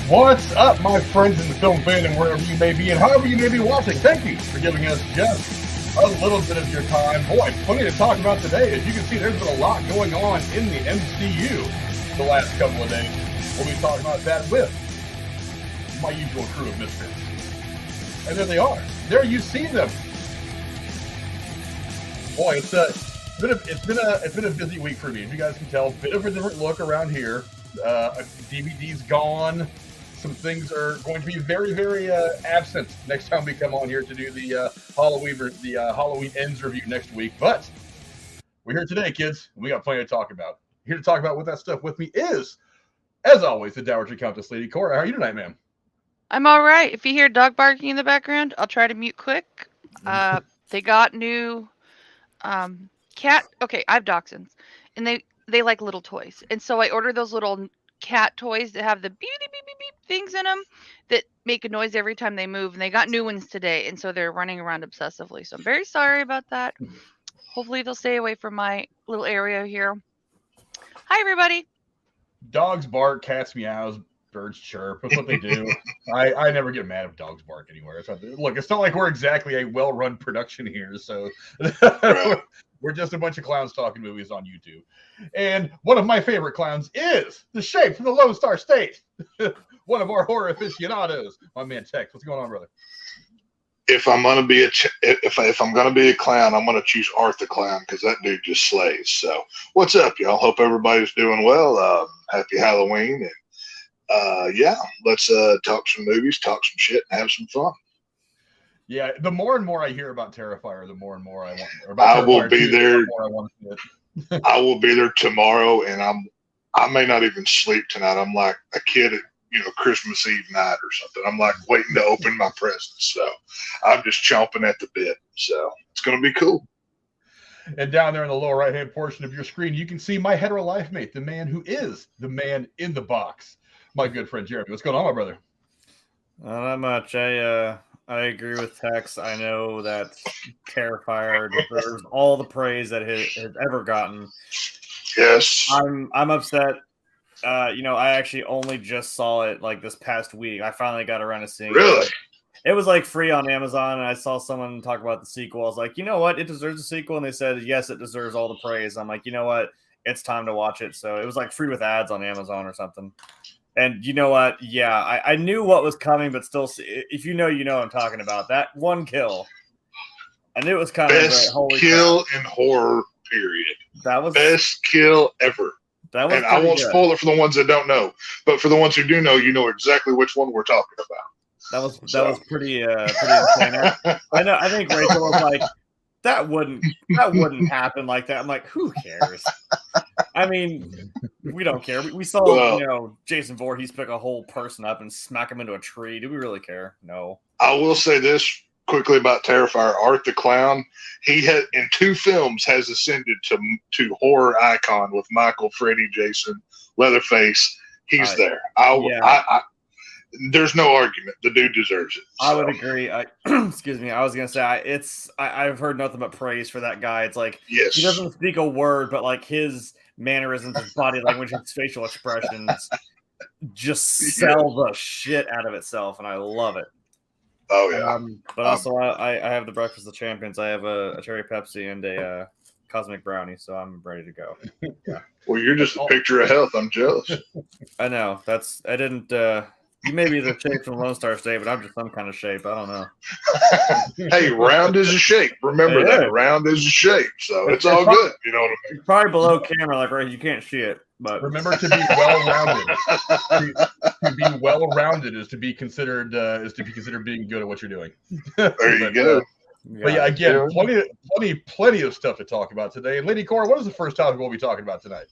What's up, my friends in the film fandom, wherever you may be and however you may be watching? Thank you for giving us just a little bit of your time. Boy, plenty to talk about today. As you can see, there's been a lot going on in the MCU the last couple of days. We'll be talking about that with my usual crew of misfits. And there they are. There you see them. Boy, it's been a busy week for me. As you guys can tell, bit of a different look around here. DVD's gone. Some things are going to be very, very absent next time we come on here to do the Halloween Ends review next week. But we're here today, kids, and we got plenty to talk about. Here to talk about what that stuff with me is, as always, the Dowager Countess Lady Cora. How are you tonight, ma'am? I'm all right. If you hear dog barking in the background, I'll try to mute quick. They got new cat. Okay, I have dachshunds, and they like little toys, and so I ordered those little cat toys that have the beep beep beep beep things in them that make a noise every time they move, and they got new ones today, and so they're running around obsessively. So I'm very sorry about that. Hopefully they'll stay away from my little area here. Hi, everybody. Dogs bark, cats meows, birds chirp. That's what they do. I never get mad if dogs bark anywhere. Look, it's not like we're exactly a well-run production here, so we're just a bunch of clowns talking movies on YouTube. And one of my favorite clowns is the Shape from the Lone Star State. One of our horror aficionados, my man Tex. What's going on, brother? If I'm gonna be if I'm gonna be a clown, I'm gonna choose Art the Clown because that dude just slays. So, what's up, y'all? Hope everybody's doing well. Happy Halloween, and yeah, let's talk some movies, talk some shit, and have some fun. Yeah, the more and more I hear about Terrifier, the more and more I want. I will be there. I will be there tomorrow, and I may not even sleep tonight. I'm like a kid at Christmas Eve night or something. I'm like waiting to open my presents, so I'm just chomping at the bit. So it's gonna be cool. And down there in the lower right-hand portion of your screen, you can see my hetero life mate, the man who is the man in the box, my good friend Jeremy. What's going on, my brother? Not much. I agree with Tex. I know that Terrifier deserves all the praise that it has ever gotten. Yes. I'm upset. I actually only just saw it like this past week. I finally got around to seeing it. It was like free on Amazon, and I saw someone talk about the sequel. I was like, you know what? It deserves a sequel. And they said, yes, it deserves all the praise. I'm like, you know what? It's time to watch it. So it was like free with ads on Amazon or something. And you know what? Yeah, I knew what was coming, but still, if you know what I'm talking about. That one kill. I knew it was coming. Best kill in horror, period. That was best kill ever. That was, and I won't spoil it for the ones that don't know, but for the ones who do know, you know exactly which one we're talking about. That was pretty insane. I think Rachel was like, that wouldn't happen like that. I'm like, who cares? I mean, we don't care. We saw Jason Voorhees pick a whole person up and smack him into a tree. Do we really care? No. I will say this quickly about Terrifier. Art the Clown, he had in 2 films has ascended to horror icon with Michael, Freddy, Jason, Leatherface. He's there. There's no argument. The dude deserves it. So. I would agree. Excuse me. I was gonna say I've heard nothing but praise for that guy. It's like he doesn't speak a word, but like his mannerisms, his body language, his facial expressions just sell the shit out of itself, and I love it. Oh yeah. But also, I have the Breakfast of Champions. I have a cherry Pepsi and a cosmic brownie, so I'm ready to go. Yeah. Well, you're just a picture of health. I'm jealous. I know. I didn't. You may be the shape from Lone Star State, but I'm just some kind of shape. I don't know. Hey, round is a shape. Remember that. Round is a shape. So it's all good. You know what I mean? It's probably below camera, like right. You can't see it. But remember to be well-rounded. to be well-rounded is to be considered being good at what you're doing. There you go. But yeah, again, plenty of stuff to talk about today. And Lady Cora, what is the first topic we'll be talking about tonight?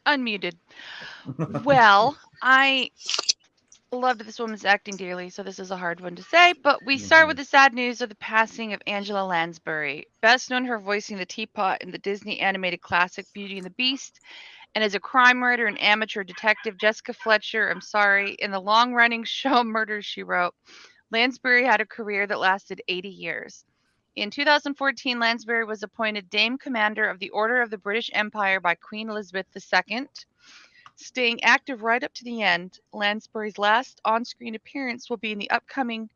Unmuted. Well, I loved this woman's acting dearly, so this is a hard one to say, but we start with the sad news of the passing of Angela Lansbury, best known for voicing the teapot in the Disney animated classic Beauty and the Beast, and as a crime writer and amateur detective Jessica Fletcher, in the long-running show Murder, She Wrote. Lansbury had a career that lasted 80 years. In 2014, Lansbury was appointed Dame Commander of the Order of the British Empire by Queen Elizabeth II. Staying active right up to the end, Lansbury's last on-screen appearance will be in the upcoming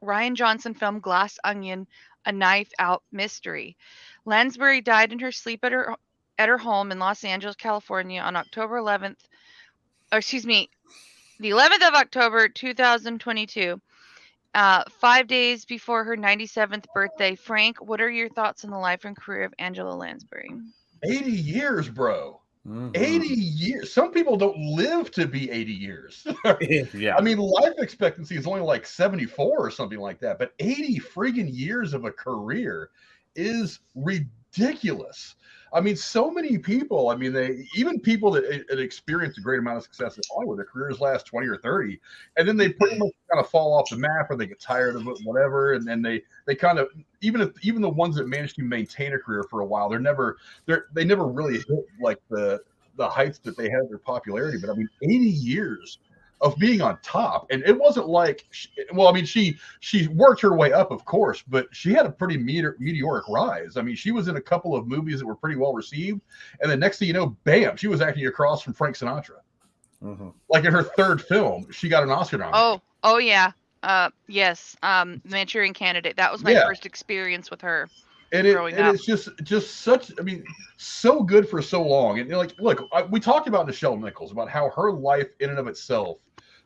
Rian Johnson film Glass Onion, A Knife Out Mystery. Lansbury died in her sleep at her home in Los Angeles, California on October 11th, or excuse me, the 11th of October, 2022, 5 days before her 97th birthday. Frank, what are your thoughts on the life and career of Angela Lansbury? 80 years, bro. Mhm. 80 years. Some people don't live to be 80 years. Yeah. I mean, life expectancy is only like 74 or something like that. But 80 friggin' years of a career is ridiculous. I mean, so many people, I mean, even people that experience a great amount of success in Hollywood, their careers last 20 or 30, and then they pretty much kind of fall off the map, or they get tired of it, whatever, and then they kind of, even the ones that manage to maintain a career for a while, they never really hit like the heights that they had their popularity. But I mean, 80 years of being on top, and it wasn't like, well, I mean, she worked her way up, of course, but she had a pretty meteoric rise. I mean, she was in a couple of movies that were pretty well received, and the next thing you know, bam, she was acting across from Frank Sinatra. Mm-hmm. Like in her third film, she got an Oscar nomination. Oh yeah, yes, Manchurian Candidate. That was my first experience with her. And it's just such, I mean, so good for so long. And like, look, we talked about Nichelle Nichols, about how her life in and of itself,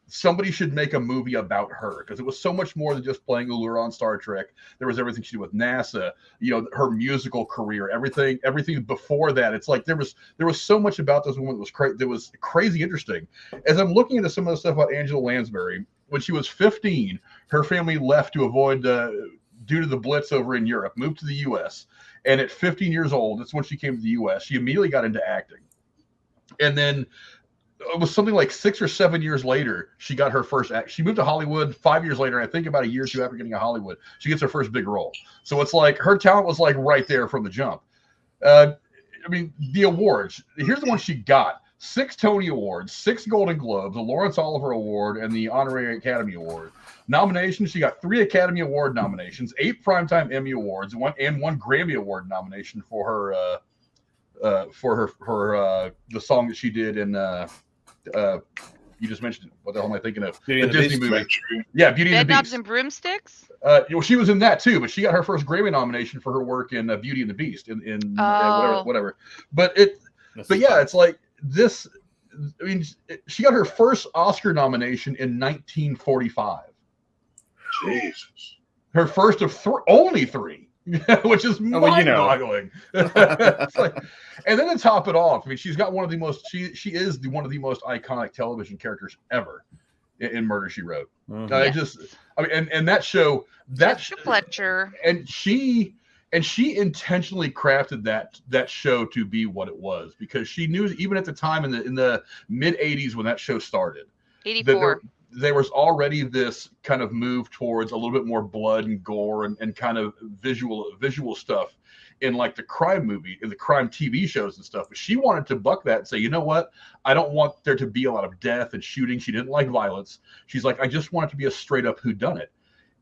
somebody should make a movie about her, because it was so much more than just playing Uhura on Star Trek. There was everything she did with NASA, you know, her musical career, everything before that. It's like there was so much about this woman that was crazy interesting. As I'm looking into some of the stuff about Angela Lansbury, when she was 15, her family left to avoid due to the Blitz over in Europe, moved to the U.S. And at 15 years old, that's when she came to the U.S. She immediately got into acting. And then it was something like 6 or 7 years later, she got her first act. She moved to Hollywood 5 years later. I think about a year or two after getting to Hollywood, she gets her first big role. So it's like her talent was like right there from the jump. I mean, the awards, here's the one she got: 6 Tony Awards, 6 Golden Globes, a Lawrence Olivier Award, and the Honorary Academy Award. Nominations, she got 3 Academy Award nominations, 8 Primetime Emmy Awards, one Grammy Award nomination for her the song that she did in you just mentioned it. What the hell am I thinking of? Beauty the and the Disney Beast, movie. Yeah, Beauty and the Bedknobs Beast. and Broomsticks? Well, she was in that too, but she got her first Grammy nomination for her work in Beauty and the Beast whatever. But yeah, it's like this. I mean, she got her first Oscar nomination in 1945. Jesus. Her first of only 3. Which is mind-boggling. Like, and then to top it off, I mean, she's got one of the most. She is one of the most iconic television characters ever in Murder, She Wrote. Mm-hmm. And that show, Fletcher, and she intentionally crafted that show to be what it was, because she knew, even at the time in the mid 80s when that show started, 84. There was already this kind of move towards a little bit more blood and gore and kind of visual stuff in like the crime movie, in the crime TV shows and stuff. But she wanted to buck that and say, you know what? I don't want there to be a lot of death and shooting. She didn't like violence. She's like, I just want it to be a straight up whodunit.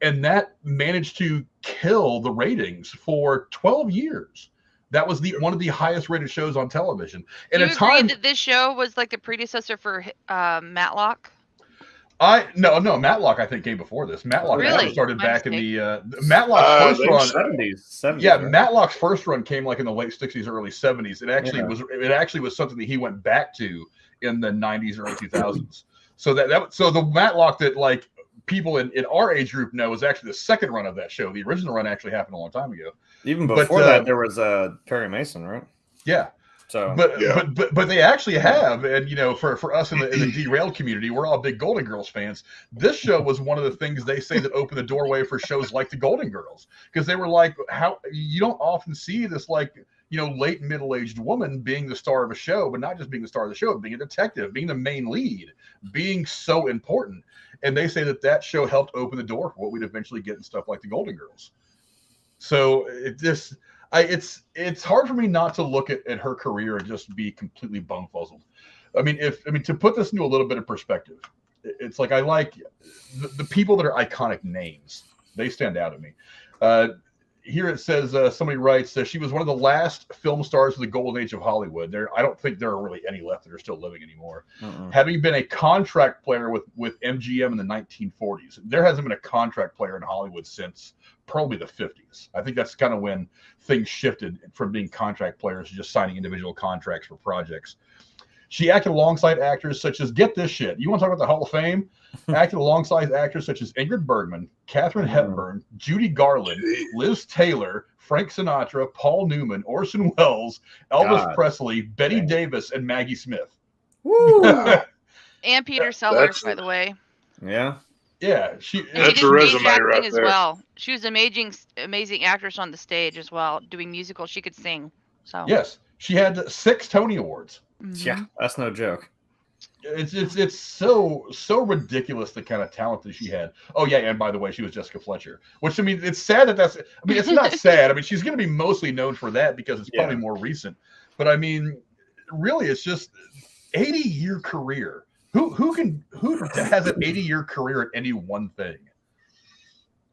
And that managed to kill the ratings for 12 years. That was one of the highest rated shows on television. Do you agree that this show was like the predecessor for Matlock? No, Matlock I think came before this. Matlock actually started back in the Matlock's first run. 70s. Yeah, right? Matlock's first run came like in the late 60s, early 70s. It actually was something that he went back to in the 90s, early 2000s. So so the Matlock that like people in our age group know is actually the second run of that show. The original run actually happened a long time ago. Even before that, there was Perry Mason, right? Yeah. So, but they actually have, and you know, for us in the Derailed community, we're all big Golden Girls fans. This show was one of the things they say that opened the doorway for shows like the Golden Girls, because they were like, how you don't often see this, like, you know, late middle-aged woman being the star of a show, but not just being the star of the show, being a detective, being the main lead, being so important. And they say that show helped open the door for what we'd eventually get in stuff like the Golden Girls. So it's hard for me not to look at her career and just be completely bumfuzzled. I mean, to put this into a little bit of perspective, it's like I like the people that are iconic names. They stand out to me. here it says somebody writes she was one of the last film stars of the golden age of Hollywood. I don't think there are really any left that are still living anymore. Having been a contract player with MGM in the 1940s, there hasn't been a contract player in Hollywood since probably the 50s. I think that's kind of when things shifted from being contract players to just signing individual contracts for projects. She acted alongside actors such as, get this shit, you want to talk about the Hall of Fame? Acted alongside actors such as Ingrid Bergman, Katharine Hepburn, Judy Garland, Liz Taylor, Frank Sinatra, Paul Newman, Orson Welles, Elvis Presley, Betty Davis, and Maggie Smith. Woo! And Peter Sellers, by the way. Yeah. Yeah, that's a resume right as there. Well, she was an amazing actress on the stage as well, doing musicals. She could sing. So yes, she had 6 Tony Awards. Yeah, that's no joke. It's so ridiculous the kind of talent that she had. Oh yeah, and by the way, she was Jessica Fletcher. Which, I mean, it's sad that's. I mean, it's not sad. I mean, she's going to be mostly known for that because it's probably more recent. But I mean, really, it's just 80-year career. Who has an 80-year career at any one thing?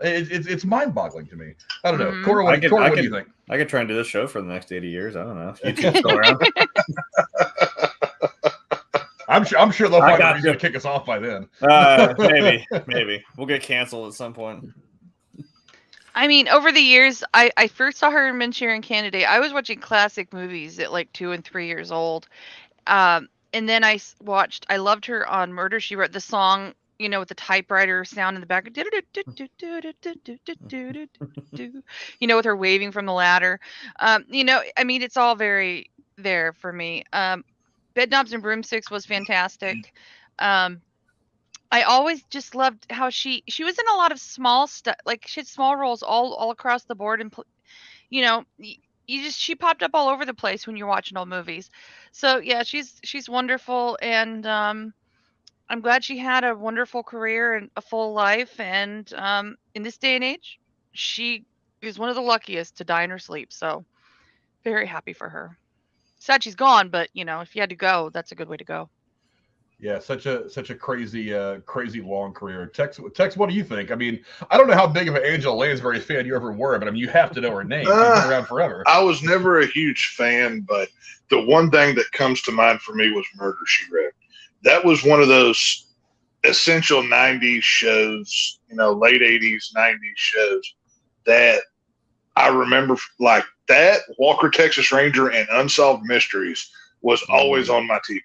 It's mind-boggling to me. I don't know. Cora, what do you think? I could try and do this show for the next 80 years. I don't know. YouTube's still around. I'm sure they'll find a reason to kick us off by then. Maybe we'll get canceled at some point. I mean, over the years, I first saw her in Manchurian Candidate. I was watching classic movies at like 2 and 3 years old, and then I loved her on Murder, She Wrote. The song, you know, with the typewriter sound in the back, you know, with her waving from the ladder. You know, I mean, it's all very there for me. Bedknobs and Broomsticks was fantastic. I always just loved how she was in a lot of small stuff. Like, she had small roles all across the board, and you know, she popped up all over the place when you're watching old movies. So yeah, she's wonderful, and I'm glad she had a wonderful career and a full life. And in this day and age, she is one of the luckiest to die in her sleep. So very happy for her. Sad she's gone, but you know, if you had to go, that's a good way to go. Yeah, such a crazy long career. Tex, what do you think? I mean, I don't know how big of an Angela Lansbury fan you ever were, but I mean, you have to know her name. She's been around forever. I was never a huge fan, but the one thing that comes to mind for me was Murder, She Wrote. That was one of those essential 90s shows, you know, late 80s, 90s shows that I remember, like that, Walker, Texas Ranger, and Unsolved Mysteries was always on my TV.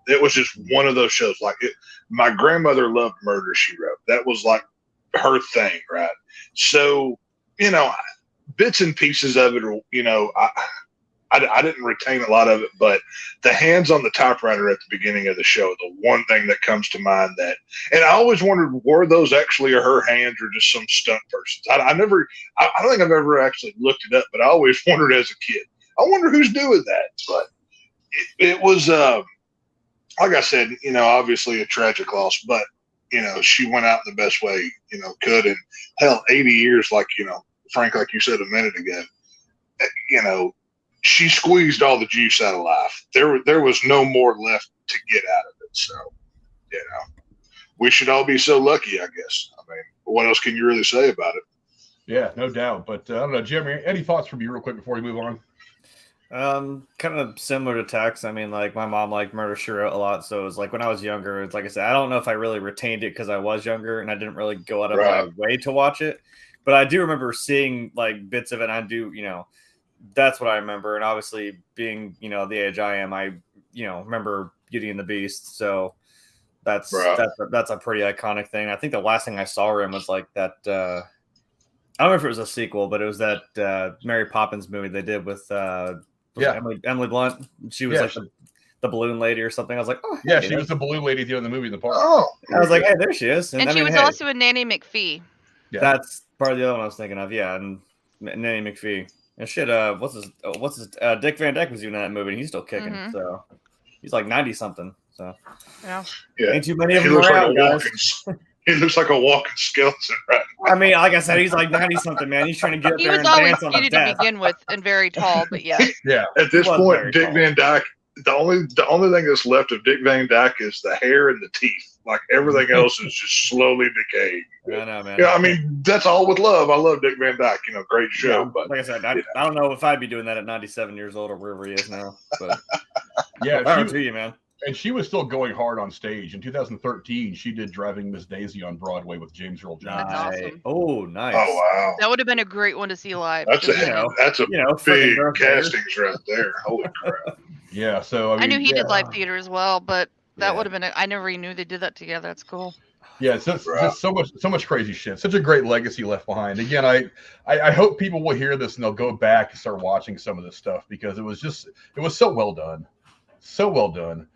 It was just one of those shows. Like, my grandmother loved Murder, She Wrote. That was like her thing, right? So, you know, bits and pieces of it, you know, I didn't retain a lot of it, but the hands on the typewriter at the beginning of the show, the one thing that comes to mind that, and I always wondered, were those actually her hands or just some stunt persons? I don't think I've ever actually looked it up, but I always wondered as a kid, I wonder who's doing that. But it was, like I said, you know, obviously a tragic loss, but, you know, she went out in the best way, you know, could. And hell, 80 years, like, you know, Frank, like you said a minute ago, you know, she squeezed all the juice out of life. There was no more left to get out of it. So, you know, we should all be so lucky, I guess. I mean, what else can you really say about it? Yeah, no doubt. But I don't know, Jim, any thoughts from you real quick before we move on? Kind of similar to Tex. I mean, like, my mom liked Murder, She Wrote a lot. So it was like when I was younger, it's like I said, I don't know if I really retained it because I was younger and I didn't really go out of my way to watch it. But I do remember seeing like bits of it. And I do, you know, that's what I remember. And obviously being, you know, the age I am, I, you know, remember Beauty and the Beast. So that's a pretty iconic thing. I think the last thing I saw her in was like that, I don't know if it was a sequel, but it was that Mary Poppins movie they did with Emily Blunt. She was like the balloon lady or something. I was like, oh, yeah, she was the balloon lady doing the movie in the park. Oh, I was like, hey, there she is. And she was also a Nanny McPhee. Yeah. That's part of the other one I was thinking of. Yeah, and Nanny McPhee. And shit, what's his Dick Van Dyke was doing that movie, and he's still kicking. Mm-hmm. So he's like 90 something. So yeah, ain't too many of them around, guys. He looks like a walking skeleton, right? I mean, like I said, he's like 90 something, man. He's trying to get up there and dance on the desk. He was always to begin with and very tall, but yeah. Yeah. At this point, Dick Van Dyke, the only thing that's left of Dick Van Dyke is the hair and the teeth. Like everything else is just slowly decaying. I know, man. Yeah, I mean, that's all with love. I love Dick Van Dyke. Great show. Yeah, but like I said, I don't know if I'd be doing that at 97 years old or wherever he is now. But Yeah, power to you, man. And she was still going hard on stage. In 2013, she did Driving Miss Daisy on Broadway with James Earl Jones. That's awesome. Oh, nice. Oh wow, That would have been a great one to see live. that's a big fucking castings right there. Holy crap! Yeah, so I knew he yeah. did live theater as well, but that Yeah. would have been. I never even knew they did that together. That's cool. Yeah, it's just so much crazy shit. Such a great legacy left behind. Again, I hope people will hear this and they'll go back and start watching some of this stuff because it was so well done, so well done.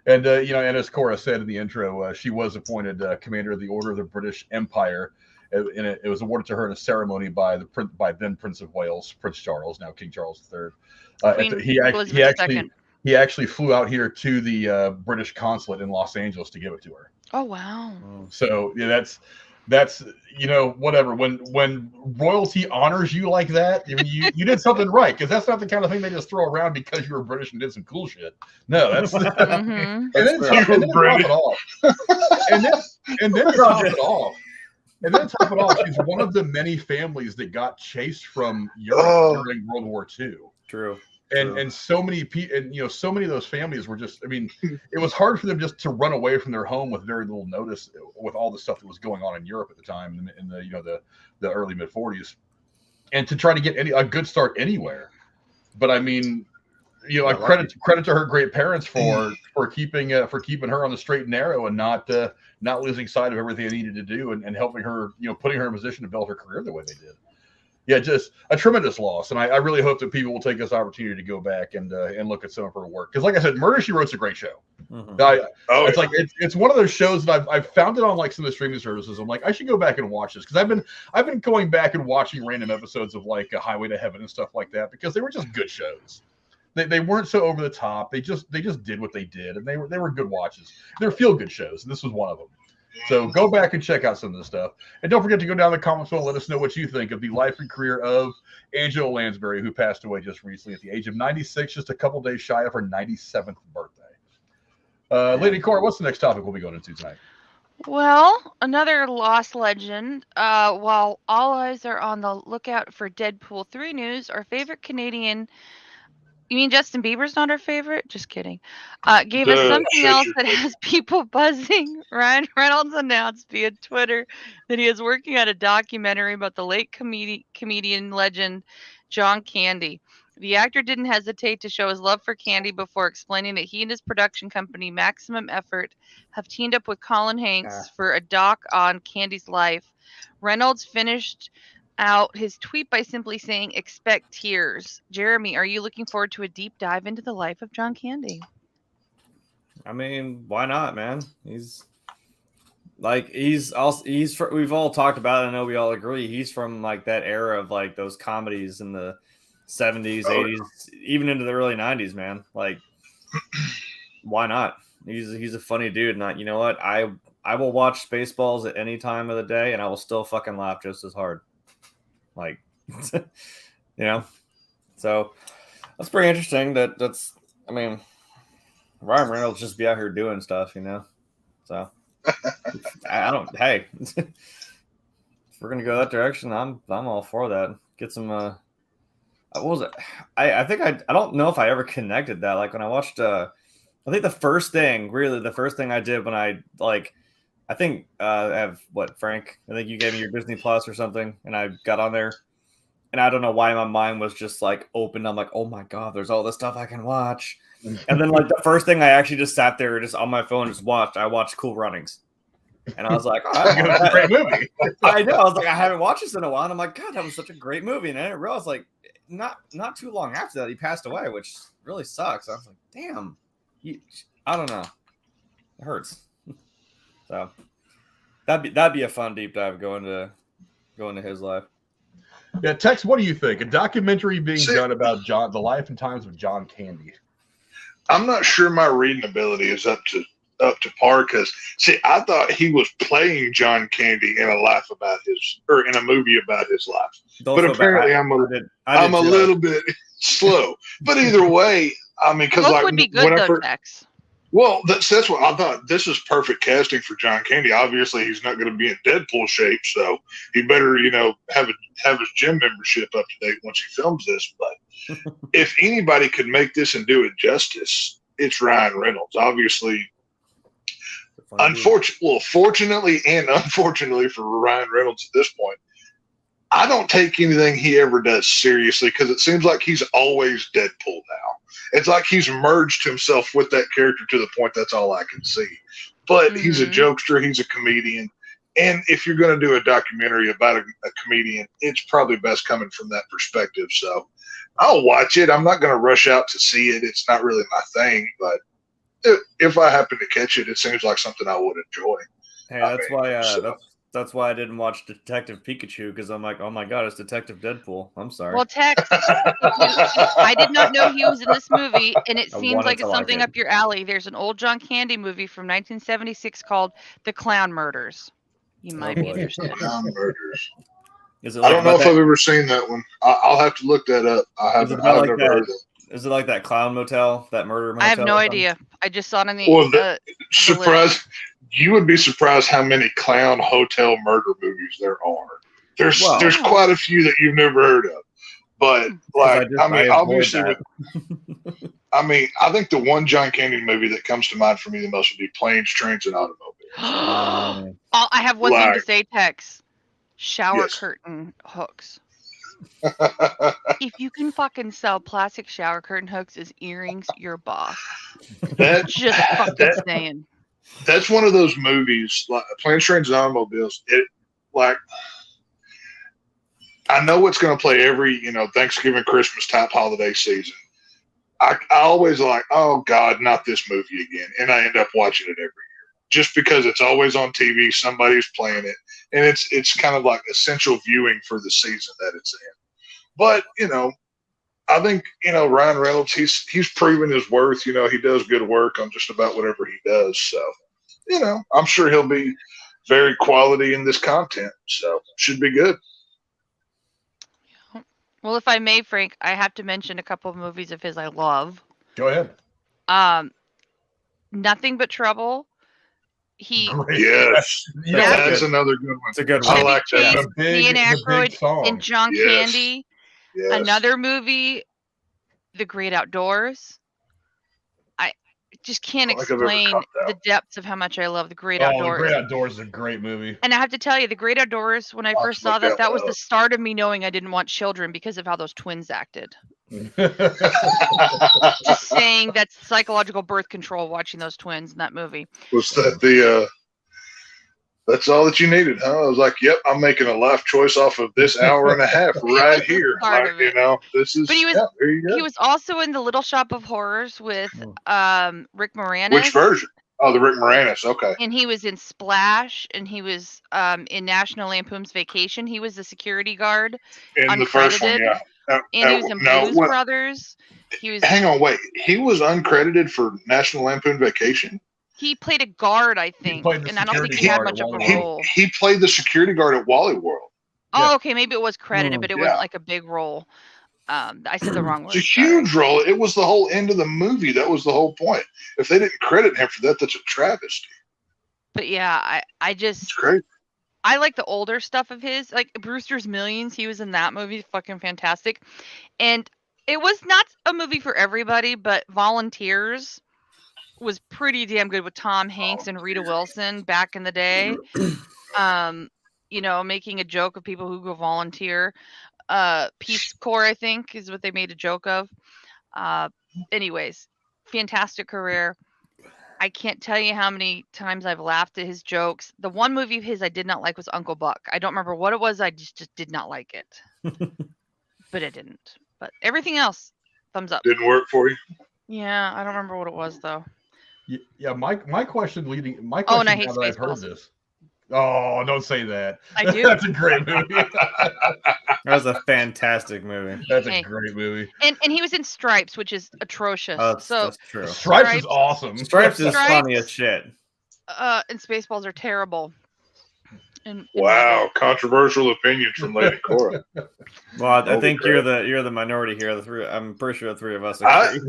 And and as Cora said in the intro, she was appointed commander of the Order of the British Empire, and it was awarded to her in a ceremony by then Prince of Wales, Prince Charles, now King Charles III. He actually flew out here to the British consulate in Los Angeles to give it to her. Oh wow! So yeah, that's whatever. When royalty honors you like that, I mean, you did something right because that's not the kind of thing they just throw around because you were British and did some cool shit. No, that's Mm-hmm. and then top it off. And then top it off. She's one of the many families that got chased from Europe during World War II. True. And so many people, and so many of those families were just. I mean, it was hard for them just to run away from their home with very little notice, with all the stuff that was going on in Europe at the time, in the early mid 40s, and to try to get a good start anywhere. But I mean, credit to her great parents for keeping her on the straight and narrow and not losing sight of everything they needed to do and helping her, putting her in a position to build her career the way they did. Yeah, just a tremendous loss, and I really hope that people will take this opportunity to go back and look at some of her work. Because, like I said, Murder She Wrote's a great show. Mm-hmm. It's one of those shows that I've found it on like some of the streaming services. I'm like, I should go back and watch this because I've been going back and watching random episodes of like Highway to Heaven and stuff like that because they were just good shows. They weren't so over the top. They just did what they did, and they were good watches. They're feel good shows, and this was one of them. So go back and check out some of this stuff. And don't forget to go down in the comments below and let us know what you think of the life and career of Angela Lansbury, who passed away just recently at the age of 96, just a couple days shy of her 97th birthday. Lady Cora, what's the next topic we'll be going into tonight? Well, another lost legend. While all eyes are on the lookout for Deadpool 3 news, our favorite Canadian... You mean Justin Bieber's not our favorite? Just kidding. Gave us something else that has people buzzing. Ryan Reynolds announced via Twitter that he is working on a documentary about the late comedian legend John Candy. The actor didn't hesitate to show his love for Candy before explaining that he and his production company, Maximum Effort, have teamed up with Colin Hanks for a doc on Candy's life. Reynolds finished out his tweet by simply saying, "Expect tears." Jeremy, are you looking forward to a deep dive into the life of John Candy? I mean, why not, man? We've all talked about it. I know we all agree. He's from like that era of like those comedies in the 70s, 80s, even into the early 90s, man. Like, why not? He's a funny dude. Not, you know what? I will watch Spaceballs at any time of the day, and I will still fucking laugh just as hard. Like, so that's pretty interesting. That's I mean, Ryan Reynolds just be out here doing stuff, So I don't. Hey, if we're gonna go that direction, I'm all for that. Get some. What was it? I think I don't know if I ever connected that. Like when I watched. I think the first thing I did when I think I have Frank? I think you gave me your Disney Plus or something, and I got on there, and I don't know why my mind was just like open. I'm like, oh my god, there's all this stuff I can watch, and then like the first thing I actually just sat there just on my phone and just watched. I watched Cool Runnings, and I was like, oh, that's a great movie. I know. I was like, I haven't watched this in a while, and I'm like, God, that was such a great movie, and I didn't realize like not too long after that he passed away, which really sucks. I was like, damn, I don't know, it hurts. So that'd be a fun deep dive going to his life. Yeah, Tex, what do you think? A documentary being done about the life and times of John Candy. I'm not sure my reading ability is up to par because I thought he was playing John Candy in in a movie about his life. But apparently I'm a little bit slow. But either way, I mean, because would be good though, Tex. Well, that's what I thought. This is perfect casting for John Candy. Obviously, he's not going to be in Deadpool shape, so he better, have his gym membership up to date once he films this. But if anybody could make this and do it justice, it's Ryan Reynolds. Obviously, fortunately and unfortunately for Ryan Reynolds at this point, I don't take anything he ever does seriously because it seems like he's always Deadpool now. It's like he's merged himself with that character to the point that's all I can see. But he's a jokester, he's a comedian. And if you're going to do a documentary about a comedian, it's probably best coming from that perspective. So I'll watch it. I'm not going to rush out to see it. It's not really my thing. But if I happen to catch it, it seems like something I would enjoy. Hey, that's why I didn't watch Detective Pikachu, because I'm like, oh my god, it's Detective Deadpool. I'm sorry. Well, Tex, I did not know he was in this movie, and it seems like it's something up your alley. There's an old John Candy movie from 1976 called The Clown Murders. You might be interested. Clown Murders. Is it I don't know if I've ever seen that one. I'll have to look that up. I've never heard of it. Is it like that clown motel, that murder motel? I have no idea. I just saw it in the surprise. You would be surprised how many clown hotel murder movies there are. There's quite a few that you've never heard of. But obviously, I think the one John Candy movie that comes to mind for me the most would be Planes, Trains, and Automobiles. I have one thing to say, Tex. Shower curtain hooks. If you can fucking sell plastic shower curtain hooks as earrings, you're boss. Just fucking saying. That's one of those movies, like Planes, Trains, and Automobiles. I know it's going to play every, Thanksgiving, Christmas type holiday season. I always like, oh God, not this movie again, and I end up watching it every year just because it's always on TV. Somebody's playing it, and it's kind of like essential viewing for the season that it's in. But I think Ryan Reynolds, he's proven his worth. He does good work on just about whatever he does. So, I'm sure he'll be very quality in this content. So, should be good. Well, if I may, Frank, I have to mention a couple of movies of his I love. Go ahead. Nothing But Trouble. Yes, that's another good one. It's a good one. I like that. Ian Aykroyd and John Candy. Yes. Another movie, The Great Outdoors. I just can't explain the depths of how much I love The Great Outdoors. The Great Outdoors is a great movie. And I have to tell you, The Great Outdoors, when I first saw that was the start of me knowing I didn't want children because of how those twins acted. Just saying, that's psychological birth control watching those twins in that movie. Was that that's all that you needed, huh? I was like, yep, I'm making a life choice off of this hour and a half right here. This is. But he was also in The Little Shop of Horrors with Rick Moranis. Which version? Oh, the Rick Moranis. Okay. And he was in Splash, and he was in National Lampoon's Vacation. He was the security guard. In the first one, yeah. And he was in Blues Brothers. Hang on, wait. He was uncredited for National Lampoon Vacation? He played a guard, I think, and I don't think he had much of a role. He played the security guard at Wally World. Oh, okay, maybe it was credited, but it wasn't like a big role. I said the wrong word. It's a huge role. It was the whole end of the movie. That was the whole point. If they didn't credit him for that, that's a travesty. But yeah, I just... It's crazy. I like the older stuff of his, like Brewster's Millions. He was in that movie, fucking fantastic. And it was not a movie for everybody, but Volunteers was pretty damn good with Tom Hanks and Rita Wilson back in the day. Making a joke of people who go volunteer. Peace Corps, I think, is what they made a joke of. Anyways, fantastic career. I can't tell you how many times I've laughed at his jokes. The one movie of his I did not like was Uncle Buck. I don't remember what it was. I just did not like it. But it didn't. But everything else, thumbs up. Didn't work for you? Yeah, I don't remember what it was, though. Yeah, my question now and I hate that I've heard this. Oh, don't say that. I do. That's a great movie. That was a fantastic movie. That's a great movie. And he was in Stripes, which is atrocious. That's true. Stripes is awesome. Stripes is funny as shit. And Spaceballs are terrible. Wow, controversial opinions from Lady Cora. Well, I think you're the minority here. I'm pretty sure the three of us agree.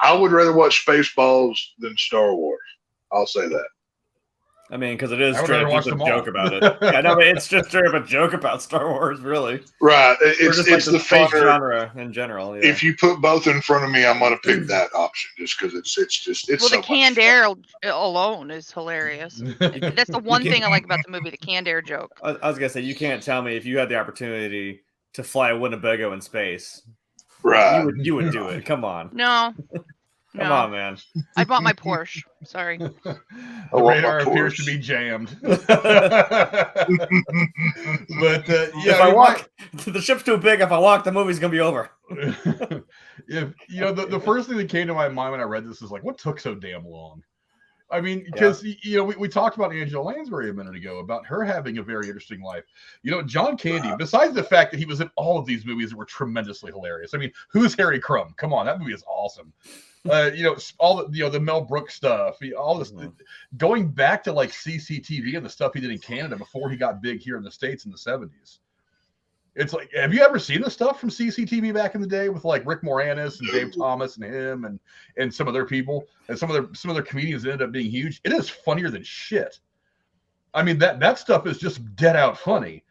I would rather watch Spaceballs than Star Wars. I'll say that. I mean, because it is I would straight rather up watch just a them all. joke about it. Yeah, no, but it's just straight up a joke about Star Wars, really. Right. Or It's just like the the space funner. genre in general. Yeah. If you put both in front of me, I'm gonna pick that option just because it's Well, so the much canned fun. air alone is hilarious. That's the one thing I like about the movie, the canned air joke. I was gonna say, you can't tell me if you had the opportunity to fly a Winnebago in space, Right. you would do it. Come on, No. come No. on, man. I bought my Porsche. Sorry. The want my radar appears Porsche. to be jammed. But yeah, If I walk, the ship's too big. If I walk, the movie's gonna be over. if you know, the first thing that came to my mind when I read this is like, what took so damn long? I mean, because you know, we talked about Angela Lansbury a minute ago about her having a very interesting life. You know, John Candy, besides the fact that he was in all of these movies that were tremendously hilarious. I mean, who's Harry Crumb? Come on, that movie is awesome. You know, all the the Mel Brooks stuff, all this going back to like CCTV and the stuff he did in Canada before he got big here in the States in the 70s. It's like, have you ever seen the stuff from CCTV back in the day with like Rick Moranis and Dave Thomas and him and some of their people and some of their comedians that ended up being huge? It is funnier than shit. I mean, that stuff is just dead out funny.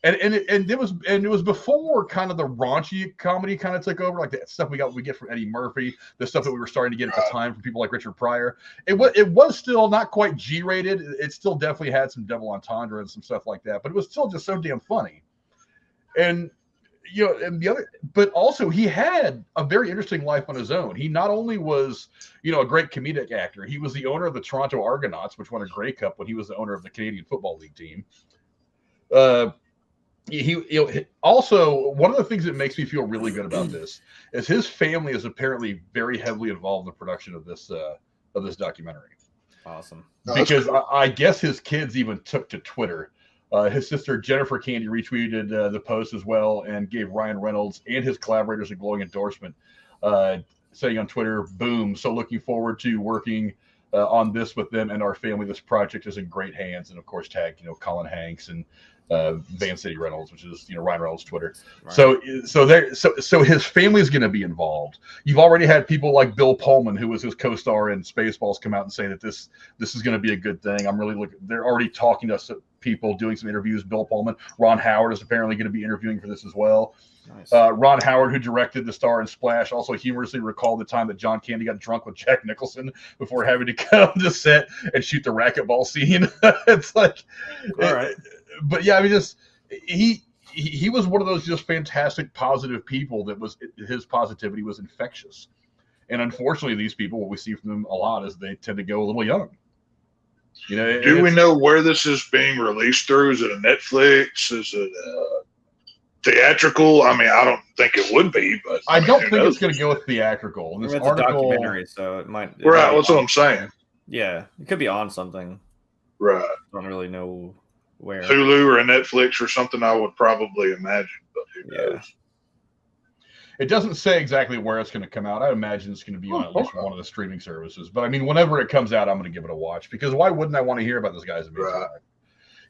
And it was before kind of the raunchy comedy kind of took over, like that stuff we get from Eddie Murphy, the stuff that we were starting to get at the time from people like Richard Pryor. It was still not quite G-rated. It still definitely had some double entendre and some stuff like that, but it was still just so damn funny. And you know, and but also he had a very interesting life on his own. He not only was, you know, a great comedic actor, he was the owner of the Toronto Argonauts, which won a Grey Cup when he was the owner of the Canadian Football League team. He also, one of the things that makes me feel really good about this is his family is apparently very heavily involved in the production of this documentary. Awesome. Because I guess his kids even took to Twitter. His sister Jennifer Candy retweeted the post as well and gave Ryan Reynolds and his collaborators a glowing endorsement, saying on Twitter, "Boom! So looking forward to working on this with them and our family. This project is in great hands." And of course, tagged Colin Hanks and Van City Reynolds, which is Ryan Reynolds' Twitter. Right. So his family is going to be involved. You've already had people like Bill Pullman, who was his co-star in Spaceballs, come out and say that this is going to be a good thing. I'm really looking. They're already talking to us, people, doing some interviews. Bill Pullman, Ron Howard is apparently going to be interviewing for this as well. Nice. Ron Howard, who directed the star in Splash, also humorously recalled the time that John Candy got drunk with Jack Nicholson before having to come to set and shoot the racquetball scene. It's like, all right. But yeah, I mean, just he was one of those just fantastic, positive people that was, his positivity was infectious. And unfortunately, these people, what we see from them a lot is they tend to go a little young. You know, do we know where this is being released through? Is it a Netflix? Is it theatrical? I mean, I don't think it would be, but I don't think it's going to go with theatrical. This it's article, a documentary, so it might. Right, that's what I'm saying. Yeah, it could be on something. Right. I don't really know where. Hulu or a Netflix or something, I would probably imagine, but who knows? It doesn't say exactly where it's going to come out. I imagine it's going to be on at least one of the streaming services. But I mean, whenever it comes out, I'm going to give it a watch, because why wouldn't I want to hear about this guy's amazing life?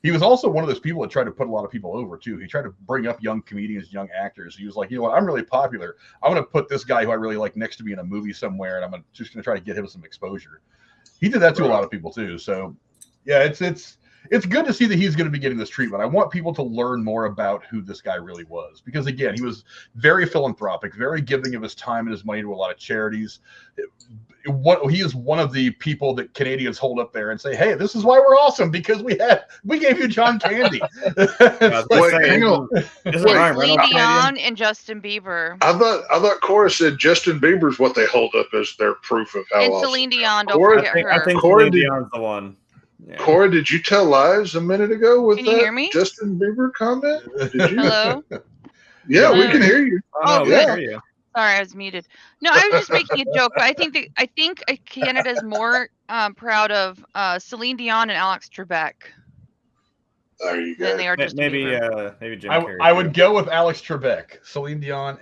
He was also one of those people that tried to put a lot of people over too. He tried to bring up young comedians, young actors. He was like, you know what, I'm really popular. I'm going to put this guy who I really like next to me in a movie somewhere, and I'm just going to try to get him some exposure. He did that to a lot of people too. So yeah, it's good to see that he's going to be getting this treatment. I want people to learn more about who this guy really was, because again, he was very philanthropic, very giving of his time and his money to a lot of charities. He is one of the people that Canadians hold up there and say, "Hey, this is why we're awesome, because we gave you John Candy." Hang on. Celine Dion and Justin Bieber. I thought Cora said Justin Bieber's what they hold up as their proof of how and awesome. Celine Dion, don't forget her. I think Cora Dion's the one. Yeah. Cora, did you tell lies a minute ago with can you hear me? Justin Bieber comment? Did you? Hello? Yeah, we can hear you. Oh, yeah. Hear you. Sorry, I was muted. No, I was just making a joke, but I think Canada's more proud of Celine Dion and Alex Trebek. There you go. Than they are just maybe Jim Carrey. I would go with Alex Trebek. Celine Dion,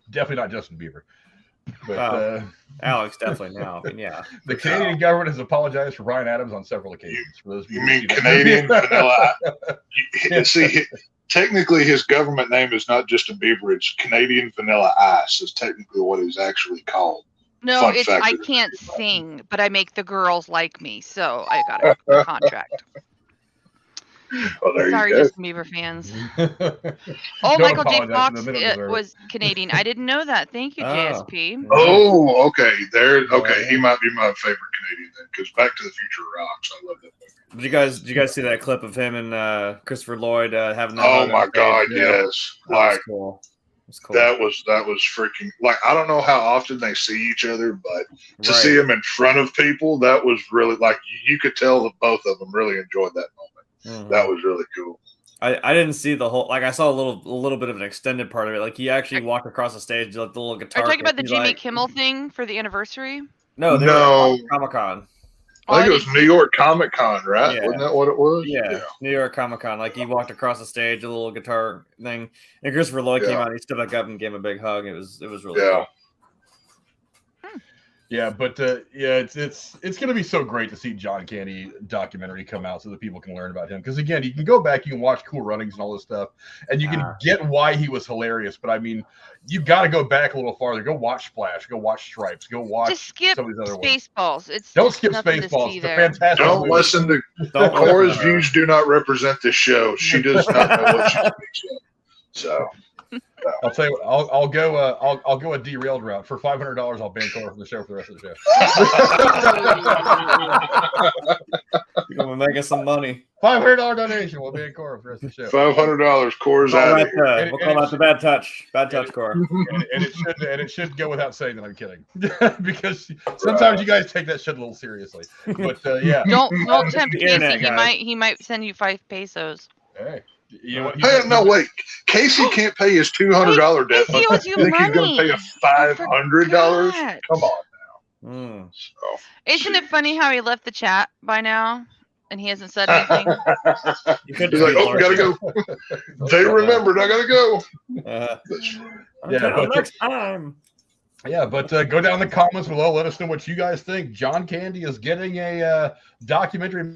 definitely not Justin Bieber. But Alex definitely now. Yeah. The Canadian government has apologized for Bryan Adams on several occasions. For those you mean Canadian vanilla? See, technically his government name is not Justin Bieber. It's Canadian Vanilla Ice is technically what he's actually called. No, fun it's fact. I can't sing, but I make the girls like me, so I got a contract. Oh, there Sorry, you go. Justin Bieber fans. Oh, Don't Michael J. apologize for Fox them. They don't deserve it. was Canadian. I didn't know that. Thank you, Oh. JSP. Oh, okay. There. Okay, Yeah. he might be my favorite Canadian then, because Back to the Future rocks. I love that movie. Did you guys see that clip of him and Christopher Lloyd having that? Oh hug my on stage? God, Yeah. yes. That was Like cool. It was cool. that was freaking. Like, I don't know how often they see each other, but to Right. see him in front of people, that was really like you could tell that both of them really enjoyed that moment. Mhm. That was really cool. I didn't see the whole. Like I saw a little bit of an extended part of it. Like he actually walked across the stage, like the little Are guitar. you talking about the he's Jimmy like, Kimmel thing for the anniversary? No, they No. were at Comic-Con. Oh, I think I it was didn't New see York Comic Con, right? Yeah. Wasn't that what it was? Yeah, New York Comic-Con. Like he walked across the stage, a little guitar thing, and Christopher Lloyd came Yeah. out. He stood back up and gave him a big hug. It was really Yeah. cool. Yeah, but yeah, it's gonna be so great to see John Candy documentary come out so that people can learn about him. Because again, you can go back, you can watch Cool Runnings and all this stuff, and you can get why he was hilarious. But I mean, you've got to go back a little farther. Go watch Splash. Go watch Stripes. Go watch Just skip some of these other ones. Spaceballs. It's Don't skip nothing to Spaceballs. see It's a there. fantastic Don't movie. listen to Don't Cora's listen to her. views. Do not represent this show. She does not know what she speaks of. So I'll tell you what, I'll go a derailed route. For $500, I'll ban Cora from the show for the rest of the show. You're gonna make us some money. $500 donation. We'll ban Cora for the rest of the show. $500. Cora's out of here. We'll call that the bad touch. Bad touch, Cora. And it should go without saying that I'm kidding, because sometimes you guys take that shit a little seriously. But yeah, Don't tempt The internet, Casey. guys. He might send you 5 pesos. hey, you know what? Hey, no, wait. Casey can't pay his $200 debt. Casey owes you You think he's going money. to pay a $500? forgot. Come on. Mm. So, Isn't it funny how he left the chat by now and he hasn't said anything? You could he's just like, be oh, gotta go. They remembered. I gotta go. Yeah, next time. Yeah, but go down in the comments below. Let us know what you guys think. John Candy is getting a documentary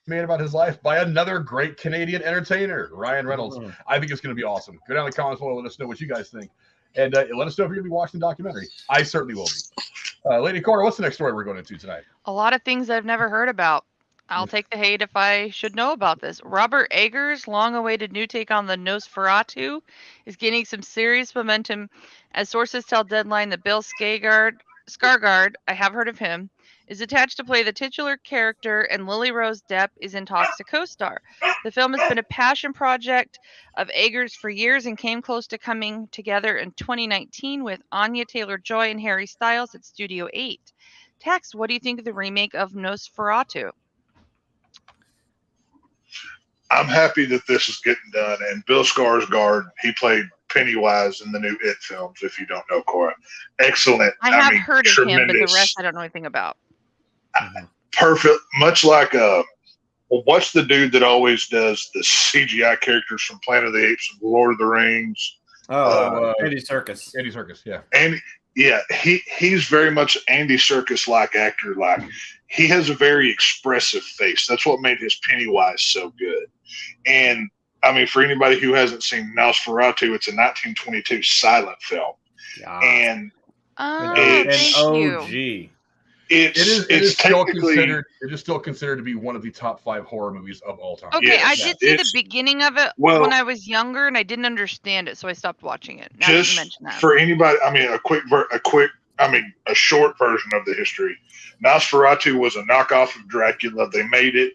made about his life by another great Canadian entertainer, Ryan Reynolds. I think it's going to be awesome. Go down in the comments below. Let us know what you guys think. And let us know if you're going to be watching the documentary. I certainly will be. Lady Cora, what's the next story we're going into tonight? A lot of things I've never heard about. I'll take the hate if I should know about this. Robert Eggers' long-awaited new take on the Nosferatu is gaining some serious momentum, as sources tell Deadline that Bill Skarsgard, I have heard of him, is attached to play the titular character, and Lilly-Rose Depp is in talks to co-star. The film has been a passion project of Eggers for years and came close to coming together in 2019 with Anya Taylor-Joy and Harry Styles at Studio 8. Tex, what do you think of the remake of Nosferatu? I'm happy that this is getting done. And Bill Skarsgard, he played Pennywise in the new It films, if you don't know, Cora. Excellent. I have mean, heard of him, but the tremendous. rest I don't know anything about. Perfect. Much like what's the dude that always does the CGI characters from Planet of the Apes and Lord of the Rings? Andy Serkis. Andy Serkis, yeah. And yeah, he's very much Andy Serkis like actor. Like, he has a very expressive face. That's what made his Pennywise so good. And I mean, for anybody who hasn't seen Nosferatu, it's a 1922 silent film. Yeah. And Oh, It's thank an you. OG. It is still technically considered to be one of the top 5 horror movies of all time. Okay, Yes, I did see the it's- beginning of it well- when I was younger, and I didn't understand it, so I stopped watching it. Now that you just mentioned that. for anybody. I mean, a short version of the history. Nosferatu was a knockoff of Dracula. They made it.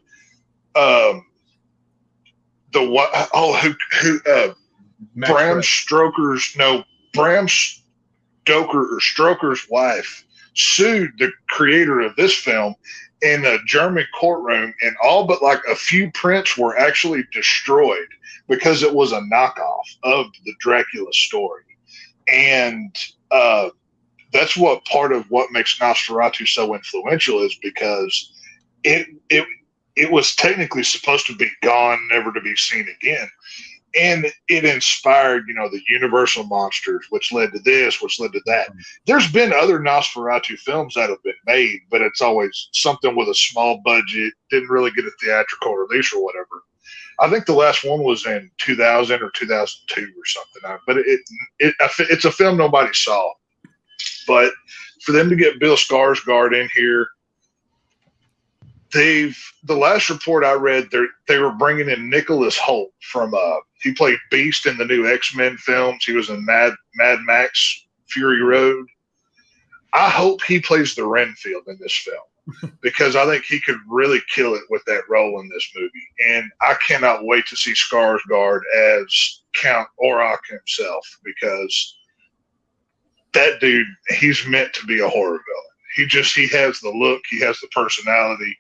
Max Bram Schreck. Stoker's wife sued the creator of this film in a German courtroom, and all but like a few prints were actually destroyed because it was a knockoff of the Dracula story. And that's what part of what makes Nosferatu so influential is because it was technically supposed to be gone, never to be seen again. And it inspired, the Universal monsters, which led to this, which led to that. There's been other Nosferatu films that have been made, but it's always something with a small budget, didn't really get a theatrical release or whatever. I think the last one was in 2000 or 2002 or something. But it's a film nobody saw. But for them to get Bill Skarsgård in here, the last report I read, they were bringing in Nicholas Hoult from he played Beast in the new X-Men films. He was in Mad Max Fury Road. I hope he plays the Renfield in this film because I think he could really kill it with that role in this movie. And I cannot wait to see Skarsgård as Count Orok himself because that dude, he's meant to be a horror villain. He has the look, he has the personality.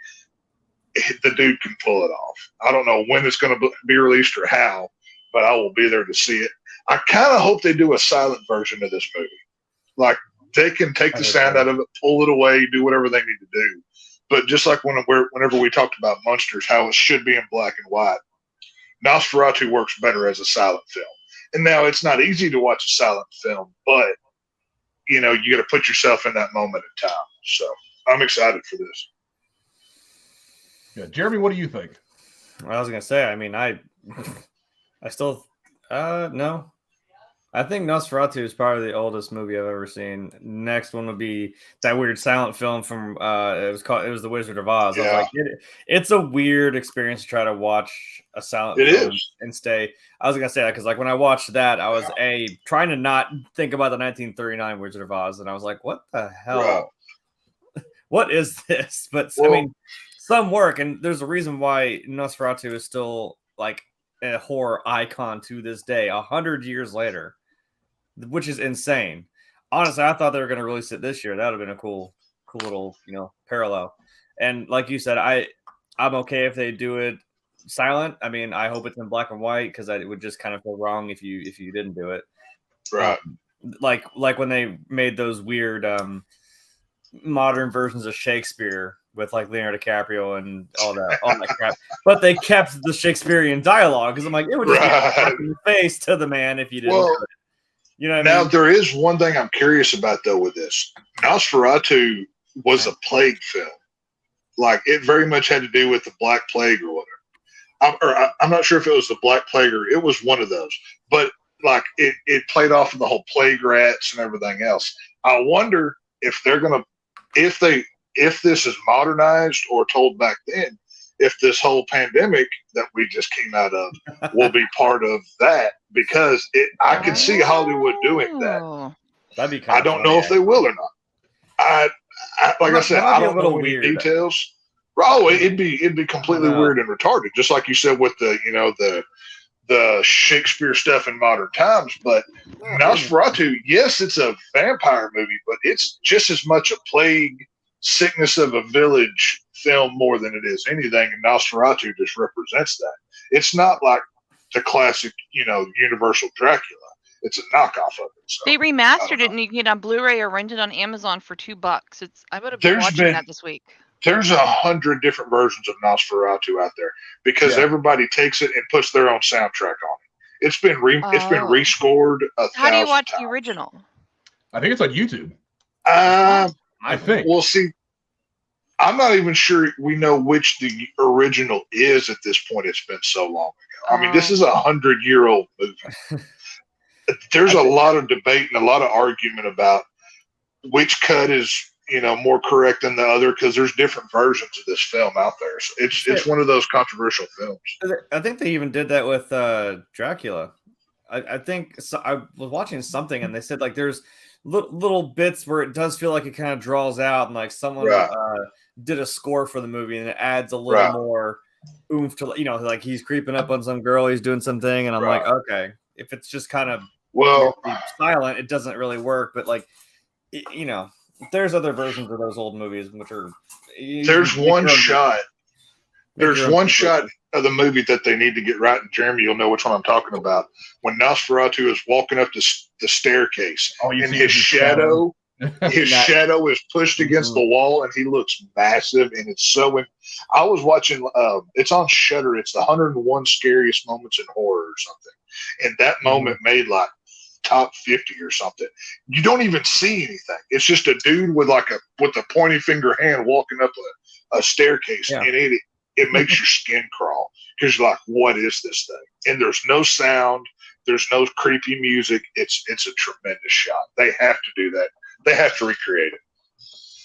The dude can pull it off. I don't know when it's going to be released or how, but I will be there to see it. I kind of hope they do a silent version of this movie. Like, they can take the sound out of it, pull it away, do whatever they need to do. But just like whenever we talked about Monsters, how it should be in black and white, Nosferatu works better as a silent film. And now it's not easy to watch a silent film, but, you got to put yourself in that moment in time. So I'm excited for this. Yeah, Jeremy, what do you think? I was gonna say, I mean, I still, no. I think Nosferatu is probably the oldest movie I've ever seen. Next one would be that weird silent film from it was The Wizard of Oz. Yeah. I was like, it's a weird experience to try to watch a silent film and stay. I was gonna say that because like when I watched that, I was trying to not think about the 1939 Wizard of Oz, and I was like, what the hell? Right. What is this? But I mean, some work, and there's a reason why Nosferatu is still like a horror icon to this day, 100 years later, which is insane. Honestly, I thought they were going to release it this year. That would have been a cool little, parallel. And like you said, I'm okay if they do it silent. I mean, I hope it's in black and white because it would just kind of feel wrong if you didn't do it. Right. Like when they made those weird modern versions of Shakespeare with like Leonardo DiCaprio and all that crap, but they kept the Shakespearean dialogue because I'm like, it would just be in the face to the man if you didn't. Well, you know what now I mean? there is one thing I'm curious about though with this. Nosferatu was a plague film. Like it very much had to do with the Black Plague or whatever. I'm not sure if it was the Black Plague or it was one of those, but like it played off of the whole plague rats and everything else. I wonder if if this is modernized or told back then, if this whole pandemic that we just came out of will be part of that, because I could see Hollywood doing that. That'd be I don't know if they will or not. I said, I don't know any details. Oh, it'd be completely weird and retarded, just like you said with the Shakespeare stuff in modern times. But Nosferatu, yes, it's a vampire movie, but it's just as much a plague sickness of a village film more than it is anything, and Nosferatu just represents that. It's not like the classic, Universal Dracula. It's a knockoff of it. So, they remastered it, and you can get it on Blu-ray or rent it on Amazon for $2. I would have been watching that this week. There's 100 different versions of Nosferatu out there because everybody takes it and puts their own soundtrack on it. It's been rescored 1,000 How do you watch times. the original? I think it's on YouTube. I think. We'll see. I'm not even sure we know which the original is at this point. It's been so long ago. I mean, this is a 100-year-old movie. There's a lot of debate and a lot of argument about which cut is, more correct than the other because there's different versions of this film out there. So it's one of those controversial films. I think they even did that with Dracula. I think so, I was watching something and they said like there's little bits where it does feel like it kind of draws out and like someone did a score for the movie and it adds a little more oomph to, like he's creeping up on some girl, he's doing something, and I'm like, okay, if it's just kind of silent, it doesn't really work. But like, there's other versions of those old movies which are there's one shot of the movie that they need to get right, and Jeremy, you'll know which one I'm talking about. When Nosferatu is walking up the staircase, and his shadow is pushed against the wall, and he looks massive, and it's so. I was watching. It's on Shudder. It's the 101 scariest moments in horror or something, and that moment made like top 50 or something. You don't even see anything. It's just a dude with a pointy finger hand walking up a staircase, and it makes your skin crawl because you're like, what is this thing? And there's no sound. There's no creepy music. It's a tremendous shot. They have to do that. They have to recreate it.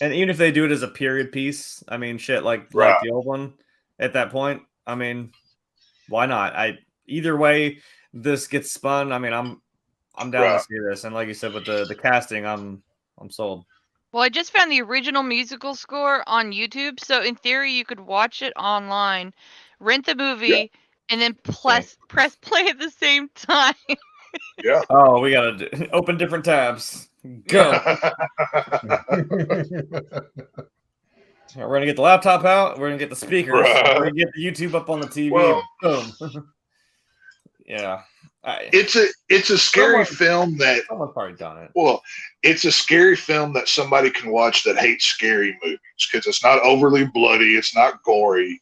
And even if they do it as a period piece, I mean, shit, like the old one. At that point, I mean, why not? Either way, this gets spun. I mean, I'm down to see this. And like you said, with the casting, I'm sold. Well, I just found the original musical score on YouTube, so in theory, you could watch it online, rent the movie, and then press play at the same time. Yeah. Oh, we gotta open different tabs. Go. We're gonna get the laptop out. We're gonna get the speakers. We're gonna get the YouTube up on the TV. Well, boom. Yeah. It's a scary film that someone's probably done it. Well, it's a scary film that somebody can watch that hates scary movies because it's not overly bloody, it's not gory,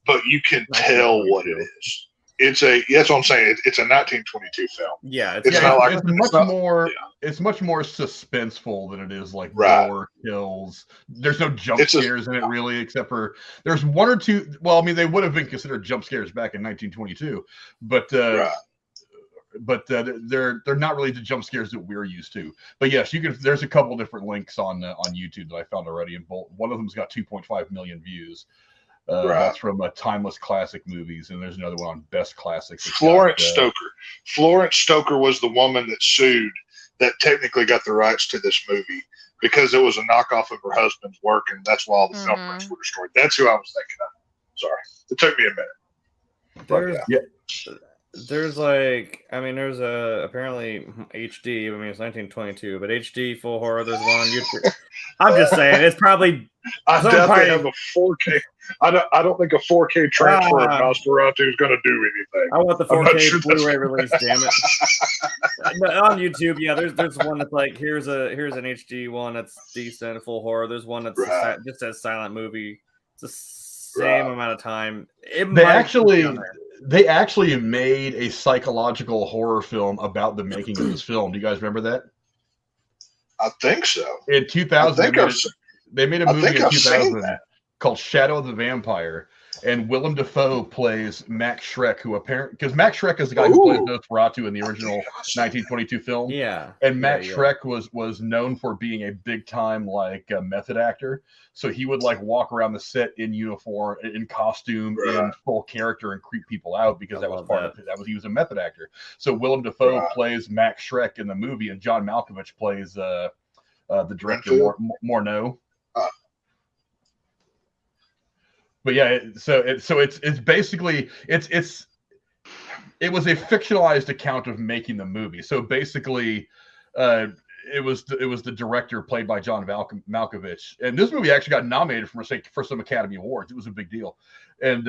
but you can tell what it is. That's what I'm saying. It's a 1922 film. Yeah, it's not like it's much more suspenseful than it is like gore, kills. There's no jump scares in it really, except for there's one or two. Well, I mean, they would have been considered jump scares back in 1922, but they're not really the jump scares that we're used to. But yes, you can. There's a couple different links on YouTube that I found already, and one of them's got 2.5 million views. That's from Timeless Classic Movies, and there's another one on Best Classics. Florence Stoker was the woman that sued, that technically got the rights to this movie because it was a knockoff of her husband's work, and that's why all the film rights were destroyed. That's who I was thinking of. Sorry, it took me a minute. There's like, I mean, there's apparently HD. I mean, it's 1922, but HD full horror. There's one on YouTube. I'm just saying, it's probably. I definitely have a 4K. I don't think a 4K transfer of Nosferatu is going to do anything. I want the 4K Blu-ray release. Damn it! But on YouTube, yeah, there's one that's like here's an HD one that's decent, full horror. There's one that's just a silent movie. It's the same amount of time. They actually made a psychological horror film about the making of this film. Do you guys remember that? I think so. In 2000, they made a movie in 2000 called Shadow of the Vampire, and Willem Dafoe plays Max Schreck, because Max Schreck is the guy who plays Nosferatu in the original 1922 film. Yeah. And Max Schreck was known for being a big time method actor. So he would like walk around the set in uniform, in costume, in full character, and creep people out because that was part of it. He was a method actor. So Willem Dafoe plays Max Schreck in the movie, and John Malkovich plays the director Morneau. But yeah, so it's basically it was a fictionalized account of making the movie. So basically, it was the director played by John Malkovich, and this movie actually got nominated for some Academy Awards. It was a big deal, and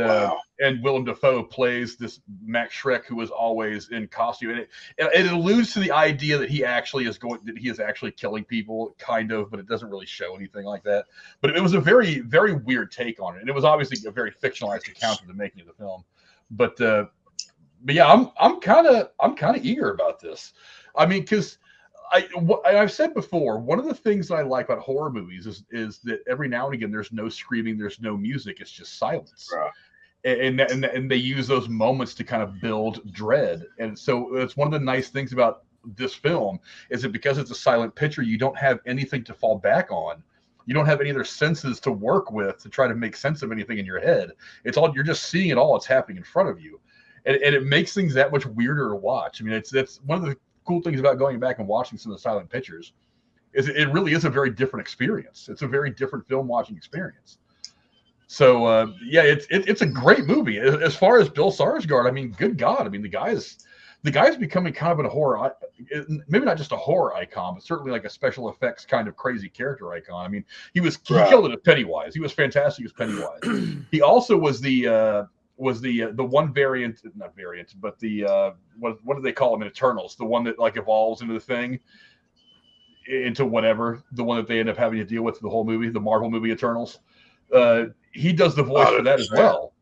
Willem Dafoe plays this Max Schreck who is always in costume, and it alludes to the idea that he is actually killing people, kind of, but it doesn't really show anything like that. But it was a very, very weird take on it, and it was obviously a very fictionalized account of the making of the film. But yeah, I'm kind of eager about this. I mean, because I've said before, one of the things that I like about horror movies is that every now and again there's no screaming, there's no music, it's just silence. And they use those moments to kind of build dread. And so it's one of the nice things about this film is that because it's a silent picture, you don't have anything to fall back on. You don't have any other senses to work with to try to make sense of anything in your head. It's all, you're just seeing it all. It's happening in front of you. And it makes things that much weirder to watch. I mean, that's one of the cool things about going back and watching some of the silent pictures is it really is a very different experience. It's a very different film watching experience. So yeah, it's a great movie. As far as Bill Skarsgård, I mean, good God, I mean, the guy's becoming kind of a horror, maybe not just a horror icon, but certainly like a special effects kind of crazy character icon. I mean, he killed it as Pennywise. He was fantastic as Pennywise. He also was the one variant, not variant, but the what do they call him in Eternals? The one that like evolves into the thing, into whatever, the one that they end up having to deal with the whole movie, the Marvel movie Eternals. He does the voice for that as well.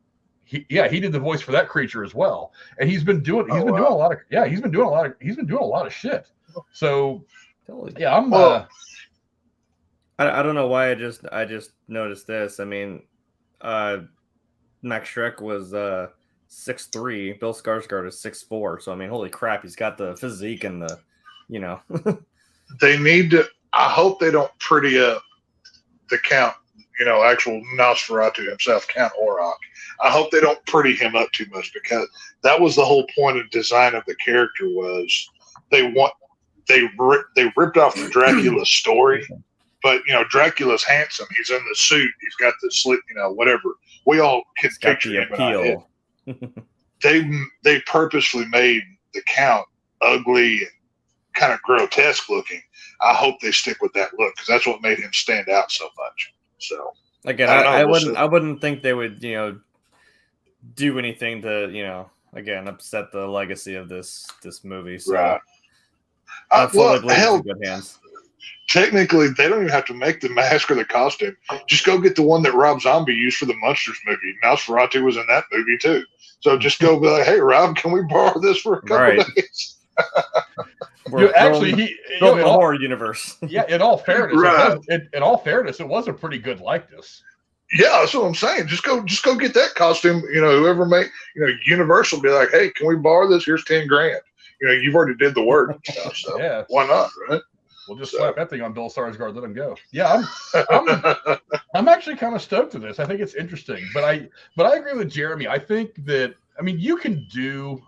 He did the voice for that creature as well, and he's been doing a lot of shit. So yeah, I don't know why I just noticed this. I mean, Max Schreck was 6'3", Bill Skarsgård is 6'4", so I mean, holy crap, he's got the physique and the, They need to. I hope they don't pretty up the Count, actual Nosferatu himself, Count Orlok. I hope they don't pretty him up too much, because that was the whole point of design of the character, was they ripped off the Dracula story, but Dracula's handsome. He's in the suit. He's got the slit, whatever. We all can picture him in our head. They purposely made the Count ugly and kind of grotesque looking. I hope they stick with that look, because that's what made him stand out so much. So again, I wouldn't think they would do anything to again upset the legacy of this movie. So right. I fully believe it's in good hands. Technically, they don't even have to make the mask or the costume. Just go get the one that Rob Zombie used for the Monsters movie. Nosferatu was in that movie too. So just go be like, "Hey, Rob, can we borrow this for a couple days?" Actually, building a horror universe. Yeah, in all fairness, right. It was a pretty good likeness. Yeah, that's what I'm saying. Just go get that costume. Whoever made, Universal be like, "Hey, can we borrow this? Here's $10,000." You've already did the work and stuff, so yeah, why not, right? We'll just slap that thing on Bill Skarsgard, let him go. Yeah, I'm actually kind of stoked to this. I think it's interesting, but I agree with Jeremy. I think that you can do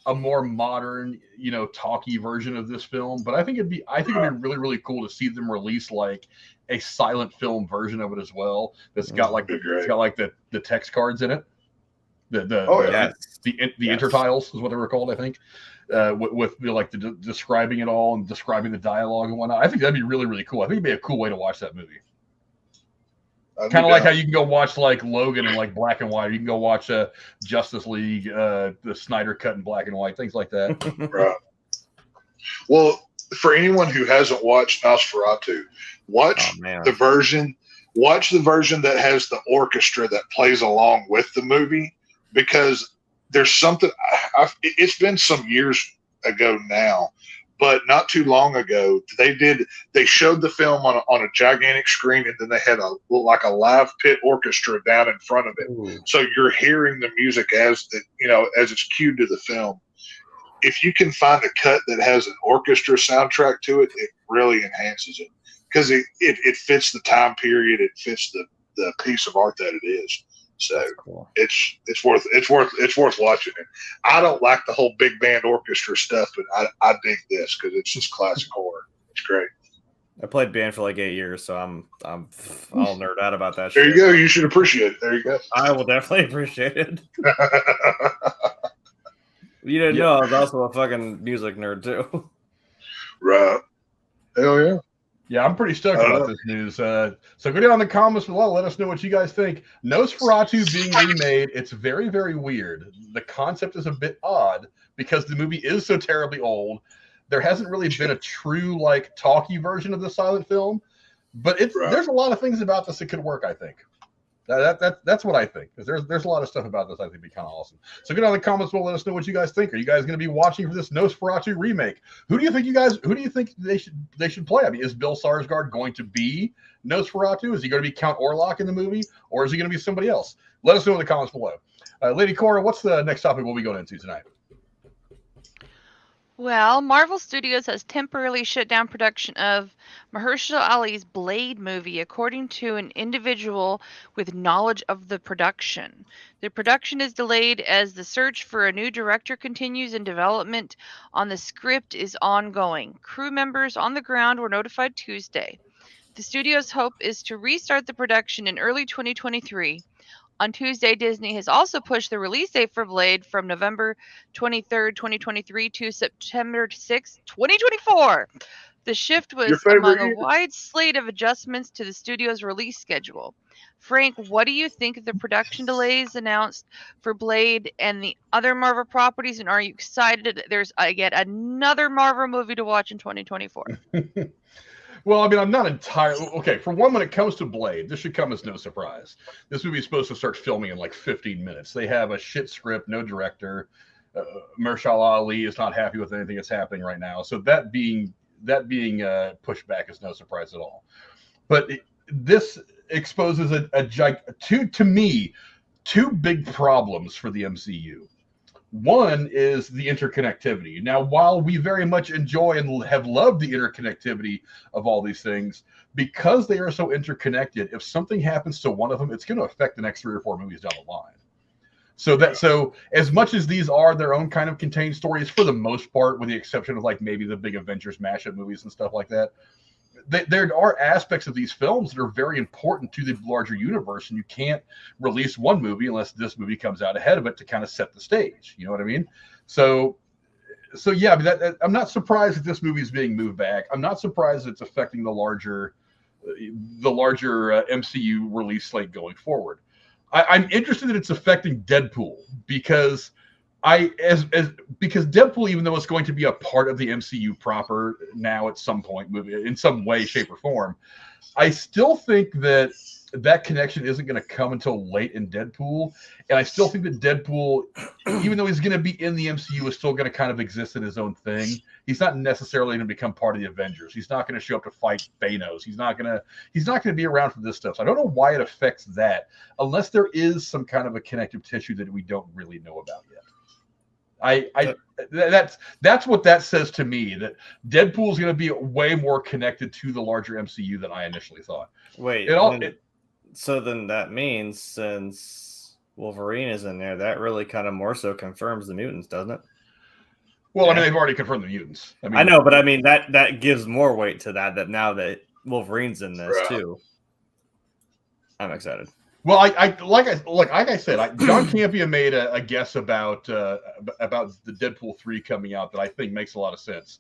a more modern, talky version of this film, but I think it'd be really, really cool to see them release like a silent film version of it as well. That's got like the text cards in it. The intertiles is what they were called, I think. With the describing it all and describing the dialogue and whatnot. I think that'd be really, really cool. I think it'd be a cool way to watch that movie. Kind of like how you can go watch like Logan in like black and white. Or you can go watch Justice League, the Snyder cut in black and white, things like that. Right. Well, for anyone who hasn't watched Nosferatu, watch the version that has the orchestra that plays along with the movie, because there's something. It's been some years ago now, but not too long ago, they showed the film on a gigantic screen, and then they had a live pit orchestra down in front of it. Ooh. So you're hearing the music as it's cued to the film. If you can find a cut that has an orchestra soundtrack to it, it really enhances it, because it fits the time period, it fits the piece of art that it is. So cool. It's worth watching it. I don't like the whole big band orchestra stuff, but I dig this because it's just classic horror. It's great. I played band for like 8 years, so I'm all nerd out about that. There you go. You should appreciate it. There you go. I will definitely appreciate it. You didn't know I was also a fucking music nerd too. Right. Hell yeah. Yeah, I'm pretty stoked about this news. So go down in the comments below. Let us know what you guys think. Nosferatu being remade, it's very, very weird. The concept is a bit odd because the movie is so terribly old. There hasn't really been a true, like, talky version of the silent film. But there's a lot of things about this that could work, I think. That's what I think. There's a lot of stuff about this I think would be kind of awesome. So get down in the comments below. Let us know what you guys think. Are you guys going to be watching for this Nosferatu remake? Who do you think they should play? Is Bill Skarsgård going to be Nosferatu? Is he going to be Count Orlok in the movie, or is he going to be somebody else? Let us know in the comments below. Lady Cora, what's the next topic we'll be going into tonight? Well, Marvel Studios has temporarily shut down production of Mahershala Ali's Blade movie, according to an individual with knowledge of the production. The production is delayed as the search for a new director continues and development on the script is ongoing. Crew members on the ground were notified Tuesday. The studio's hope is to restart the production in early 2023. On Tuesday, Disney has also pushed the release date for Blade from November 23rd, 2023 to September 6th, 2024. The shift was among a wide slate of adjustments to the studio's release schedule. Frank, what do you think of the production delays announced for Blade and the other Marvel properties, and are you excited that there's yet another Marvel movie to watch in 2024? Well, I'm not entirely... Okay, for one, when it comes to Blade, this should come as no surprise. This movie is supposed to start filming in like 15 minutes. They have a shit script, no director. Mahershala Ali is not happy with anything that's happening right now. So that being pushed back is no surprise at all. But this exposes two big problems for the MCU. One is the interconnectivity. Now, while we very much enjoy and have loved the interconnectivity of all these things, because they are so interconnected, if something happens to one of them, it's going to affect the next 3 or 4 movies down the line. So as much as these are their own kind of contained stories for the most part, with the exception of like maybe the big Avengers mashup movies and stuff like that, there are aspects of these films that are very important to the larger universe, and you can't release one movie unless this movie comes out ahead of it to kind of set the stage. You know what I mean? So yeah, I'm not surprised that this movie is being moved back. I'm not surprised that it's affecting the larger MCU release slate going forward. I'm interested that it's affecting Deadpool because because Deadpool, even though it's going to be a part of the MCU proper now at some point, in some way, shape, or form, I still think that connection isn't going to come until late in Deadpool. And I still think that Deadpool, even though he's going to be in the MCU, is still going to kind of exist in his own thing. He's not necessarily going to become part of the Avengers. He's not going to show up to fight Thanos. He's not going to be around for this stuff. So I don't know why it affects that, unless there is some kind of a connective tissue that we don't really know about yet. That's what that says to me, that Deadpool is going to be way more connected to the larger MCU than I initially thought. Wait, so then that means since Wolverine is in there, that really kind of more so confirms the mutants, doesn't it? Well, yeah. I mean, they've already confirmed the mutants. I know, but I mean that gives more weight to that now that Wolverine's in this too. I'm excited. Well, like I said, John Campea made a guess about the Deadpool 3 coming out that I think makes a lot of sense.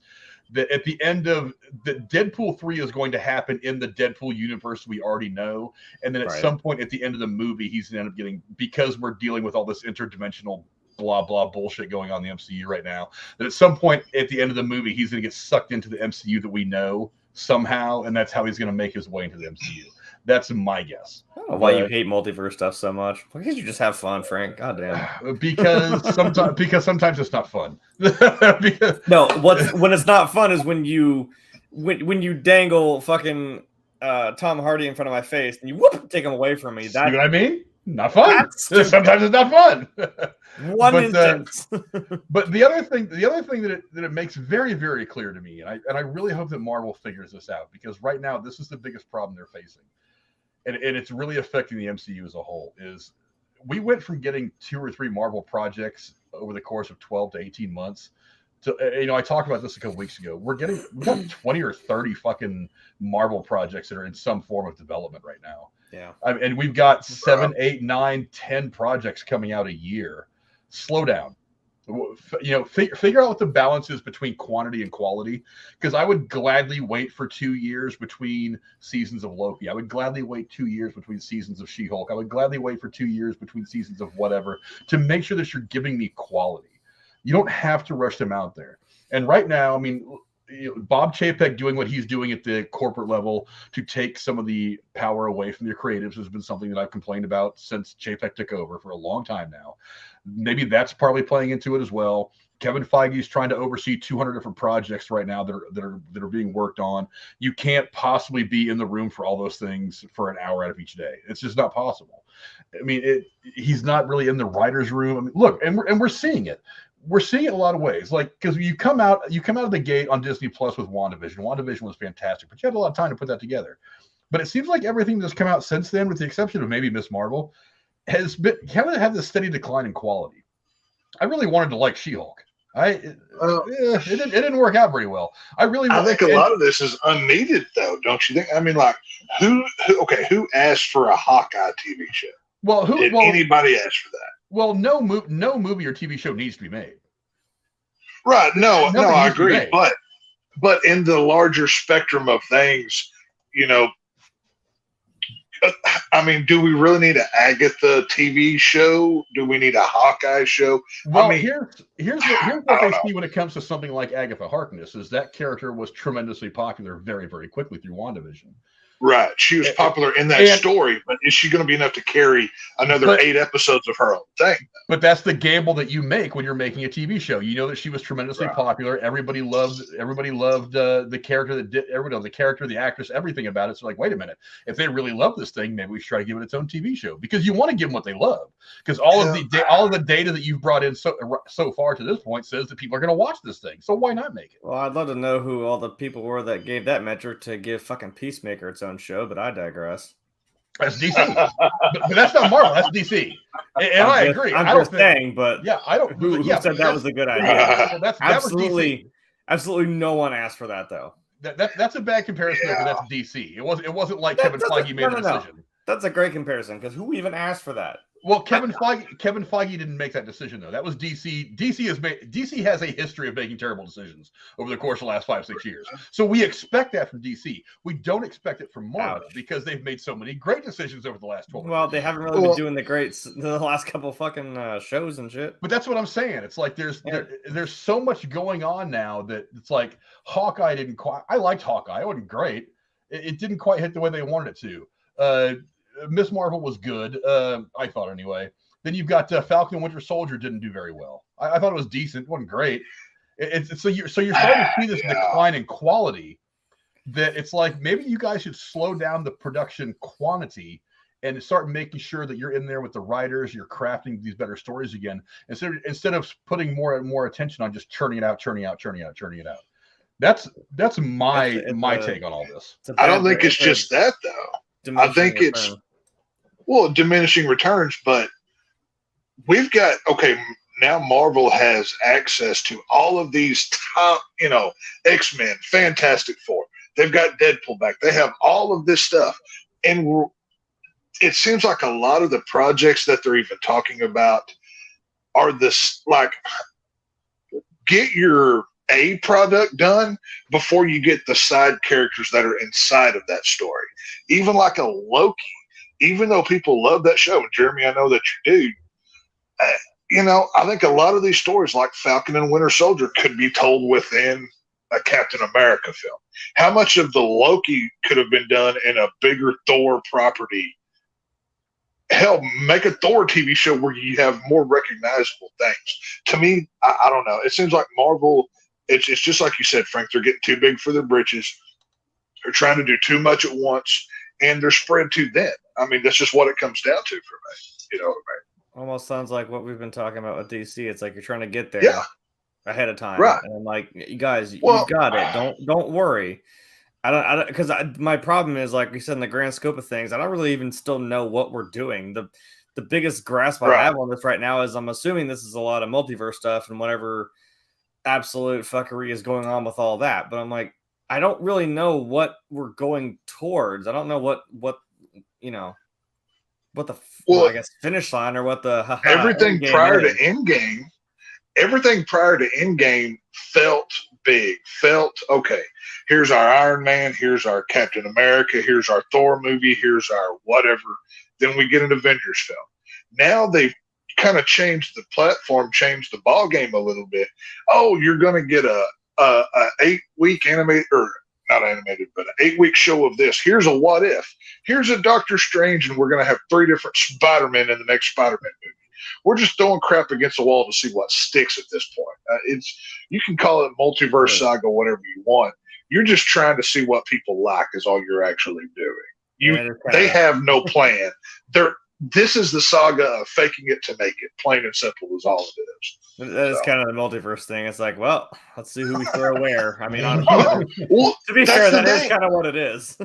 That at the end of the Deadpool 3 is going to happen in the Deadpool universe we already know, and then at some point at the end of the movie, he's going to end up getting, because we're dealing with all this interdimensional blah blah bullshit going on in the MCU right now, that at some point at the end of the movie, he's going to get sucked into the MCU that we know somehow, and that's how he's going to make his way into the MCU. That's my guess. I don't know why you hate multiverse stuff so much. Why can't you just have fun, Frank? God damn. Because sometimes it's not fun. No, when it's not fun is when you dangle fucking Tom Hardy in front of my face and you take him away from me. See what I mean? Not fun. Sometimes it's not fun. But the other thing that it makes very, very clear to me, and I really hope that Marvel figures this out, because right now this is the biggest problem they're facing. And it's really affecting the MCU as a whole, is we went from getting 2 or 3 Marvel projects over the course of 12 to 18 months to, I talked about this a couple weeks ago. We got 20 or 30 fucking Marvel projects that are in some form of development right now. Yeah. And we've got 7, 8, 9, 10 projects coming out a year. Slow down. Figure out what the balance is between quantity and quality, because I would gladly wait for 2 years between seasons of Loki. I would gladly wait 2 years between seasons of She-Hulk. I would gladly wait for 2 years between seasons of whatever, to make sure that you're giving me quality. You don't have to rush them out there. And right now, I mean, Bob Chapek doing what he's doing at the corporate level to take some of the power away from the creatives has been something that I've complained about since Chapek took over for a long time now. Maybe that's probably playing into it as well. Kevin Feige is trying to oversee 200 different projects right now that are being worked on. You can't possibly be in the room for all those things for an hour out of each day. It's just not possible. I mean, he's not really in the writer's room. I mean, look, and we're seeing it. We're seeing it a lot of ways, like, because you come out of the gate on Disney Plus with WandaVision. WandaVision was fantastic, but you had a lot of time to put that together. But it seems like everything that's come out since then, with the exception of maybe Ms. Marvel, has been kind of had this steady decline in quality. I really wanted to like She-Hulk. It didn't work out very well. I think a lot of this is unneeded, though, don't you think? I mean, like, who asked for a Hawkeye TV show? Well, did anybody ask for that? Well, no movie or TV show needs to be made. Right. No, I agree. But in the larger spectrum of things, I mean, do we really need an Agatha TV show? Do we need a Hawkeye show? Well, I mean, here's what I see when it comes to something like Agatha Harkness, is that character was tremendously popular very, very quickly through WandaVision. Right. She was popular in that story, but is she going to be enough to carry another 8 episodes of her own thing? But that's the gamble that you make when you're making a TV show. You know that she was tremendously popular. Everybody loved the character that did. Everybody loved the character, the actress, everything about it. So like, wait a minute, if they really love this thing, maybe we should try to give it its own TV show, because you want to give them what they love. Because all of the data that you've brought in so far to this point says that people are going to watch this thing. So why not make it? Well, I'd love to know who all the people were that gave that metric to give fucking Peacemaker its own show, but I digress. That's DC, but that's not Marvel. That's DC, and I agree. I'm just saying, but yeah, I don't. Who said that was a good idea? That's absolutely no one asked for that though. That's a bad comparison because that's DC. It wasn't like Kevin Feige made the decision. That's a great comparison because who even asked for that? Well, Kevin Feige didn't make that decision though. That was DC. DC has a history of making terrible decisions over the course of the last 5-6 years. So we expect that from DC. We don't expect it from Marvel because they've made so many great decisions over the last 12 years. Well, they haven't really been doing the last couple fucking shows and shit. But that's what I'm saying. It's like there's so much going on now that it's like Hawkeye didn't quite. I liked Hawkeye. It wasn't great. It didn't quite hit the way they wanted it to. Miss Marvel was good, I thought anyway. Then you've got Falcon and Winter Soldier didn't do very well. I thought it was decent, it wasn't great. So you're starting to see this decline in quality. That it's like maybe you guys should slow down the production quantity and start making sure that you're in there with the writers, you're crafting these better stories again, instead of putting more and more attention on just churning it out. That's my take on all this. I don't think it's just that though. I think it's diminishing returns, but we've got now Marvel has access to all of these top, X-Men, Fantastic Four. They've got Deadpool back. They have all of this stuff. And it seems like a lot of the projects that they're even talking about are this, like, get your A product done before you get the side characters that are inside of that story. Even like a Loki, even though people love that show, and Jeremy, I know that you do, I think a lot of these stories like Falcon and Winter Soldier could be told within a Captain America film. How much of the Loki could have been done in a bigger Thor property? Hell, make a Thor TV show where you have more recognizable things. To me, I don't know. It seems like Marvel, it's just like you said, Frank, they're getting too big for their britches. They're trying to do too much at once, and they're spread too thin. I mean, that's just what it comes down to for me. Almost sounds like what we've been talking about with DC. It's like you're trying to get there ahead of time, right? And I'm like, you guys, you've got it. Don't worry. Because my problem is, like we said, in the grand scope of things, I don't really even still know what we're doing. The biggest grasp I have on this right now is I'm assuming this is a lot of multiverse stuff and whatever absolute fuckery is going on with all that. But I'm like, I don't really know what we're going towards. I don't know what the I guess finish line or what the everything prior to Endgame. Everything prior to Endgame felt big. Felt okay. Here's our Iron Man. Here's our Captain America. Here's our Thor movie. Here's our whatever. Then we get an Avengers film. Now they've kind of changed the platform, changed the ball game a little bit. Oh, you're going to get a 8-week animated, or not animated, but an 8-week show of this. Here's a what if. Here's a Doctor Strange, and we're going to have 3 different Spider-Men in the next Spider-Man movie. We're just throwing crap against the wall to see what sticks at this point. You can call it multiverse saga, whatever you want. You're just trying to see what people like is all you're actually doing. They have no plan. This is the saga of faking it to make it. Plain and simple is all it is. That is kind of the multiverse thing. It's like, well, let's see who we throw where. I mean, to be fair, that is kind of what it is.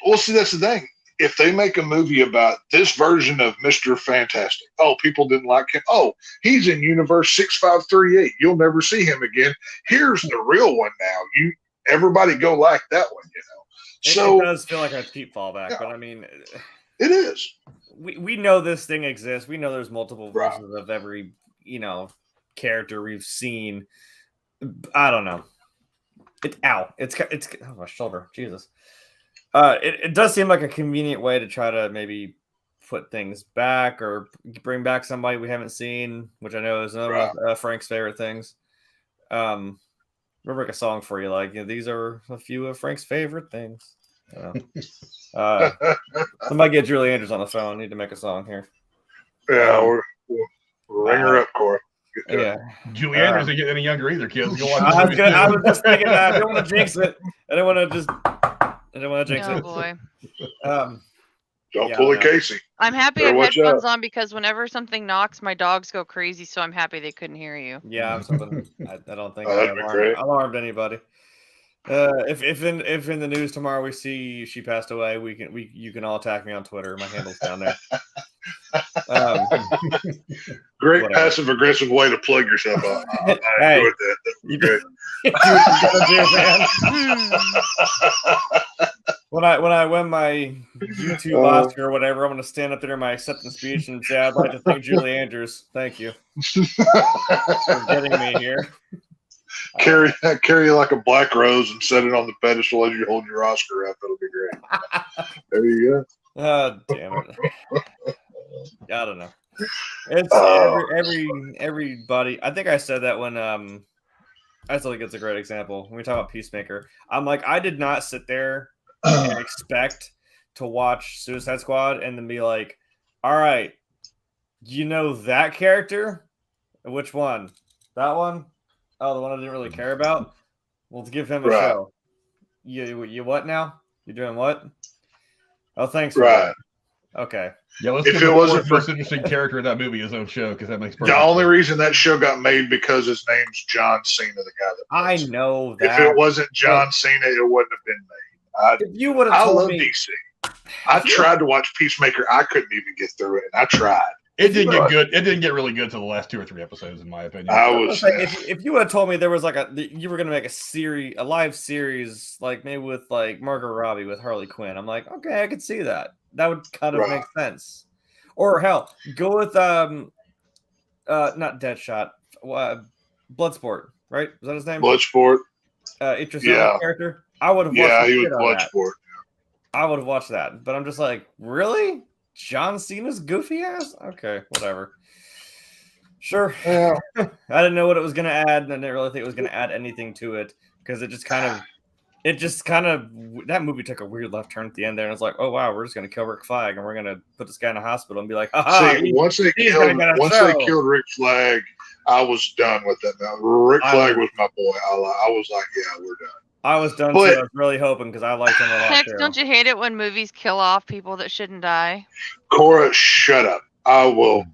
Well, see, that's the thing. If they make a movie about this version of Mr. Fantastic, people didn't like him. Oh, he's in Universe 6538. You'll never see him again. Here's the real one now. Everybody go like that one, So it does feel like a cheap fallback, but I mean, it is. We know this thing exists. We know there's multiple versions of every character we've seen. I don't know. It's my shoulder. Jesus. It does seem like a convenient way to try to maybe put things back or bring back somebody we haven't seen, which I know is another one of Frank's favorite things. We'll make a song for you. Like, these are a few of Frank's favorite things. Somebody get Julie Andrews on the phone. I need to make a song here. Yeah, we'll ring her up, Cora. Yeah. Julie Andrews ain't getting any younger either, kids. Go watch I was just thinking that. I don't want to jinx it. I don't want to jinx it. Oh boy. Don't pull a Casey. I'm happy I Better have watch headphones out. on because whenever something knocks, my dogs go crazy. So I'm happy they couldn't hear you. Yeah, I'm something. I don't think that'd be great. I alarmed anybody. If in the news tomorrow we see she passed away, you can all attack me on Twitter. My handle's down there. Great whatever. passive aggressive way to plug yourself out. I enjoyed that. You That When I win my YouTube Oscar or whatever, I'm going to stand up there in my acceptance speech and say, I'd like to thank Julie Andrews. Thank you for getting me here. Carry like a black rose and set it on the pedestal as you hold your Oscar up. That'll be great. There you go. Damn it. I don't know. It's everybody. I think I said that when I still think it's a great example. When we talk about Peacemaker, I'm like, I did not sit there and expect to watch Suicide Squad and then be like, all right, you know that character? Which one? That one? Oh, the one I didn't really care about? Well, to give him a show. You what now? You doing what? Oh, thanks for that. Okay. Yeah, let's give the most interesting character in that movie his own show because that makes perfect sense. The only reason that show got made because his name's John Cena, the guy that I know that. If it wasn't John Cena, it wouldn't have been made. If you would have told me, DC. I tried to watch Peacemaker. I couldn't even get through it, and I tried. It didn't get good. It didn't get really good till the last 2 or 3 episodes, in my opinion. If you would have told me there was you were going to make a live series, like maybe with like Margot Robbie with Harley Quinn, I'm like, okay, I could see that. That would kind of make sense. Or hell, go with not Deadshot, Bloodsport, right? Is that his name? Bloodsport. Interesting character. I would have watched. Yeah, he was Bloodsport. I would have watched that, but I'm just like, really? John Cena's goofy ass? Okay, whatever. Sure. Yeah. I didn't know what it was going to add, and I didn't really think it was going to add anything to it because it just kind of that movie took a weird left turn at the end there, and it's like, oh wow, we're just going to kill Rick Flag and we're going to put this guy in a hospital and be like, once they killed Rick Flag, I was done with it. Now Rick Flag was my boy. I was like, yeah, we're done. I was done too. I was really hoping because I liked him a lot. Tex, don't you hate it when movies kill off people that shouldn't die? Cora, shut up. I will.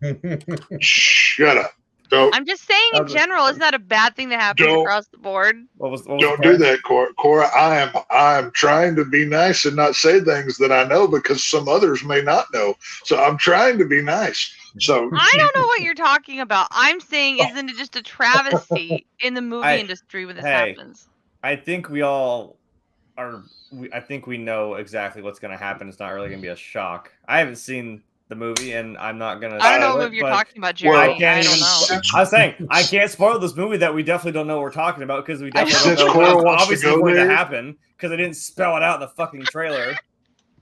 Shut up. I'm just saying in general, isn't that a bad thing that happens across the board? Don't do that, Cora. Cora, I am trying to be nice and not say things that I know because some others may not know. So I'm trying to be nice. So I don't know what you're talking about. I'm saying, isn't it just a travesty in the movie industry when this happens? I think we all are. I think we know exactly what's going to happen. It's not really going to be a shock. I haven't seen the movie, and I'm not going to. I don't know what you're talking about, Jerry. I don't know. I was saying I can't spoil this movie that we definitely don't know what we're talking about because we definitely don't know what's obviously going to happen because they didn't spell it out in the fucking trailer.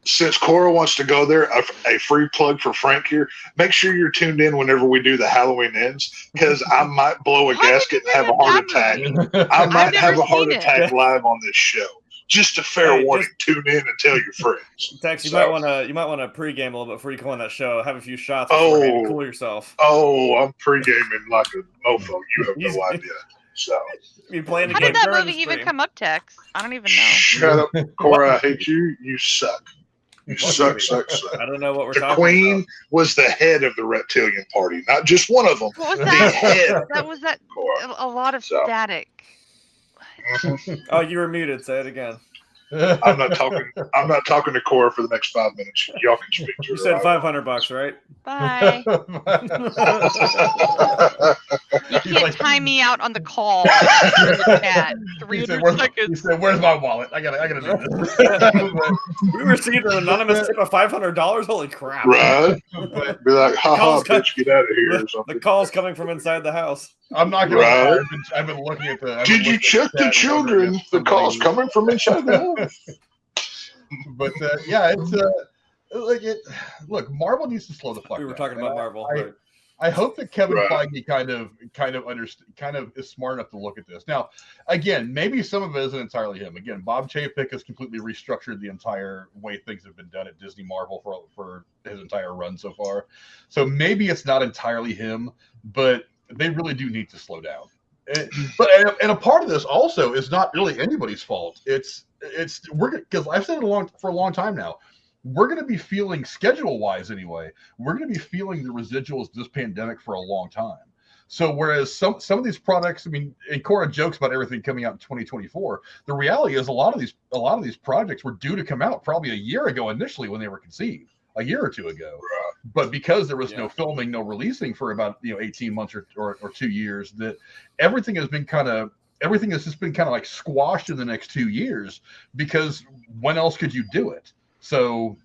Since Cora wants to go there, a free plug for Frank here. Make sure you're tuned in whenever we do the Halloween Ends, because I might blow a gasket and have a heart attack. I might have a heart attack live on this show. Just a fair warning. Tune in and tell your friends. Tex, you might want to pregame a little bit before you go on that show. Have a few shots beforehand to cool yourself. Oh, I'm pregaming like a mofo. You have no idea. So you playing how did that movie even come up, Tex? I don't even know. Shut up, Cora. I hate you. You suck. You suck. I don't know what we're talking about. The Queen was the head of the reptilian party, not just one of them. What was that? Head. That was that. A lot of static. Oh, you were muted. Say it again. I'm not talking to Cora for the next 5 minutes. Y'all can speak to her. You said $500, right? Bye. You can't time me out on the call. He said, "Where's my wallet? I gotta do this." We received an anonymous tip of $500. Holy crap! Right? Be like, haha, bitch, get out of here. Or something. The call's coming from inside the house. I'm not gonna. Right. I've been looking at the. Did you check the children? The call's coming from inside the house. But yeah, it's like it. Look, Marvel needs to slow the fuck down. We were talking about Marvel. I hope that Kevin Right. Feige kind of is smart enough to look at this. Now, again, maybe some of it isn't entirely him. Again, Bob Chapek has completely restructured the entire way things have been done at Disney Marvel for his entire run so far. So maybe it's not entirely him, but they really do need to slow down. And a part of this also is not really anybody's fault. It's because I've said it for a long time now. We're going to be feeling, schedule-wise anyway, we're going to be feeling the residuals of this pandemic for a long time. So whereas some of these products, I mean, and Cora jokes about everything coming out in 2024, the reality is a lot of these projects were due to come out probably a year ago initially when they were conceived, a year or two ago. But because there was no filming, no releasing for about 18 months or 2 years, that everything has just been kind of like squashed in the next 2 years, because when else could you do it? So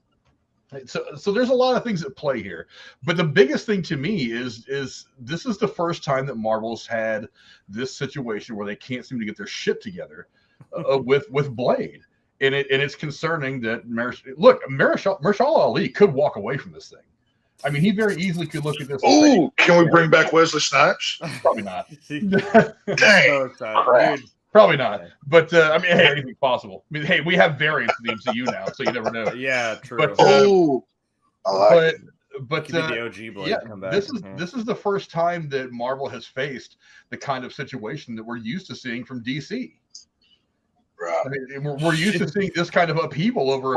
there's a lot of things at play here, but the biggest thing to me is this is the first time that Marvel's had this situation where they can't seem to get their shit together with Blade, and it's concerning that Mahershala Ali could walk away from this thing. I mean, he very easily could look at this. Oh, can we bring back Wesley Snipes? Probably not. Dang. Dude. Probably not. But I mean, hey, anything's possible. I mean, hey, we have variants in the MCU now, so you never know. Yeah, true. But, I like it. But the OG Blade come back. This is the first time that Marvel has faced the kind of situation that we're used to seeing from DC. Right. I mean, we're used to seeing this kind of upheaval over